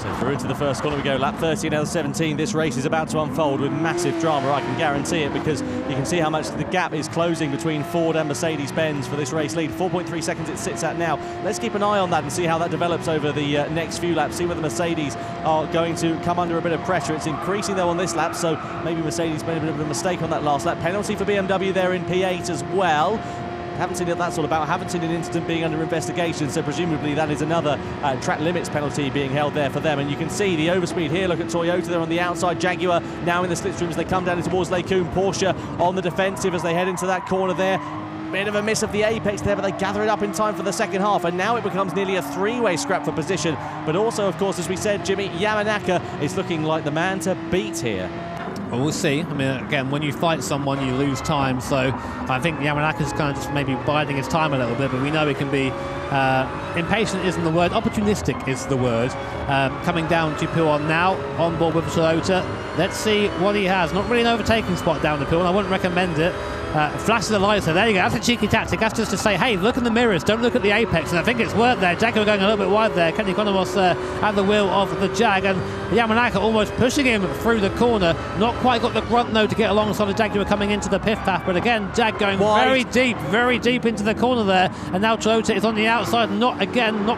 So through into the first corner we go, lap 30 and L17. This race is about to unfold with massive drama, I can guarantee it, because you can see how much the gap is closing between Ford and Mercedes-Benz for this race lead. 4.3 seconds it sits at now. Let's keep an eye on that and see how that develops over the next few laps, see whether Mercedes are going to come under a bit of pressure. It's increasing though on this lap, so maybe Mercedes made a bit of a mistake on that last lap. Penalty for BMW there in P8 as well. Haven't seen that's all about. Haven't seen an incident being under investigation, so presumably that is another track limits penalty being held there for them. And you can see the overspeed here. Look at Toyota there on the outside. Jaguar now in the slipstream as they come down towards Lake Coon. Porsche on the defensive as they head into that corner there. Bit of a miss of the apex there, but they gather it up in time for the second half, and now it becomes nearly a three-way scrap for position. But also, of course, as we said, Jimmy, Yamanaka is looking like the man to beat here. Well, we'll see. I mean, again, when you fight someone, you lose time. So I think Yamanaka's kind of just maybe biding his time a little bit, but we know he can be impatient isn't the word, opportunistic is the word. Coming down to P1 now, on board with Toyota. Let's see what he has. Not really an overtaking spot down the P1. I wouldn't recommend it. Flash the lights, so there you go. That's a cheeky tactic. That's just to say, hey, look in the mirrors, don't look at the apex. And I think it's worked there. Jaguar going a little bit wide there. Kenny Economos at the wheel of the Jag, and Yamanaka almost pushing him through the corner. Not quite got the grunt though to get alongside the Jaguar coming into the pit path. But again, Jag going very deep into the corner there. And now Toyota is on the outside. Not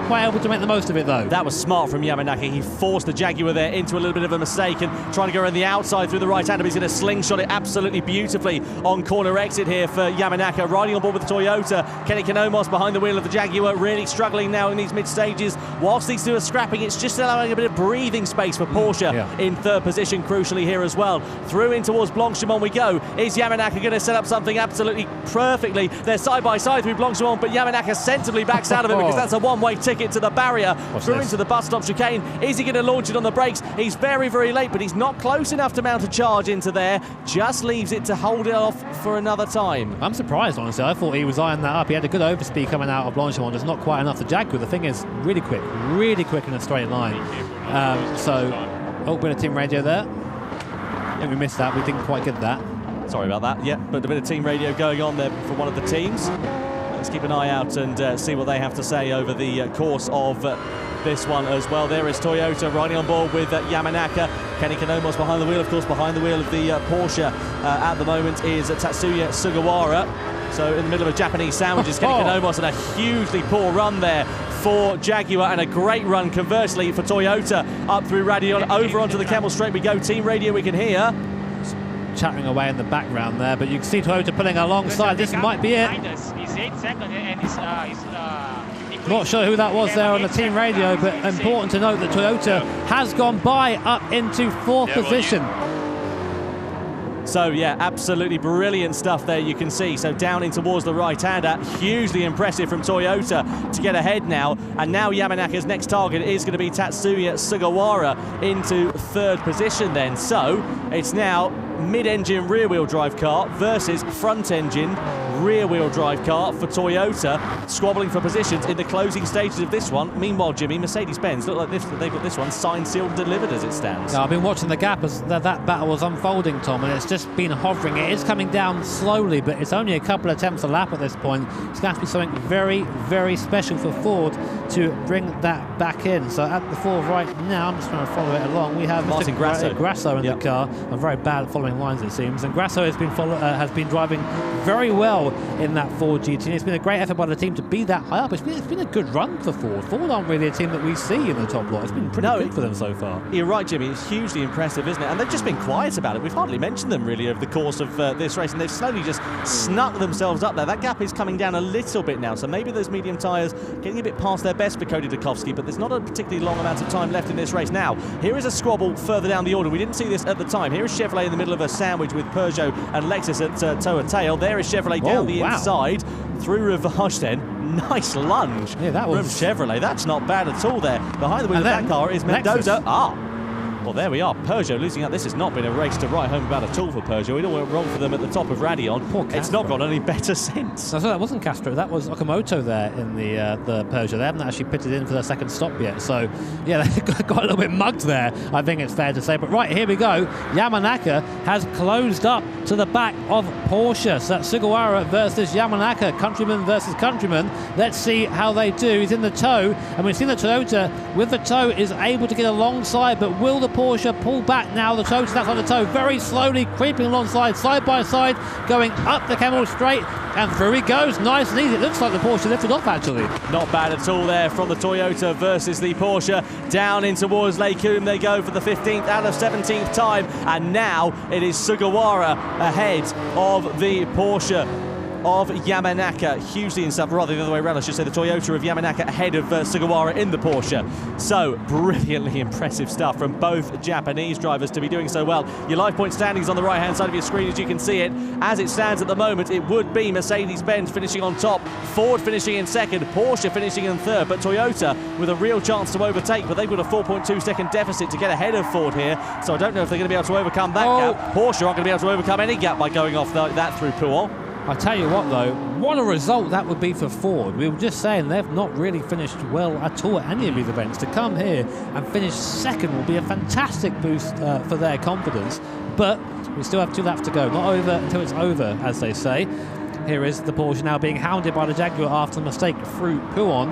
quite able to make the most of it though. That was smart from Yamanaka. He forced the Jaguar there into a little bit of a mistake and trying to go around the outside through the right hand. He's going to slingshot it absolutely beautifully on corner exit here for Yamanaka, riding on board with Toyota. Kenny Economos behind the wheel of the Jaguar, really struggling now in these mid stages. Whilst these two are scrapping, it's just allowing a bit of breathing space for Porsche in third position, crucially here as well. Through in towards Blanchimont we go. Is Yamanaka going to set up something absolutely perfectly? They're side by side through Blanchimont, but Yamanaka sensibly backs out of it because that's a one-way ticket to the barrier. Through into the bus stop chicane. Is he going to launch it on the brakes? He's very, very late, but he's not close enough to mount a charge into there. Just leaves it to hold it off for another time. I'm surprised, honestly. I thought he was eyeing that up. He had a good overspeed coming out of Blanchimont. There's not quite enough to Jaguar. The thing is, really quick in a straight line. Bit of team radio there. Yeah, we missed that. We didn't quite get that. Sorry about that. Yeah, but a bit of team radio going on there for one of the teams. Let's keep an eye out and see what they have to say over the course of this one as well. There is Toyota riding on board with Yamanaka. Kenny Economos behind the wheel, of course, behind the wheel of the Porsche at the moment is Tatsuya Sugawara. So in the middle of a Japanese sandwich is Kenny Economos, and a hugely poor run there for Jaguar, and a great run conversely for Toyota up through Radion, over onto the Kemmel Straight we go. Team radio we can hear. Chattering away in the background there, but you can see Toyota pulling alongside. This might be it. Not sure who that was there on the team radio, but important to note that Toyota has gone by up into fourth position. So yeah, absolutely brilliant stuff there, you can see. So down in towards the right-hander, hugely impressive from Toyota to get ahead now. And now Yamanaka's next target is going to be Tatsuya Sugawara into third position then. So it's now mid-engine rear-wheel drive car versus front-engine rear-wheel drive car for Toyota, squabbling for positions in the closing stages of this one. Meanwhile, Jimmy, Mercedes-Benz look like they've got this one signed, sealed, delivered as it stands. Yeah, I've been watching the gap as that battle was unfolding, Tom, and it's just been hovering. It is coming down slowly, but it's only a couple of attempts a lap at this point. It's going to be something very, very special for Ford to bring that back in. So at the Ford right now, I'm just trying to follow it along. We have Martin Grasso in the car, and very bad at following lines it seems. And Grasso has been driving very well in that Ford GT. It's been a great effort by the team to be that high up. It's been a good run for Ford. Ford aren't really a team that we see in the top lot. It's been pretty good for them so far. You're right, Jimmy. It's hugely impressive, isn't it? And they've just been quiet about it. We've hardly mentioned them really over the course of this race, and they've slowly just snuck themselves up there. That gap is coming down a little bit now, so maybe those medium tyres getting a bit past their best for Cody Dukowski, but there's not a particularly long amount of time left in this race. Now, here is a squabble further down the order. We didn't see this at the time. Here is Chevrolet in the middle of a sandwich with Peugeot and Lexus at toe and tail. There is Chevrolet down the inside, through Rivage then. Nice lunge from Chevrolet. That's not bad at all there. Behind the wheel of that car is Mendoza. Well, there we are. Peugeot losing out. This has not been a race to write home about at all for Peugeot. It all went wrong for them at the top of Radion. It's not got any better since. So that wasn't Castro. That was Okamoto there in the Peugeot. They haven't actually pitted in for their second stop yet. So, yeah, they got a little bit mugged there, I think it's fair to say. But right, here we go. Yamanaka has closed up to the back of Porsche. So that's Sugawara versus Yamanaka. Countryman versus countryman. Let's see how they do. He's in the tow. And we've seen the Toyota with the tow is able to get alongside. But will the Porsche pull back now? The Toyota's outside the tow, very slowly creeping alongside, side by side, going up the Kemmel Straight, and through he goes, nice and easy. It looks like the Porsche lifted off actually. Not bad at all there from the Toyota versus the Porsche. Down in towards Lake Coombe they go for the 15th out of 17th time, and now it is Sugawara ahead of the Porsche of Yamanaka, hugely in stuff, rather the other way around, I should say the Toyota of Yamanaka ahead of Sugawara in the Porsche. So brilliantly impressive stuff from both Japanese drivers to be doing so well. Your live point standings on the right hand side of your screen as you can see it. As it stands at the moment, it would be Mercedes-Benz finishing on top, Ford finishing in second, Porsche finishing in third, but Toyota with a real chance to overtake, but they've got a 4.2 second deficit to get ahead of Ford here, so I don't know if they're going to be able to overcome that gap. Porsche aren't going to be able to overcome any gap by going off that through Pouhon. I tell you what though, what a result that would be for Ford. We were just saying they've not really finished well at all at any of these events. To come here and finish second will be a fantastic boost for their confidence. But we still have 2 laps to go. Not over until it's over, as they say. Here is the Porsche now being hounded by the Jaguar after the mistake through Pouhon.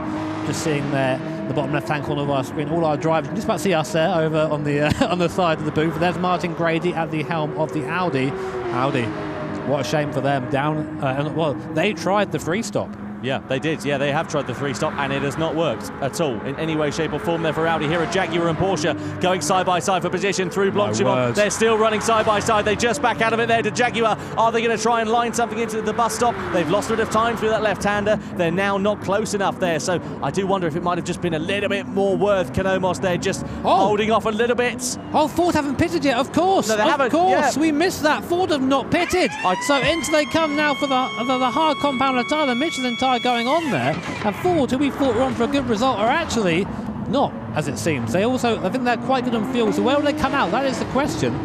Just seeing there, the bottom left-hand corner of our screen, all our drivers. You can just about see us there over on the on the side of the booth. There's Martin Grady at the helm of the Audi. What a shame for them. Well, they tried the free stop. Yeah, they did. Yeah, they have tried the three stop and it has not worked at all in any way, shape or form there for Audi. Here are Jaguar and Porsche going side by side for position through Blanchimont. They're still running side by side. They just back out of it there to Jaguar. Are they going to try and line something into the bus stop? They've lost a bit of time through that left-hander. They're now not close enough there. So I do wonder if it might have just been a little bit more worth Kanomos there, just holding off a little bit. Oh, Ford haven't pitted yet, of course. No, they haven't. Of course, yeah. We missed that. Ford have not pitted. So into they come now for the hard compounder tyre, the Michelin tyre going on there. And Ford, who we thought were on for a good result, are actually not, as it seems. They also, I think they're quite good on fuel. So where will they come out? That is the question.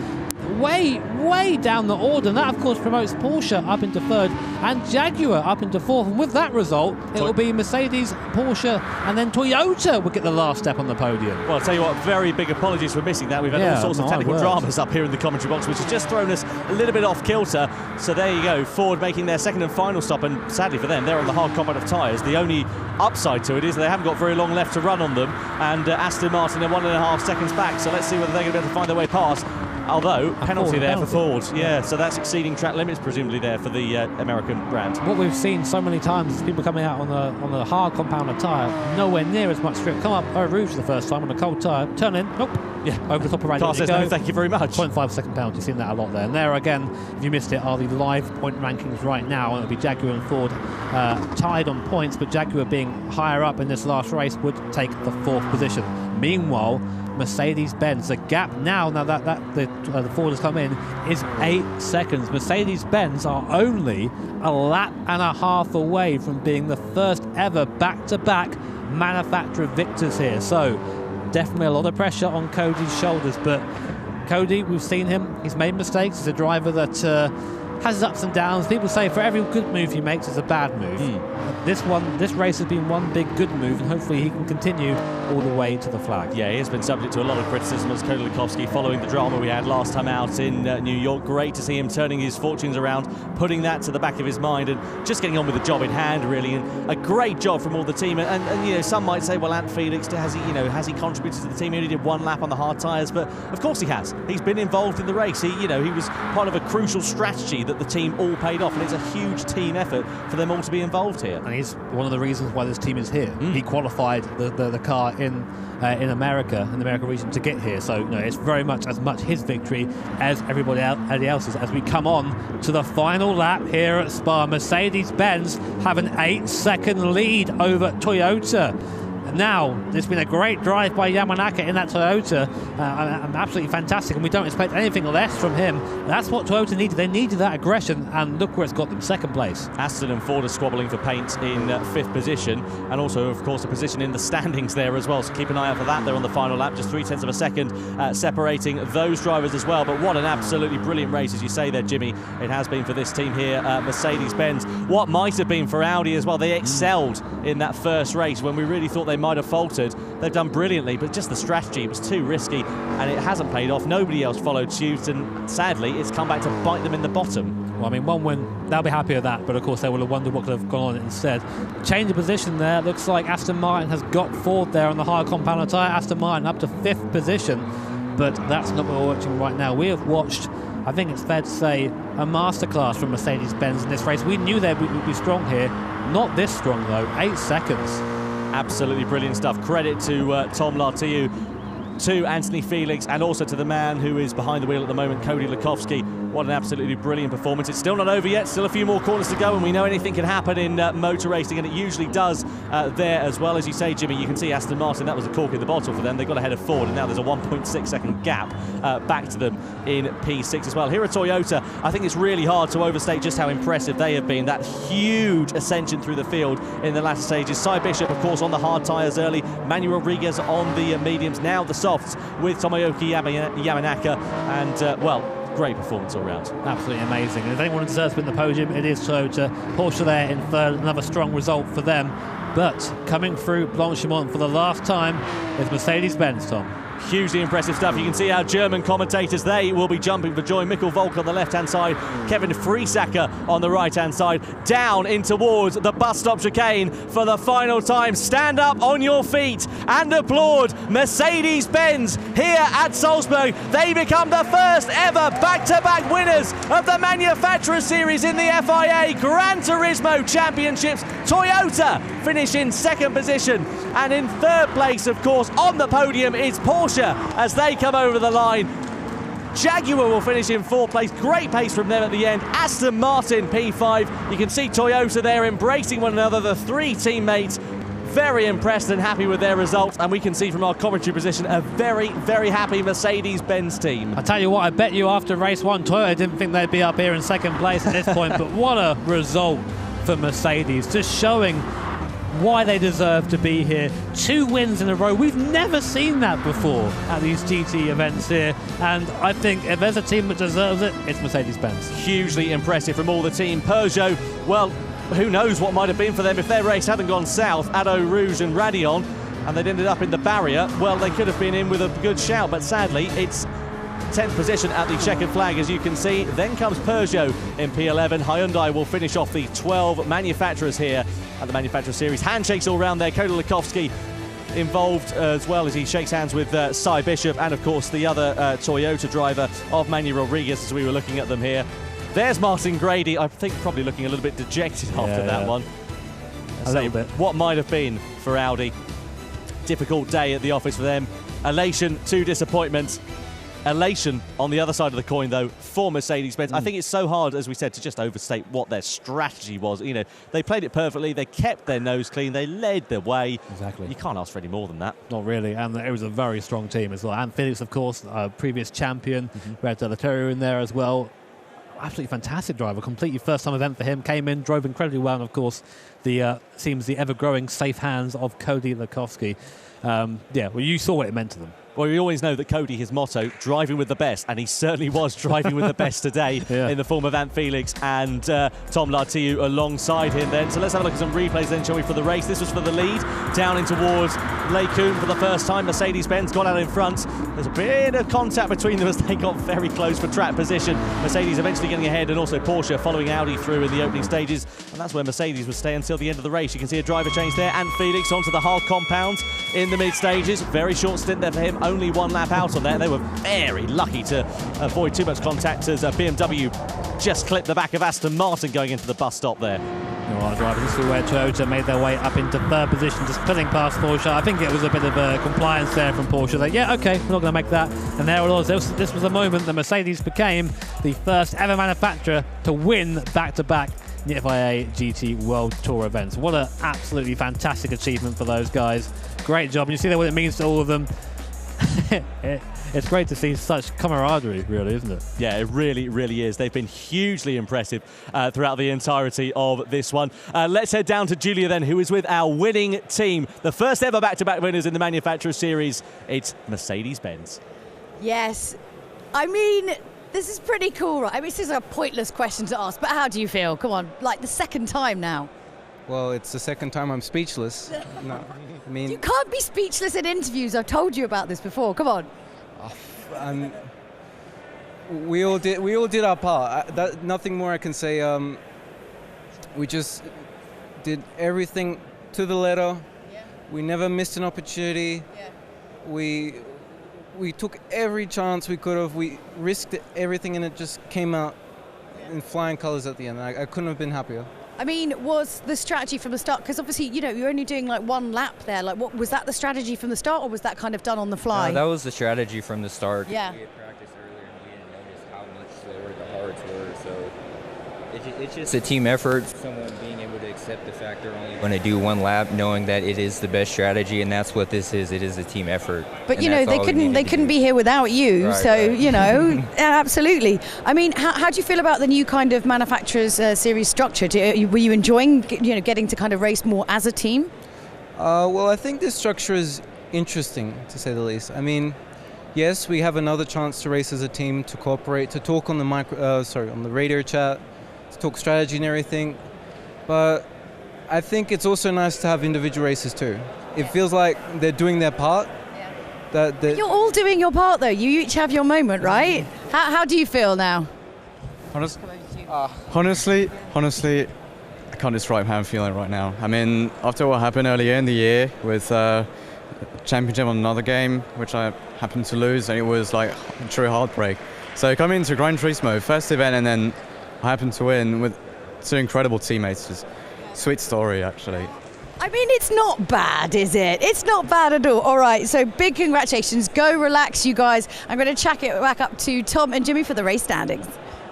Way down the order, and that of course promotes Porsche up into third and Jaguar up into fourth, and with that result it will be Mercedes, Porsche and then Toyota will get the last step on the podium. Well, I'll tell you what, very big apologies for missing that. We've had all sorts of technical dramas up here in the commentary box, which has just thrown us a little bit off kilter. So there you go, Ford making their second and final stop, and sadly for them, they're on the hard compound of tyres. The only upside to it is they haven't got very long left to run on them, and Aston Martin are 1.5 seconds back, so let's see whether they're going to be able to find their way past. Although, penalty there for Ford. Yeah, so that's exceeding track limits, presumably, there for the American brand. What we've seen so many times is people coming out on the hard compounder tyre, nowhere near as much grip. Come up over Rouge for the first time on a cold tyre, turn in, nope, yeah, over the top of Car says no, thank you very much. 0.5 second penalty, you've seen that a lot there. And there again, if you missed it, are the live point rankings right now. And it'll be Jaguar and Ford tied on points, but Jaguar being higher up in this last race would take the fourth position. Meanwhile, Mercedes-Benz, the gap now that the Ford has come in, is 8 seconds. Mercedes-Benz are only a lap and a half away from being the first ever back-to-back manufacturer victors here. So definitely a lot of pressure on Cody's shoulders, but Cody, we've seen him, he's made mistakes. He's a driver that has its ups and downs. People say for every good move he makes, it's a bad move. This race has been one big good move, and hopefully he can continue all the way to the flag. Yeah, he has been subject to a lot of criticism as Cody Lukowski following the drama we had last time out in New York. Great to see him turning his fortunes around, putting that to the back of his mind and just getting on with the job in hand, really. And a great job from all the team. And you know, some might say, well, Ant Felix, has he contributed to the team? He only did one lap on the hard tyres, but of course he has. He's been involved in the race. He was part of a crucial strategy that the team all paid off, and it's a huge team effort for them all to be involved here. And he's one of the reasons why this team is here. He qualified the car in America, in the American region, to get here. So it's very much as much his victory as everybody else's. As we come on to the final lap here at Spa, Mercedes-Benz have an 8-second lead over Toyota. Now, there's been a great drive by Yamanaka in that Toyota. Absolutely fantastic, and we don't expect anything less from him. That's what Toyota needed. They needed that aggression, and look where it's got them, second place. Aston and Ford are squabbling for paint in 5th position, and also, of course, a position in the standings there as well. So keep an eye out for that. They're on the final lap, just 0.3 of a second separating those drivers as well. But what an absolutely brilliant race, as you say there, Jimmy. It has been for this team here, Mercedes-Benz. What might have been for Audi as well. They excelled in that first race when we really thought they might have faltered. They've done brilliantly, but just the strategy, it was too risky and it hasn't paid off. Nobody else followed suit, and sadly it's come back to bite them in the bottom. Well, I mean, one win, they'll be happy with that, but of course they will have wondered what could have gone on instead. Change of position there. Looks like Aston Martin has got Ford there on the higher compound tyre. Aston Martin up to 5th position, but that's not what we're watching right now. We have watched, I think it's fair to say, a masterclass from Mercedes-Benz in this race. We knew they would be strong here. Not this strong though, 8 seconds. Absolutely brilliant stuff. Credit to Tom Lartiu, to Anthony Felix, and also to the man who is behind the wheel at the moment, Cody Lukowski. What an absolutely brilliant performance. It's still not over yet, still a few more corners to go, and we know anything can happen in motor racing, and it usually does there as well. As you say, Jimmy, you can see Aston Martin, that was a cork in the bottle for them. They got ahead of Ford, and now there's a 1.6 second gap back to them in P6 as well. Here at Toyota, I think it's really hard to overstate just how impressive they have been. That huge ascension through the field in the latter stages. Cy Bishop, of course, on the hard tyres early. Manuel Rodriguez on the mediums, now the softs with Tomoyuki Yamanaka, and, well, great performance all round. Absolutely amazing. And if anyone deserves to win the podium, it is Toyota. Porsche there in third, another strong result for them. But coming through Blanchimont for the last time is Mercedes-Benz, Tom. Hugely impressive stuff. You can see our German commentators, they will be jumping for joy. Mikkel Volk on the left-hand side, Kevin Friesacker on the right-hand side, down in towards the bus stop chicane for the final time. Stand up on your feet and applaud Mercedes-Benz here at Salzburg. They become the first ever back-to-back winners of the Manufacturer Series in the FIA Gran Turismo Championships. Toyota finish in 2nd position, and in 3rd place, of course, on the podium is Porsche as they come over the line. Jaguar will finish in 4th place. Great pace from them at the end. Aston Martin P5. You can see Toyota there embracing one another, the 3 teammates. Very impressed and happy with their results, and we can see from our commentary position a very, very happy Mercedes-Benz team. I tell you what, I bet you after race 1, Toyota didn't think they'd be up here in 2nd place at this point, but what a result for Mercedes, just showing why they deserve to be here. 2 wins in a row. We've never seen that before at these GT events here, and I think if there's a team that deserves it, it's Mercedes-Benz. Hugely impressive from all the team. Peugeot, well, who knows what might have been for them if their race hadn't gone south. Ado Rouge and Radion, and they'd ended up in the barrier. Well, they could have been in with a good shout, but sadly it's 10th position at the checkered flag, as you can see. Then comes Peugeot in P11. Hyundai will finish off the 12 manufacturers here at the Manufacturer Series. Handshakes all round there. Cody Lukowski involved as well as he shakes hands with Cy Bishop, and of course the other Toyota driver of Manuel Rodriguez as we were looking at them here. There's Martin Grady, I think probably looking a little bit dejected after that one. A little bit. What might have been for Audi. Difficult day at the office for them. Elation to disappointment. Elation on the other side of the coin, though, for Mercedes-Benz. I think it's so hard, as we said, to just overstate what their strategy was. You know, they played it perfectly. They kept their nose clean. They led the way. Exactly. You can't ask for any more than that. Not really, and it was a very strong team as well. And Felix, of course, previous champion. We had Delatterio in there as well. Absolutely fantastic driver. Completely first-time event for him. Came in, drove incredibly well, and of course, seems the ever-growing safe hands of Cody Lukowski. Yeah, well, you saw what it meant to them. Well, we always know that Cody, his motto, driving with the best, and he certainly was driving with the best today in the form of Ant Felix and Tom Lartiu alongside him then. So let's have a look at some replays then, shall we, for the race. This was for the lead, down in towards Leikun for the first time. Mercedes-Benz got out in front. There's a bit of contact between them as they got very close for track position. Mercedes eventually getting ahead, and also Porsche following Audi through in the opening stages, and that's where Mercedes would stay until the end of the race. You can see a driver change there, Ant Felix onto the hard compound in the mid stages. Very short stint there for him, only 1 lap out on there. They were very lucky to avoid too much contact as BMW just clipped the back of Aston Martin going into the bus stop there. Drivers, this is where Toyota made their way up into third position, just pulling past Porsche. I think it was a bit of a compliance there from Porsche. Like, yeah, okay, we're not going to make that. And there it was. This was the moment that Mercedes became the first ever manufacturer to win back-to-back the FIA GT World Tour events. What an absolutely fantastic achievement for those guys. Great job. And you see what it means to all of them. It's great to see such camaraderie, really, isn't it? Yeah, it really, really is. They've been hugely impressive throughout the entirety of this one. Let's head down to Julia then, who is with our winning team. The first ever back-to-back winners in the Manufacturer Series. It's Mercedes-Benz. Yes. I mean, this is pretty cool, right? I mean, this is a pointless question to ask, but how do you feel? Come on, like the second time now. Well, it's the second time I'm speechless. No, I mean, you can't be speechless in interviews. I've told you about this before. Come on. We all did our part. Nothing more I can say. We just did everything to the letter. Yeah. We never missed an opportunity. Yeah. We took every chance we could have. We risked everything, and it just came out in flying colors at the end. I couldn't have been happier. I mean, was the strategy from the start, because obviously, you know, you're only doing like 1 lap there, like what was that the strategy from the start, or was that kind of done on the fly? No, that was the strategy from the start. Yeah. We had practiced earlier and we didn't notice how much slower the hards were, so it's just a team effort. Someone being able to accept the fact they're only going to do 1 lap, knowing that it is the best strategy, and that's what this is. It is a team effort. But you know, they couldn't be here without you. Right, so right. You know, absolutely. I mean, how do you feel about the new kind of manufacturers series structure? Were you enjoying, you know, getting to kind of race more as a team? Well, I think this structure is interesting, to say the least. I mean, yes, we have another chance to race as a team, to cooperate, to talk on the on the radio chat, to talk strategy and everything. But I think it's also nice to have individual races too. It feels like they're doing their part. That you're all doing your part though. You each have your moment, right? How do you feel now? Honestly, I can't describe how I'm feeling right now. I mean, after what happened earlier in the year with championship on another game, which I happened to lose, and it was like a true heartbreak. So coming into Gran Turismo, first event, and then I happened to win with 2 incredible teammates. Just sweet story, actually. I mean, it's not bad, is it? It's not bad at all. All right, so big congratulations. Go relax, you guys. I'm going to chuck it back up to Tom and Jimmy for the race standings.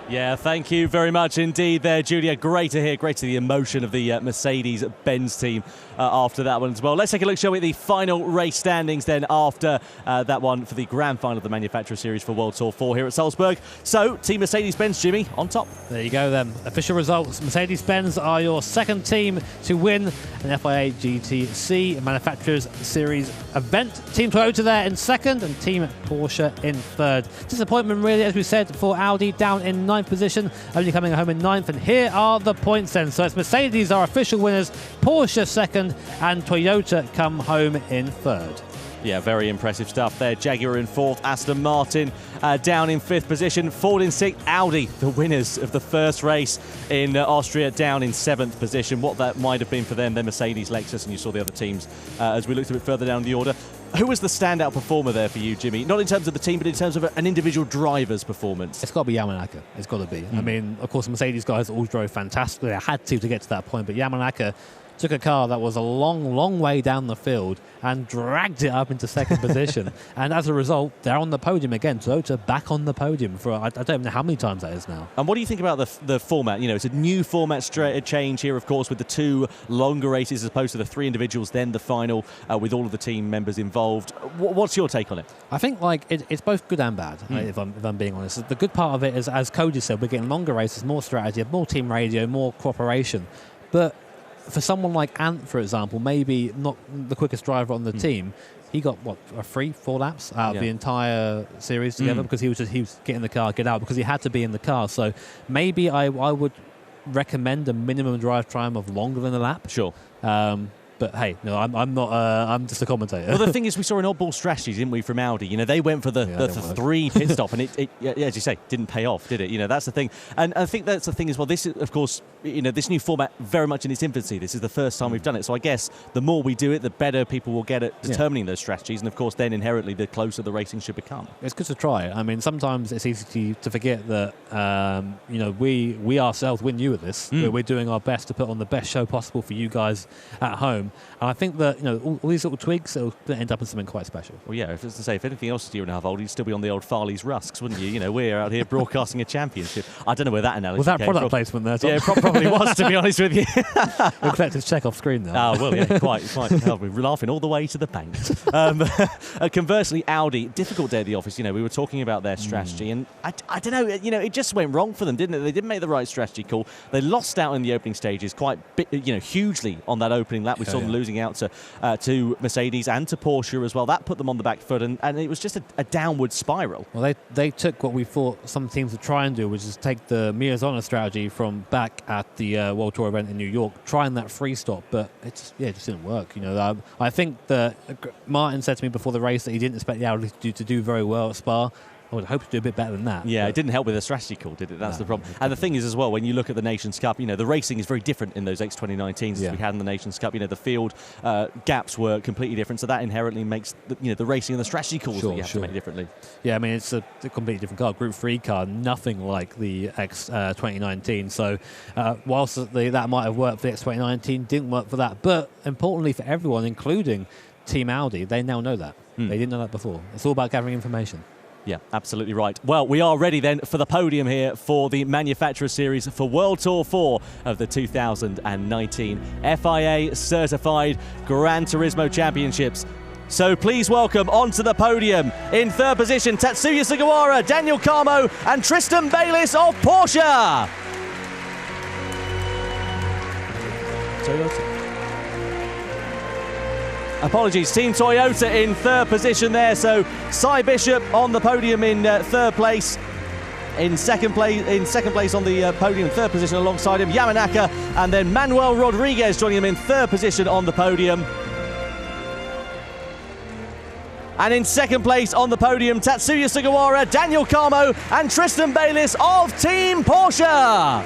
Yeah, thank you very much indeed there, Julia. Great to hear. Great to see the emotion of the Mercedes-Benz team after that one as well. Let's take a look, shall we, at the final race standings then after that one for the grand final of the Manufacturer Series for World Tour 4 here at Salzburg. So, Team Mercedes-Benz, Jimmy, on top. There you go then. Official results. Mercedes-Benz are your second team to win an FIA GTC Manufacturers Series event. Team Toyota there in second and Team Porsche in third. Disappointment really, as we said, for Audi down in 9th position, only coming home in 9th. And here are the points then. So it's Mercedes are official winners, Porsche second, and Toyota come home in third. Yeah, very impressive stuff there. Jaguar in 4th, Aston Martin down in 5th position, Ford in 6th, Audi, the winners of the first race in Austria, down in 7th position. What that might have been for them, then Mercedes, Lexus, and you saw the other teams as we looked a bit further down the order. Who was the standout performer there for you, Jimmy? Not in terms of the team, but in terms of an individual driver's performance. It's got to be Yamanaka. It's got to be. I mean, of course, the Mercedes guys all drove fantastically. I had to get to that point, but Yamanaka took a car that was a long way down the field and dragged it up into 2nd position. And as a result, they're on the podium again. Toyota back on the podium for, I don't know how many times that is now. And what do you think about the format? You know, it's a new format change here, of course, with the 2 longer races as opposed to the 3 individuals, then the final with all of the team members involved. What's your take on it? I think like it's both good and bad, if I'm being honest. The good part of it is, as Cody said, we're getting longer races, more strategy, more team radio, more cooperation. But for someone like Ant, for example, maybe not the quickest driver on the team, he got, what, 3-4 laps out of the entire series together because he was get in the car, get out, because he had to be in the car. So maybe I would recommend a minimum drive time of longer than a lap. Sure. But hey, no, I'm not. I'm just a commentator. Well, the thing is, we saw an oddball strategy, didn't we, from Audi? You know, they went for the 3 pit stop, and it, as you say, didn't pay off, did it? You know, that's the thing. And I think that's the thing as well. This is, of course, you know, this new format very much in its infancy. This is the first time we've done it. So I guess the more we do it, the better people will get at determining those strategies. And of course, then inherently, the closer the racing should become. It's good to try. I mean, sometimes it's easy to forget that, you know, we ourselves, we're new at this. We're doing our best to put on the best show possible for you guys at home. And I think that, you know, all these little tweaks, it'll end up in something quite special. Well, yeah, if it's to say, if anything else was a year and a half old, you'd still be on the old Farley's Rusks, wouldn't you? You know, we're out here broadcasting a championship. I don't know where that analogy Was that came product from. placement there, Tom? Yeah, it probably was, to be honest with you. We'll collect his check off screen now. Oh, well, yeah, quite. We're laughing all the way to the bank. Conversely, Audi, difficult day at the office. You know, we were talking about their strategy, and I don't know, you know, it just went wrong for them, didn't it? They didn't make the right strategy call. They lost out in the opening stages hugely on that opening lap. We saw them losing out to Mercedes and to Porsche as well. That put them on the back foot, and it was just a downward spiral. Well, they took what we thought some teams would try and do, which is take the Miyazono strategy from back at the World Tour event in New York, trying that free stop, but it just didn't work. You know, I think that Martin said to me before the race that he didn't expect the Audi to do very well at Spa. I would hope to do a bit better than that. Yeah, it didn't help with the strategy call, did it? That's the problem. And the thing is as well, when you look at the Nations Cup, you know, the racing is very different in those X2019s as we had in the Nations Cup. You know, the field gaps were completely different, so that inherently makes the racing and the strategy calls that you have to make differently. Yeah, I mean, it's a completely different car. Group 3 car, nothing like the X2019. So whilst that might have worked for the X2019, didn't work for that. But importantly for everyone, including Team Audi, they now know that. They didn't know that before. It's all about gathering information. Yeah, absolutely right. Well, we are ready then for the podium here for the Manufacturer Series for World Tour 4 of the 2019 FIA Certified Gran Turismo Championships. So please welcome onto the podium in third position Tatsuya Sugawara, Daniel Carmo and Tristan Bayliss of Porsche. Apologies, Team Toyota in third position there. So Cy Bishop on the podium in third place. In second place on the podium, third position alongside him, Yamanaka, and then Manuel Rodriguez joining him in third position on the podium. And in second place on the podium, Tatsuya Sugawara, Daniel Carmo, and Tristan Bayliss of Team Porsche.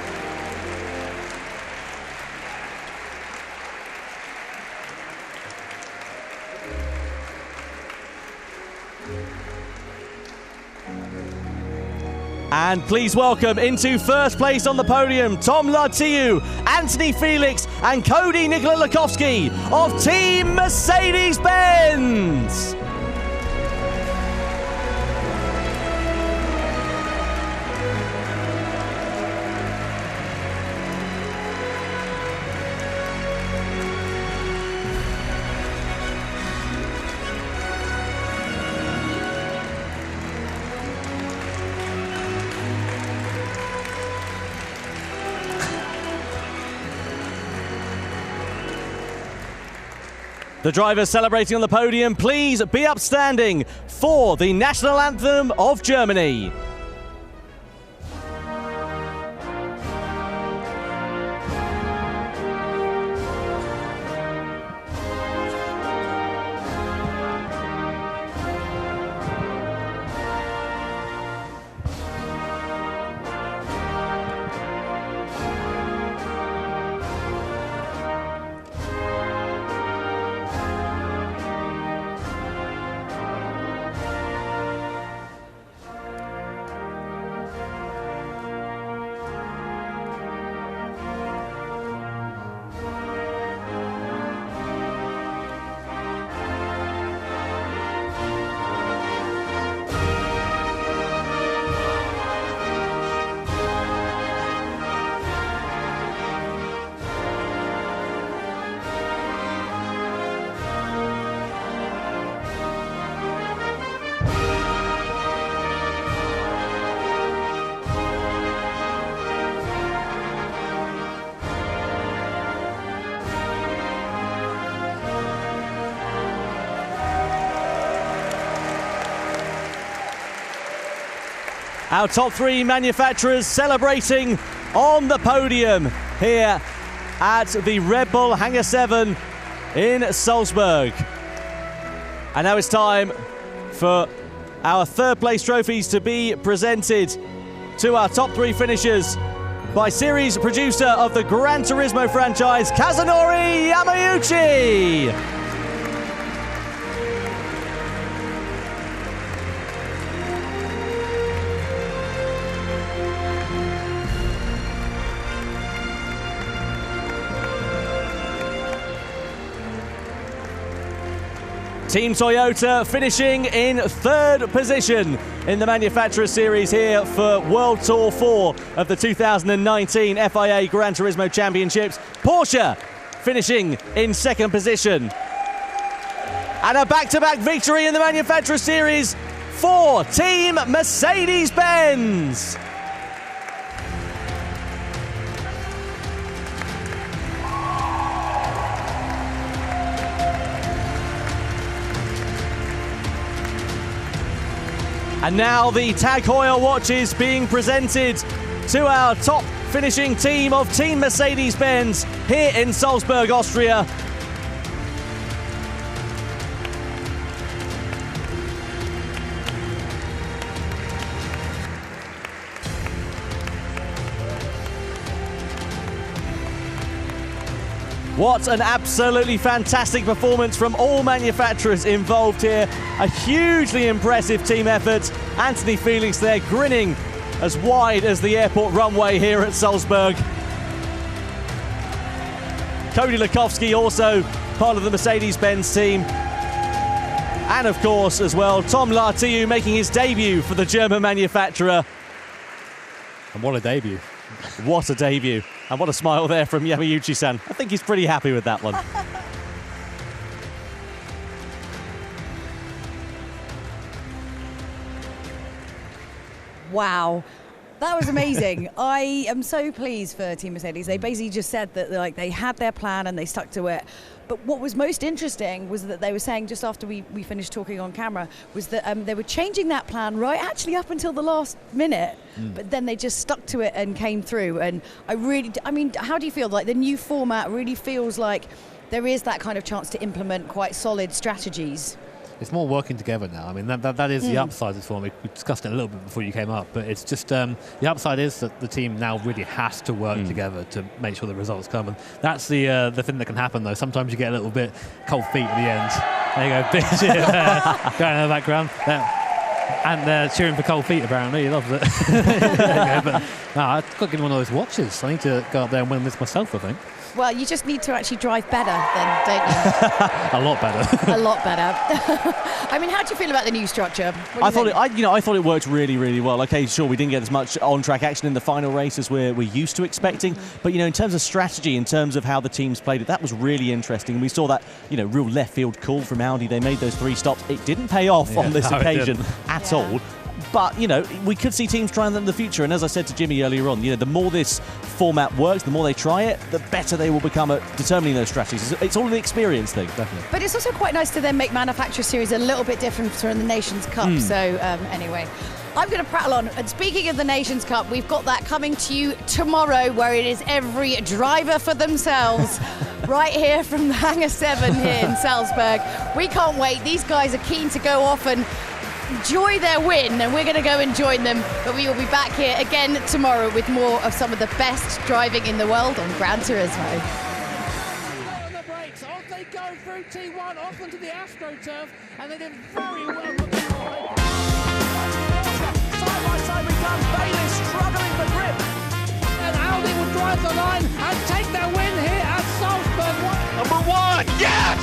And please welcome into first place on the podium, Tom Lartiu, Anthony Felix and Cody Nikola Lakowski of Team Mercedes-Benz. The drivers celebrating on the podium, please be upstanding for the national anthem of Germany. Our top three manufacturers celebrating on the podium here at the Red Bull Hangar-7 in Salzburg. And now it's time for our third place trophies to be presented to our top three finishers by series producer of the Gran Turismo franchise, Kazunori Yamauchi. Team Toyota finishing in third position in the Manufacturer Series here for World Tour 4 of the 2019 FIA Gran Turismo Championships. Porsche finishing in second position. And a back-to-back victory in the Manufacturer Series for Team Mercedes-Benz. And now the Tag Heuer watches being presented to our top finishing team of Team Mercedes-Benz here in Salzburg, Austria. What an absolutely fantastic performance from all manufacturers involved here. A hugely impressive team effort. Anthony Felix there grinning as wide as the airport runway here at Salzburg. Cody Lukovsky also part of the Mercedes-Benz team. And of course as well, Tom Lartiu making his debut for the German manufacturer. And what a debut. What a debut. And what a smile there from Yamauchi-san. I think he's pretty happy with that one. Wow. That was amazing. I am so pleased for Team Mercedes. They basically just said that they had their plan and they stuck to it. But what was most interesting was that they were saying just after we finished talking on camera was that they were changing that plan right actually up until the last minute. But then they just stuck to it and came through. And I mean, how do you feel? Like the new format really feels like there is that kind of chance to implement quite solid strategies. It's more working together now. I mean, that is the upside of this one. We discussed it a little bit before you came up, but it's just the upside is that the team now really has to work together to make sure the results come. And that's the thing that can happen, though. Sometimes you get a little bit cold feet at the end. There you go, big cheer going in the background. And they're cheering for cold feet, apparently. He loves it. But no, I've got to give him one of those watches. I need to go up there and win this myself, I think. Well, you just need to actually drive better then, don't you? A lot better. A lot better. I mean, how do you feel about the new structure? I thought it worked really, really well. Okay, sure, we didn't get as much on-track action in the final race as we're used to expecting, but in terms of strategy, in terms of how the teams played it, that was really interesting. We saw that real left field call from Audi. They made those 3 stops. It didn't pay off on this occasion at all. But, we could see teams trying that in the future. And as I said to Jimmy earlier on, the more this format works, the more they try it, the better they will become at determining those strategies. It's all an experience thing, definitely. But it's also quite nice to then make Manufacturer Series a little bit different from the Nations Cup. So, anyway, I'm going to prattle on. And speaking of the Nations Cup, we've got that coming to you tomorrow, where it is every driver for themselves. Right here from the Hangar-7 here in Salzburg. We can't wait. These guys are keen to go off and enjoy their win, and we're going to go and join them. But we will be back here again tomorrow with more of some of the best driving in the world on Gran Turismo. On the brakes, off they go through T1, off onto the AstroTurf, and they did very well. Side by side we come, Bailey struggling for grip. And Audi will drive the line and take their win here at Salzburg. Number 1, yes!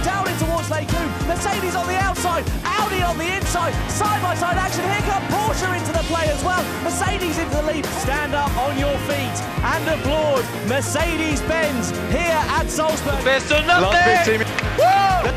Down in towards Lake Coon, Mercedes on the outside, Audi on the inside, side-by-side action, here come Porsche into the play as well, Mercedes into the lead. Stand up on your feet and applaud Mercedes-Benz here at Salzburg. Best of nothing! Woo!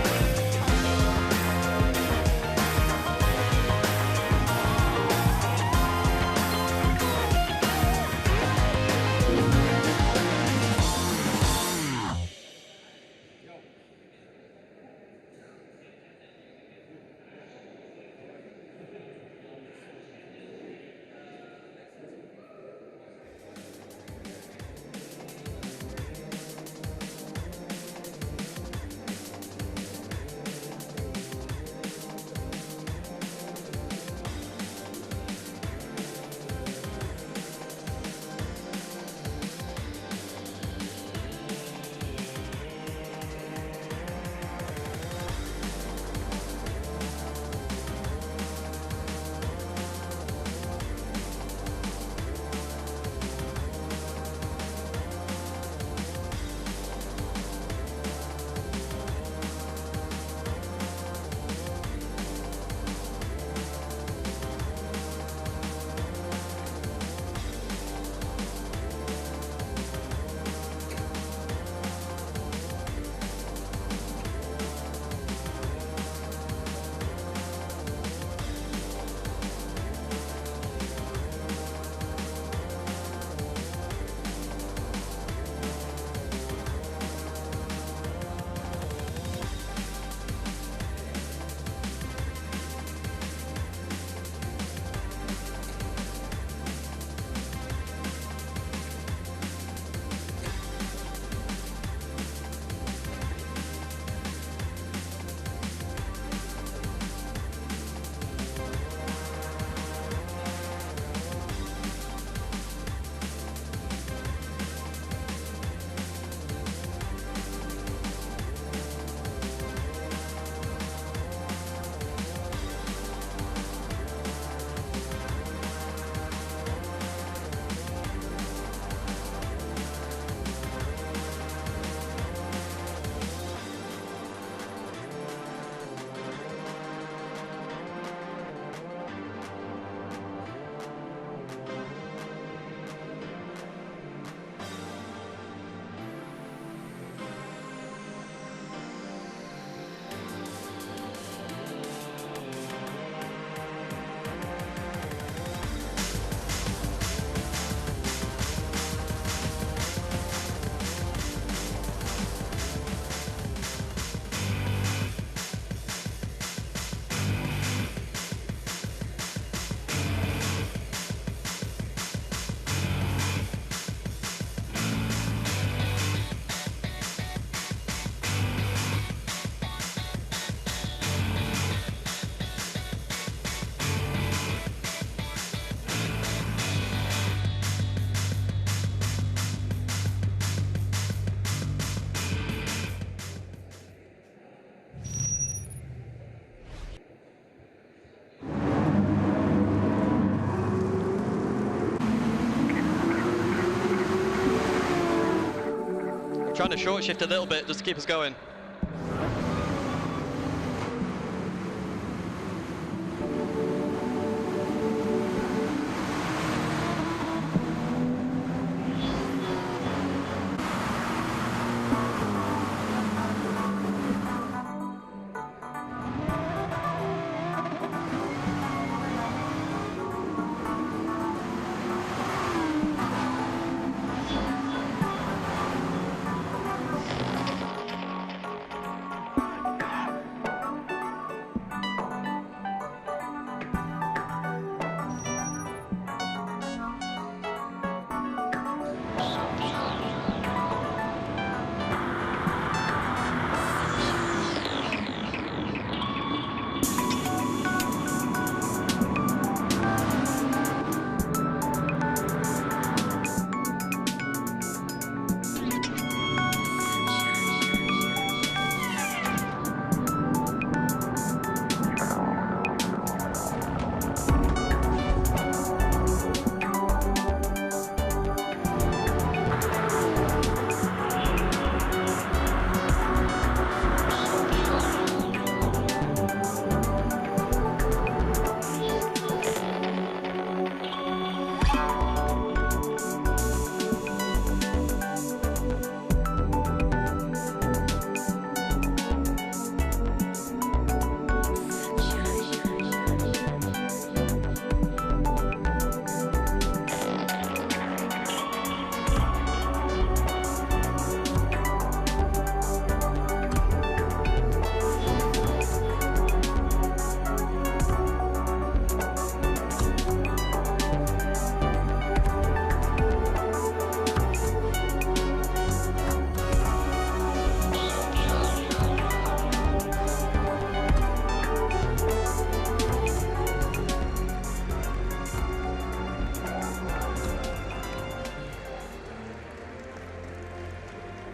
Trying to short shift a little bit just to keep us going.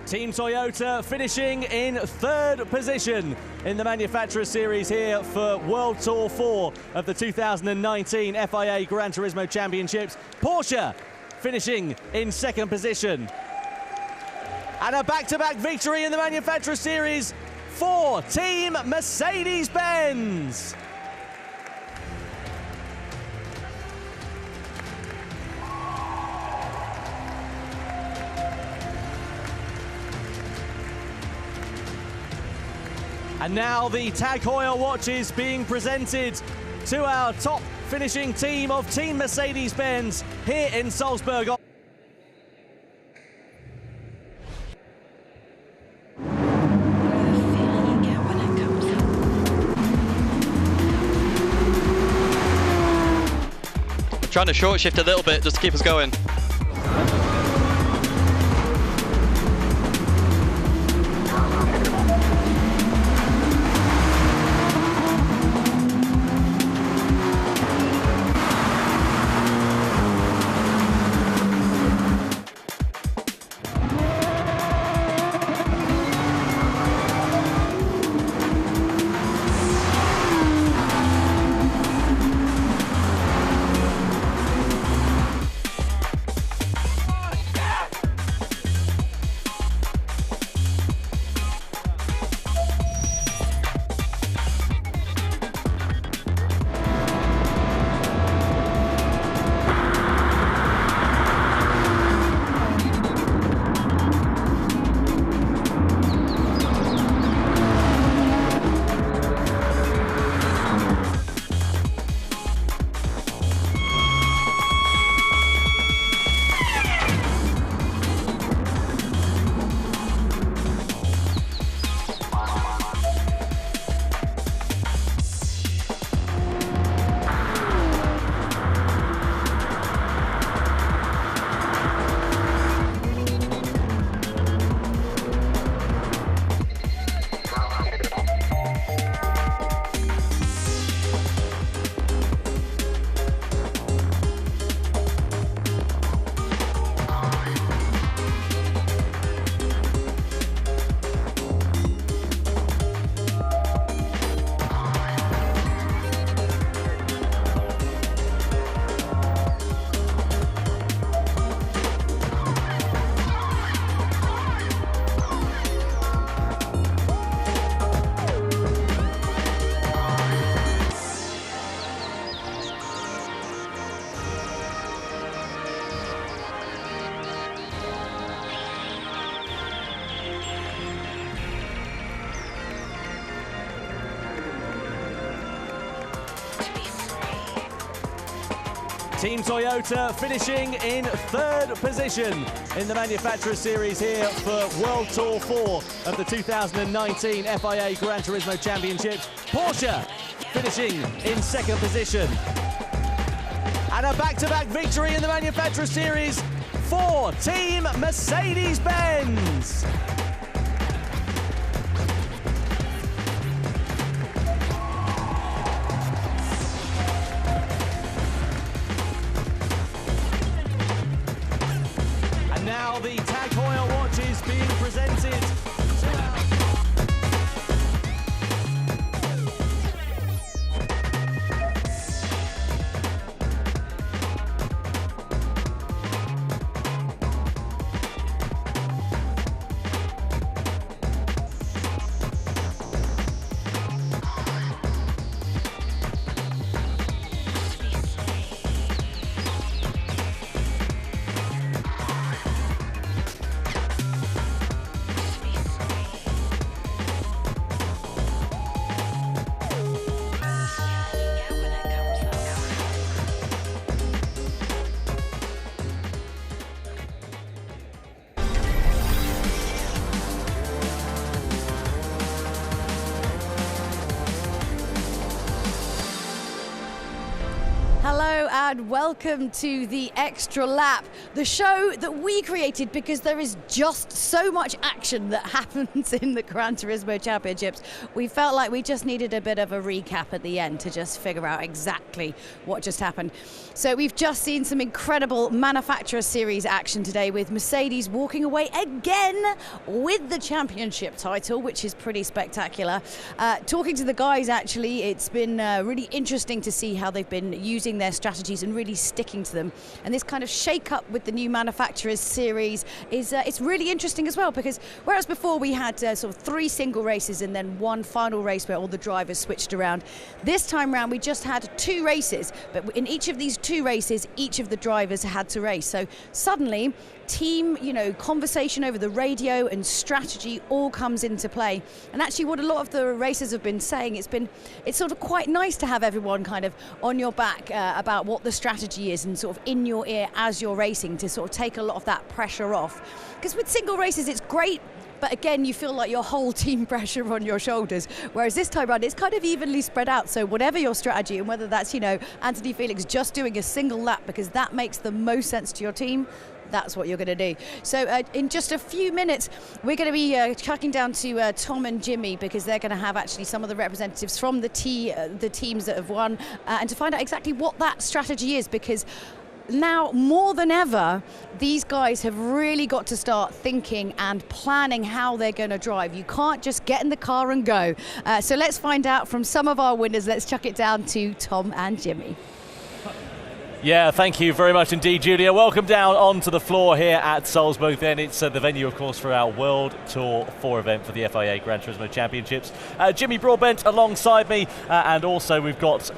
Team Toyota finishing in 3rd position in the Manufacturer Series here for World Tour 4 of the 2019 FIA Gran Turismo Championships. Porsche finishing in 2nd position. And a back-to-back victory in the Manufacturer Series for Team Mercedes-Benz. And now the Tag Heuer watches being presented to our top finishing team of Team Mercedes-Benz here in Salzburg. Trying to short shift a little bit just to keep us going. Team Toyota finishing in 3rd position in the Manufacturers Series here for World Tour 4 of the 2019 FIA Gran Turismo Championships. Porsche finishing in 2nd position. And a back-to-back victory in the Manufacturers Series for Team Mercedes-Benz. Now the Tag Heuer watch is being presented. Hello and welcome to the Extra Lap, the show that we created because there is just so much action that happens in the Gran Turismo Championships. We felt like we just needed a bit of a recap at the end to just figure out exactly what just happened. So we've just seen some incredible Manufacturer Series action today with Mercedes walking away again with the championship title, which is pretty spectacular. Talking to the guys, actually, it's been really interesting to see how they've been using their strategies and really sticking to them. And this kind of shake-up with the new Manufacturers Series is it's really interesting as well, because whereas before we had sort of 3 single races and then 1 final race where all the drivers switched around, this time round we just had 2 races, but in each of these 2 races each of the drivers had to race. So suddenly team, conversation over the radio and strategy all comes into play. And actually what a lot of the racers have been saying, it's sort of quite nice to have everyone kind of on your back about what the strategy is and sort of in your ear as you're racing to sort of take a lot of that pressure off. Because with single races it's great, but again you feel like your whole team pressure on your shoulders, whereas this time around it's kind of evenly spread out. So whatever your strategy, and whether that's Anthony Felix just doing a single lap because that makes the most sense to your team, that's what you're going to do. So in just a few minutes we're going to be tracking down to Tom and Jimmy, because they're going to have actually some of the representatives from the teams that have won and to find out exactly what that strategy is, because now more than ever these guys have really got to start thinking and planning how they're going to drive. You can't just get in the car and go. So let's find out from some of our winners. Let's chuck it down to Tom and Jimmy. Yeah, thank you very much indeed, Julia. Welcome down onto the floor here at Salzburg. Then it's the venue, of course, for our World Tour 4 event for the FIA Gran Turismo Championships. Jimmy Broadbent alongside me, and also we've got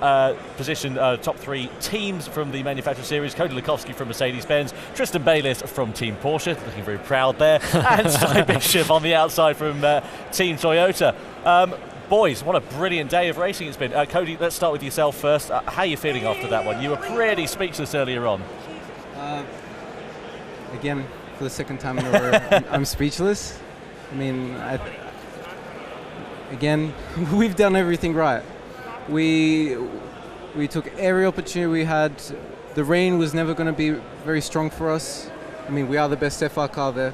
position top 3 teams from the Manufacturer Series. Cody Lukowski from Mercedes-Benz, Tristan Bayliss from Team Porsche, looking very proud there, and Sy Bishop on the outside from Team Toyota. Boys, what a brilliant day of racing it's been. Cody, let's start with yourself first. How are you feeling after that one? You were pretty speechless earlier on. Again, for the second time in a row, I'm speechless. I mean, again, we've done everything right. We took every opportunity we had. The rain was never going to be very strong for us. I mean, we are the best FR car there,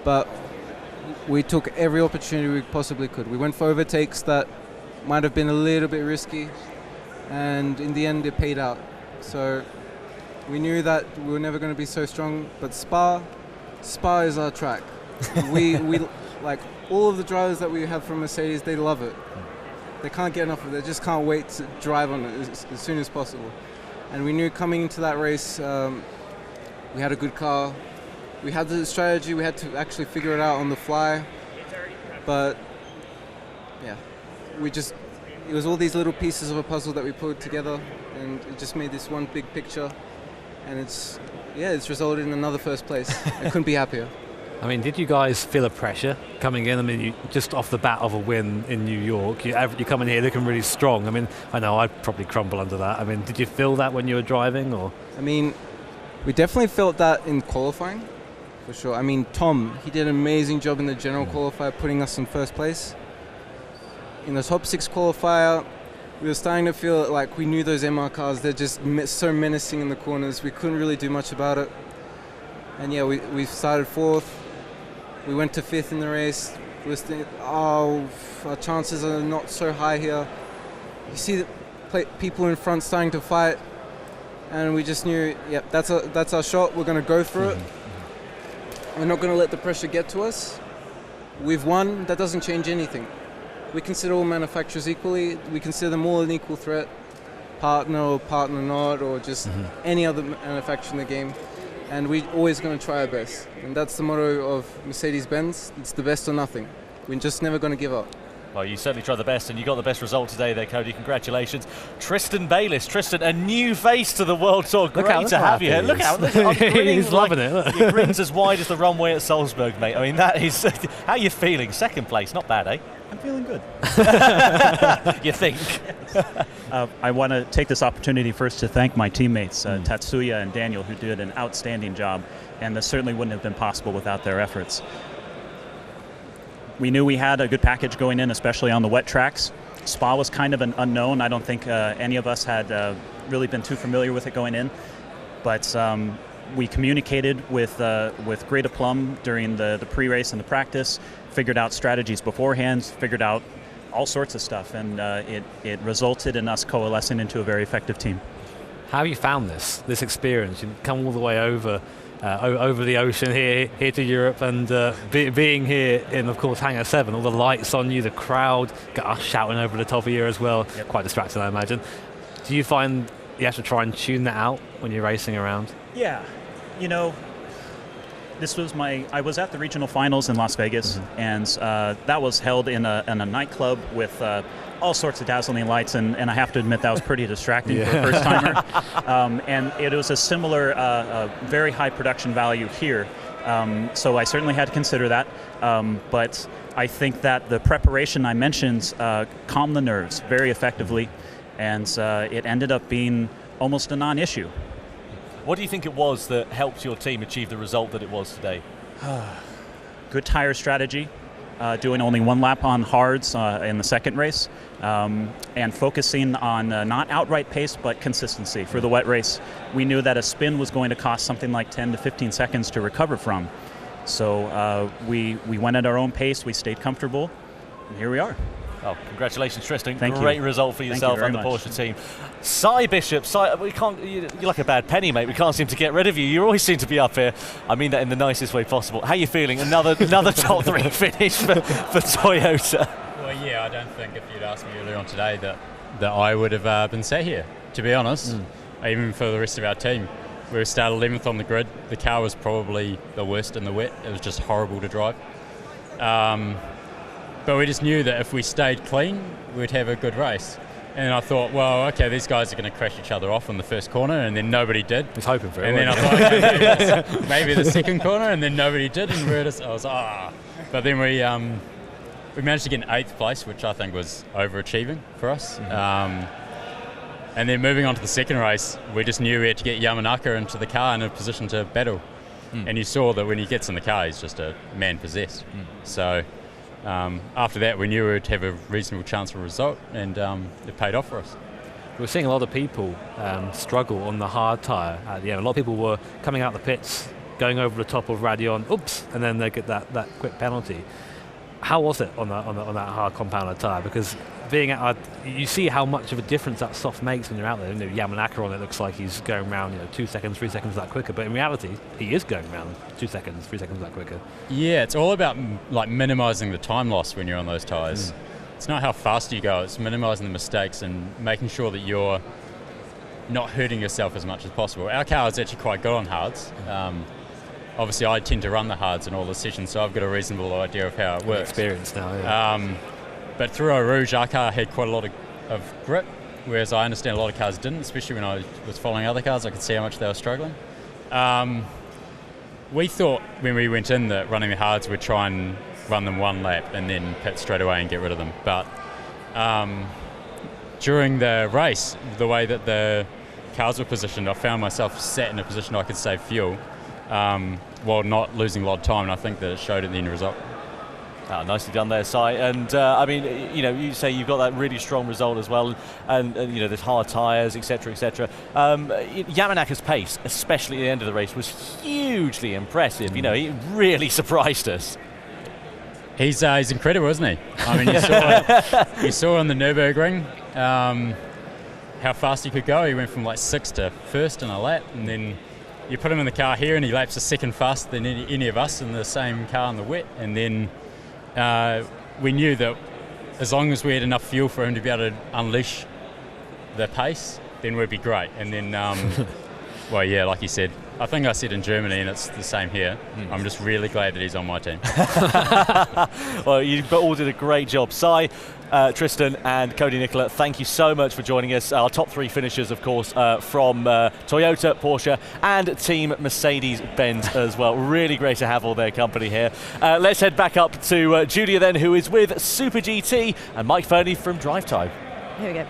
but we took every opportunity we possibly could. We went for overtakes that might have been a little bit risky, and in the end it paid out. So we knew that we were never going to be so strong, but Spa is our track. we like all of the drivers that we have from Mercedes, they love it. They can't get enough of it. They just can't wait to drive on it as soon as possible. And we knew coming into that race, we had a good car. We had the strategy, we had to actually figure it out on the fly, but yeah, it was all these little pieces of a puzzle that we put together, and it just made this one big picture, and it's resulted in another first place. I couldn't be happier. I mean, did you guys feel a pressure coming in? I mean, you, just off the bat of a win in New York, you come in here looking really strong. I mean, I know I'd probably crumble under that. I mean, did you feel that when you were driving, or? I mean, we definitely felt that in qualifying, for sure. I mean, Tom, he did an amazing job in the general qualifier, putting us in first place. In the top 6 qualifier, we were starting to feel like we knew those MR cars. They're just so menacing in the corners. We couldn't really do much about it. And yeah, we started 4th. We went to 5th in the race. We were thinking, oh, our chances are not so high here. You see the people in front starting to fight, and we just knew, yep, that's our shot. We're going to go for it. We're not going to let the pressure get to us. We've won. That doesn't change anything. We consider all manufacturers equally. We consider them all an equal threat, partner or partner not, or just any other manufacturer in the game. And we're always going to try our best. And that's the motto of Mercedes-Benz. It's the best or nothing. We're just never going to give up. Well, you certainly tried the best, and you got the best result today there, Cody. Congratulations. Tristan Bayliss. Tristan, a new face to the World Tour. Great to have you here. Look out. He's loving it. Your grin's as wide as the runway at Salzburg, mate. I mean, that is... How are you feeling? 2nd place. Not bad, eh? I'm feeling good. You think? I want to take this opportunity first to thank my teammates, Tatsuya and Daniel, who did an outstanding job, and this certainly wouldn't have been possible without their efforts. We knew we had a good package going in, especially on the wet tracks. Spa was kind of an unknown. I don't think any of us had really been too familiar with it going in, but we communicated with great aplomb during the pre-race and the practice, figured out strategies beforehand, figured out all sorts of stuff, and it resulted in us coalescing into a very effective team. How have you found this experience? You've come all the way over the ocean here to Europe, and being here in, of course, Hangar-7, all the lights on you, the crowd, got us shouting over the top of you as well. Yep. Quite distracting, I imagine. Do you find you have to try and tune that out when you're racing around? Yeah, you know, I was at the regional finals in Las Vegas, and that was held in a nightclub with all sorts of dazzling lights, and I have to admit that was pretty distracting for a first-timer. And it was a similar, very high production value here, so I certainly had to consider that. But I think that the preparation I mentioned calmed the nerves very effectively, and it ended up being almost a non-issue. What do you think it was that helped your team achieve the result that it was today? Good tire strategy, doing only 1 lap on hards in the 2nd race, and focusing on not outright pace but consistency for the wet race. We knew that a spin was going to cost something like 10 to 15 seconds to recover from. So we went at our own pace, we stayed comfortable, and here we are. Oh, congratulations, Tristan. Thank you. Great result for yourself and the Porsche team. Cy Bishop, you're like a bad penny, mate. We can't seem to get rid of you. You always seem to be up here. I mean that in the nicest way possible. How are you feeling? Another top 3 finish for Toyota. Well, yeah, I don't think if you'd asked me earlier on today that I would have been sat here, to be honest. Even for the rest of our team. We started 11th on the grid. The car was probably the worst in the wet. It was just horrible to drive. But we just knew that if we stayed clean, we'd have a good race. And I thought, well, okay, these guys are going to crash each other off in the first corner, and then nobody did. I was hoping for it. And then I thought, okay, maybe the second corner, and then nobody did, and I was But then we managed to get in 8th place, which I think was overachieving for us. And then moving on to the second race, we just knew we had to get Yamanaka into the car in a position to battle. And you saw that when he gets in the car, he's just a man possessed. So after that, we knew we'd have a reasonable chance for a result, and it paid off for us. We're seeing a lot of people struggle on the hard tyre at the end. A lot of people were coming out the pits, going over the top of Radeon, oops, and then they get that quick penalty. How was it on that hard compounder tyre? Because being at, you see how much of a difference that soft makes when you're out there. You know, Yamanaka on it looks like he's going around 2 seconds, 3 seconds that quicker, but in reality, he is going around 2 seconds, 3 seconds that quicker. Yeah, it's all about like minimising the time loss when you're on those tyres. It's not how fast you go; it's minimising the mistakes and making sure that you're not hurting yourself as much as possible. Our car is actually quite good on hards. Obviously, I tend to run the hards in all the sessions, so I've got a reasonable idea of how it works. Experience now, yeah. But through Eau Rouge, our car had quite a lot of grip, whereas I understand a lot of cars didn't, especially when I was following other cars. I could see how much they were struggling. we thought when we went in that running the hards would try and run them one lap and then pit straight away and get rid of them. But during the race, the way that the cars were positioned, I found myself sat in a position I could save fuel while not losing a lot of time, and I think that it showed in the end result. Oh, nicely done there, Si. And I mean, you say you've got that really strong result as well, and there's hard tyres, etc., etc. Yamanaka's pace, especially at the end of the race, was hugely impressive. He really surprised us. He's incredible, isn't he? I mean, you saw on the Nürburgring how fast he could go. He went from like 6th to 1st in a lap, and then you put him in the car here and he laps a second faster than any of us in the same car in the wet. And then we knew that as long as we had enough fuel for him to be able to unleash the pace, then we'd be great. And then, well, yeah, like you said, I think I said in Germany, and it's the same here. I'm just really glad that he's on my team. Well, you all did a great job. Si, Tristan and Cody Nicola, thank you so much for joining us. Our top 3 finishers, of course, from Toyota, Porsche and Team Mercedes-Benz as well. Really great to have all their company here. Let's head back up to Julia then, who is with Super GT, and Mike Fernie from Drive Time. Here we go.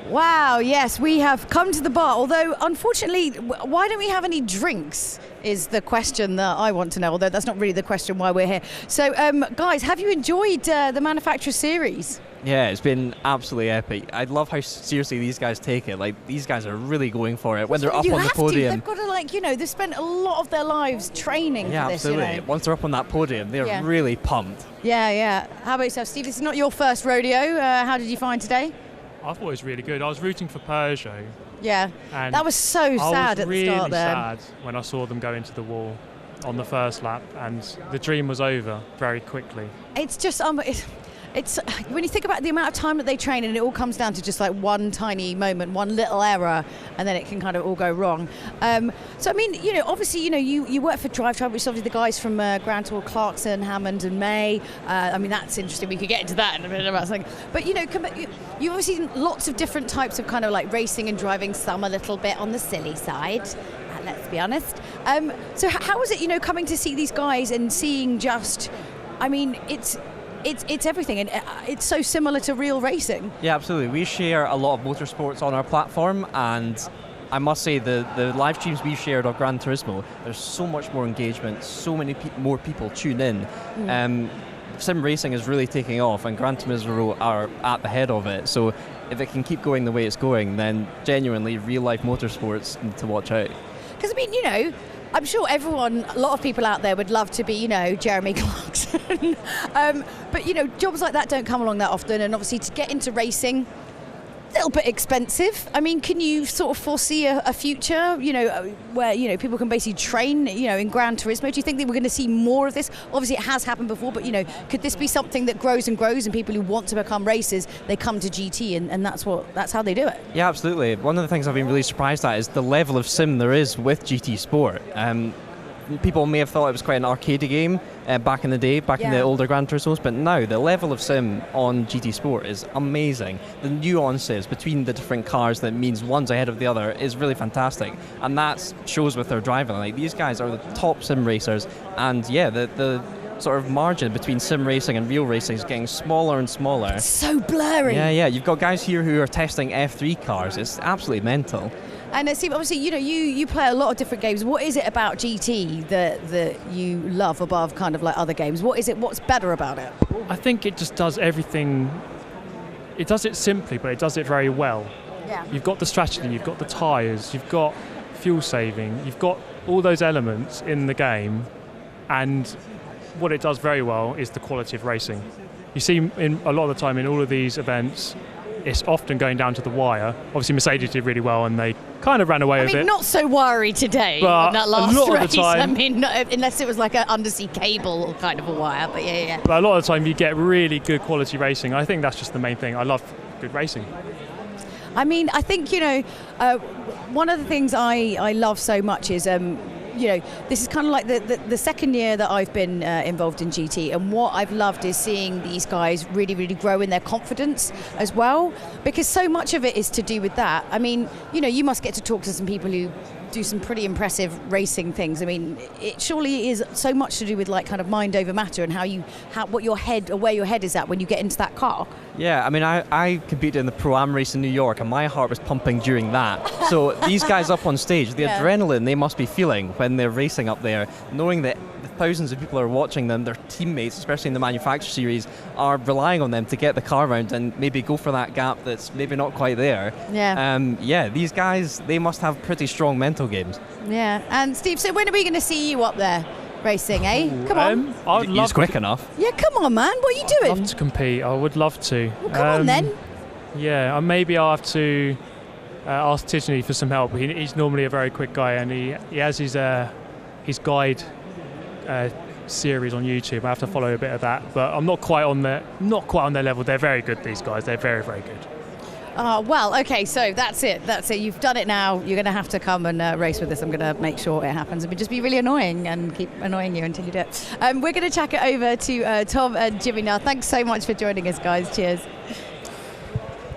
Wow, yes, we have come to the bar, although unfortunately, why don't we have any drinks is the question that I want to know, although that's not really the question why we're here. So, guys, have you enjoyed the Manufacturer Series? Yeah, it's been absolutely epic. I love how seriously these guys take it. Like, these guys are really going for it. When they're up on the podium. They've got to, they've spent a lot of their lives training for this, absolutely. Once they're up on that podium, they're really pumped. Yeah. How about yourself, Steve? This is not your first rodeo. How did you find today? I thought it was really good. I was rooting for Peugeot. Yeah, and that was so sad at the start there. I was really sad when I saw them go into the wall on the first lap, and the dream was over very quickly. It's just it's when you think about the amount of time that they train, and it all comes down to just like one tiny moment, one little error, and then it can kind of all go wrong. So I mean, obviously, you work for Drive Time, which is obviously the guys from Gran Tour, Clarkson, Hammond, and May. I mean, that's interesting. We could get into that in a minute about something. But you've obviously seen lots of different types of kind of like racing and driving. Some a little bit on the silly side. Let's be honest. So how was it, coming to see these guys and seeing just, I mean, it's everything, and it's so similar to real racing. Yeah, absolutely. We share a lot of motorsports on our platform, and I must say the live streams we've shared of Gran Turismo, there's so much more engagement, so many more people tune in. Sim racing is really taking off, and Gran Turismo are at the head of it. So if it can keep going the way it's going, then genuinely real life motorsports need to watch out. Because I mean, I'm sure a lot of people out there would love to be, Jeremy Clarkson. But, jobs like that don't come along that often. And obviously to get into racing, a little bit expensive. I mean, can you sort of foresee a future, where, people can basically train, in Gran Turismo? Do you think that we're going to see more of this? Obviously it has happened before, but, could this be something that grows and grows, and people who want to become racers, they come to GT and that's how they do it? Yeah, absolutely. One of the things I've been really surprised at is the level of sim there is with GT Sport. People may have thought it was quite an arcade game back in the day, in the older Gran Turismos, but now the level of sim on GT Sport is amazing. The nuances between the different cars that means one's ahead of the other is really fantastic, and that shows with their driving. Like, these guys are the top sim racers, and the sort of margin between sim racing and real racing is getting smaller and smaller. It's so blurry. Yeah. You've got guys here who are testing F3 cars. It's absolutely mental. And Steve, obviously, you play a lot of different games. What is it about GT that you love above kind of like other games? What's better about it? I think it just does everything. It does it simply, but it does it very well. Yeah. You've got the strategy, you've got the tyres, you've got fuel saving, you've got all those elements in the game, and what it does very well is the quality of racing. You see in a lot of the time in all of these events, it's often going down to the wire. Obviously, Mercedes did really well, and they kind of ran away with it. Not so worried today but in that last a lot race. Of the time, I mean, unless it was like an undersea cable kind of a wire, but yeah. But a lot of the time, you get really good quality racing. I think that's just the main thing. I love good racing. I mean, I think, one of the things I love so much is, this is kind of like the second year that I've been involved in GT, and what I've loved is seeing these guys really, really grow in their confidence as well, because so much of it is to do with that. I mean, you must get to talk to some people who do some pretty impressive racing things. I mean, it surely is so much to do with like kind of mind over matter and where your head is at when you get into that car. Yeah, I mean, I competed in the Pro-Am race in New York, and my heart was pumping during that. So these guys up on stage, the adrenaline they must be feeling when they're racing up there, knowing that thousands of people are watching them, their teammates, especially in the Manufacturer Series, are relying on them to get the car around and maybe go for that gap that's maybe not quite there. Yeah. These guys, they must have pretty strong mental games. Yeah, and Steve, so when are we going to see you up there racing, eh? Come on. I would love He's quick enough. Yeah, come on, man. What are you doing? I'd love to compete. I would love to. Well, come on then. Yeah, maybe I'll have to ask Tidney for some help. He's normally a very quick guy, and he has his guide series on YouTube. I have to follow a bit of that, but I'm not quite on their level. They're very good, these guys. They're very, very good. Well, okay, so that's it. You've done it now. You're going to have to come and race with us. I'm going to make sure it happens. It would just be really annoying and keep annoying you until you do it. We're going to chuck it over to Tom and Jimmy now. Thanks so much for joining us, guys. Cheers.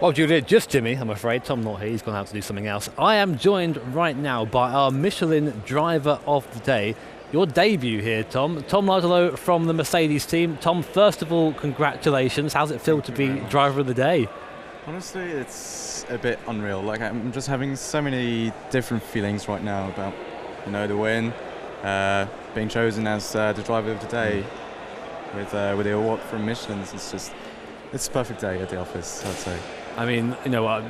Well, Julia, just Jimmy, I'm afraid. Tom not here. He's gone out to do something else. I am joined right now by our Michelin Driver of the Day. Your debut here, Tom. Tom Lardolo from the Mercedes team. Tom, first of all, congratulations. How's it feel to be Driver of the Day? Honestly, it's a bit unreal. Like, I'm just having so many different feelings right now about, the win, being chosen as the Driver of the Day with the award from Michelin. It's a perfect day at the office, I'd say. I mean,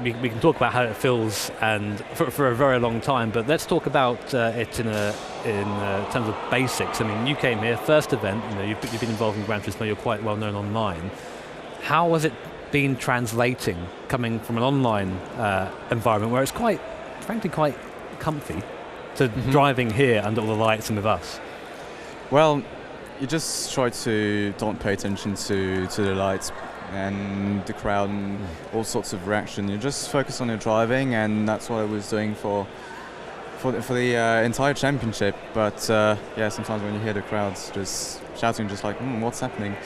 we can talk about how it feels and for a very long time, but let's talk about it in terms of basics. I mean, you came here, first event, you've been involved in Gran Turismo, you're quite well known online. How has it been translating, coming from an online environment where it's frankly quite comfy, to driving here under all the lights and with us? Well, you just try to don't pay attention to the lights and the crowd and all sorts of reaction. You just focus on your driving, and that's what I was doing for the entire championship. But sometimes when you hear the crowds just shouting, just like, what's happening?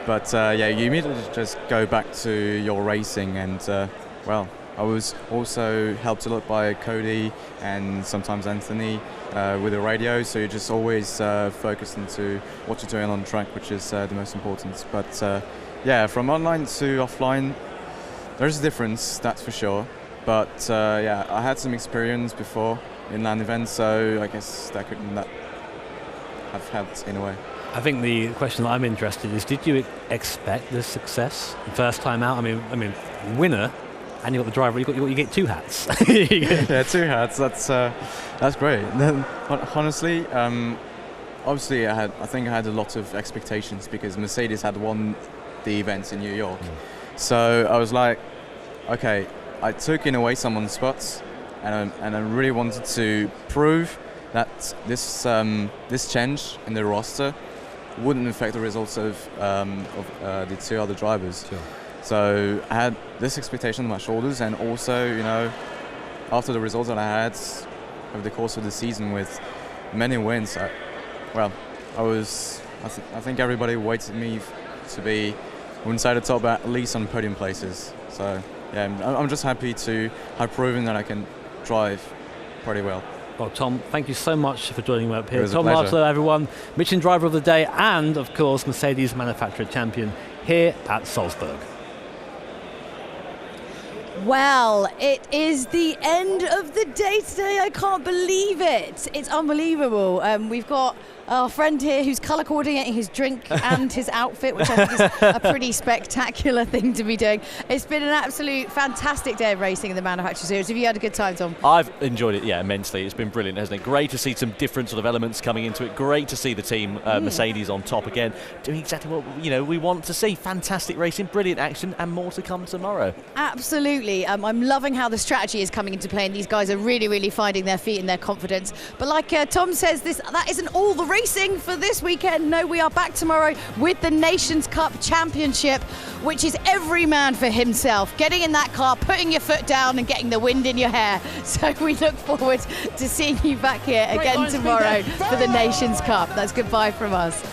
But you immediately just go back to your racing, and I was also helped a lot by Cody and sometimes Anthony with the radio, so you just always focus into what you're doing on track, which is the most important. But from online to offline, there's a difference, that's for sure. But I had some experience before in land events, so I guess that have helped in a way. I think the question that I'm interested in is, did you expect this success first time out? I mean, winner, and you got the driver. You get two hats. Yeah, two hats. That's great. Honestly, obviously, I think I had a lot of expectations because Mercedes had won the events in New York. So I was like, okay, I took in away someone's spots, and I really wanted to prove that this change in the roster wouldn't affect the results of the two other drivers. Sure. So I had this expectation on my shoulders, and also, after the results that I had over the course of the season with many wins, I think everybody waited me to be inside the top, at least on podium places. So I'm just happy to have proven that I can drive pretty well. Well, Tom, thank you so much for joining me up here. It was Tom a pleasure. Lardolo, everyone, Michelin Driver of the Day, and of course Mercedes Manufacturer Champion here at Salzburg. Well, it is the end of the day today. I can't believe it. It's unbelievable. We've got our friend here who's colour coordinating his drink and his outfit, which I think is a pretty spectacular thing to be doing. It's been an absolute fantastic day of racing in the Manufacturer Series. Have you had a good time, Tom? I've enjoyed it, immensely. It's been brilliant, hasn't it? Great to see some different sort of elements coming into it. Great to see the team, Mercedes, on top again, doing exactly what we want to see. Fantastic racing, brilliant action, and more to come tomorrow. Absolutely. I'm loving how the strategy is coming into play, and these guys are really, really finding their feet and their confidence. But like Tom says, that isn't all the racing for this weekend. No, we are back tomorrow with the Nations Cup Championship, which is every man for himself. Getting in that car, putting your foot down and getting the wind in your hair. So we look forward to seeing you back here again tomorrow for the Nations Cup. That's goodbye from us.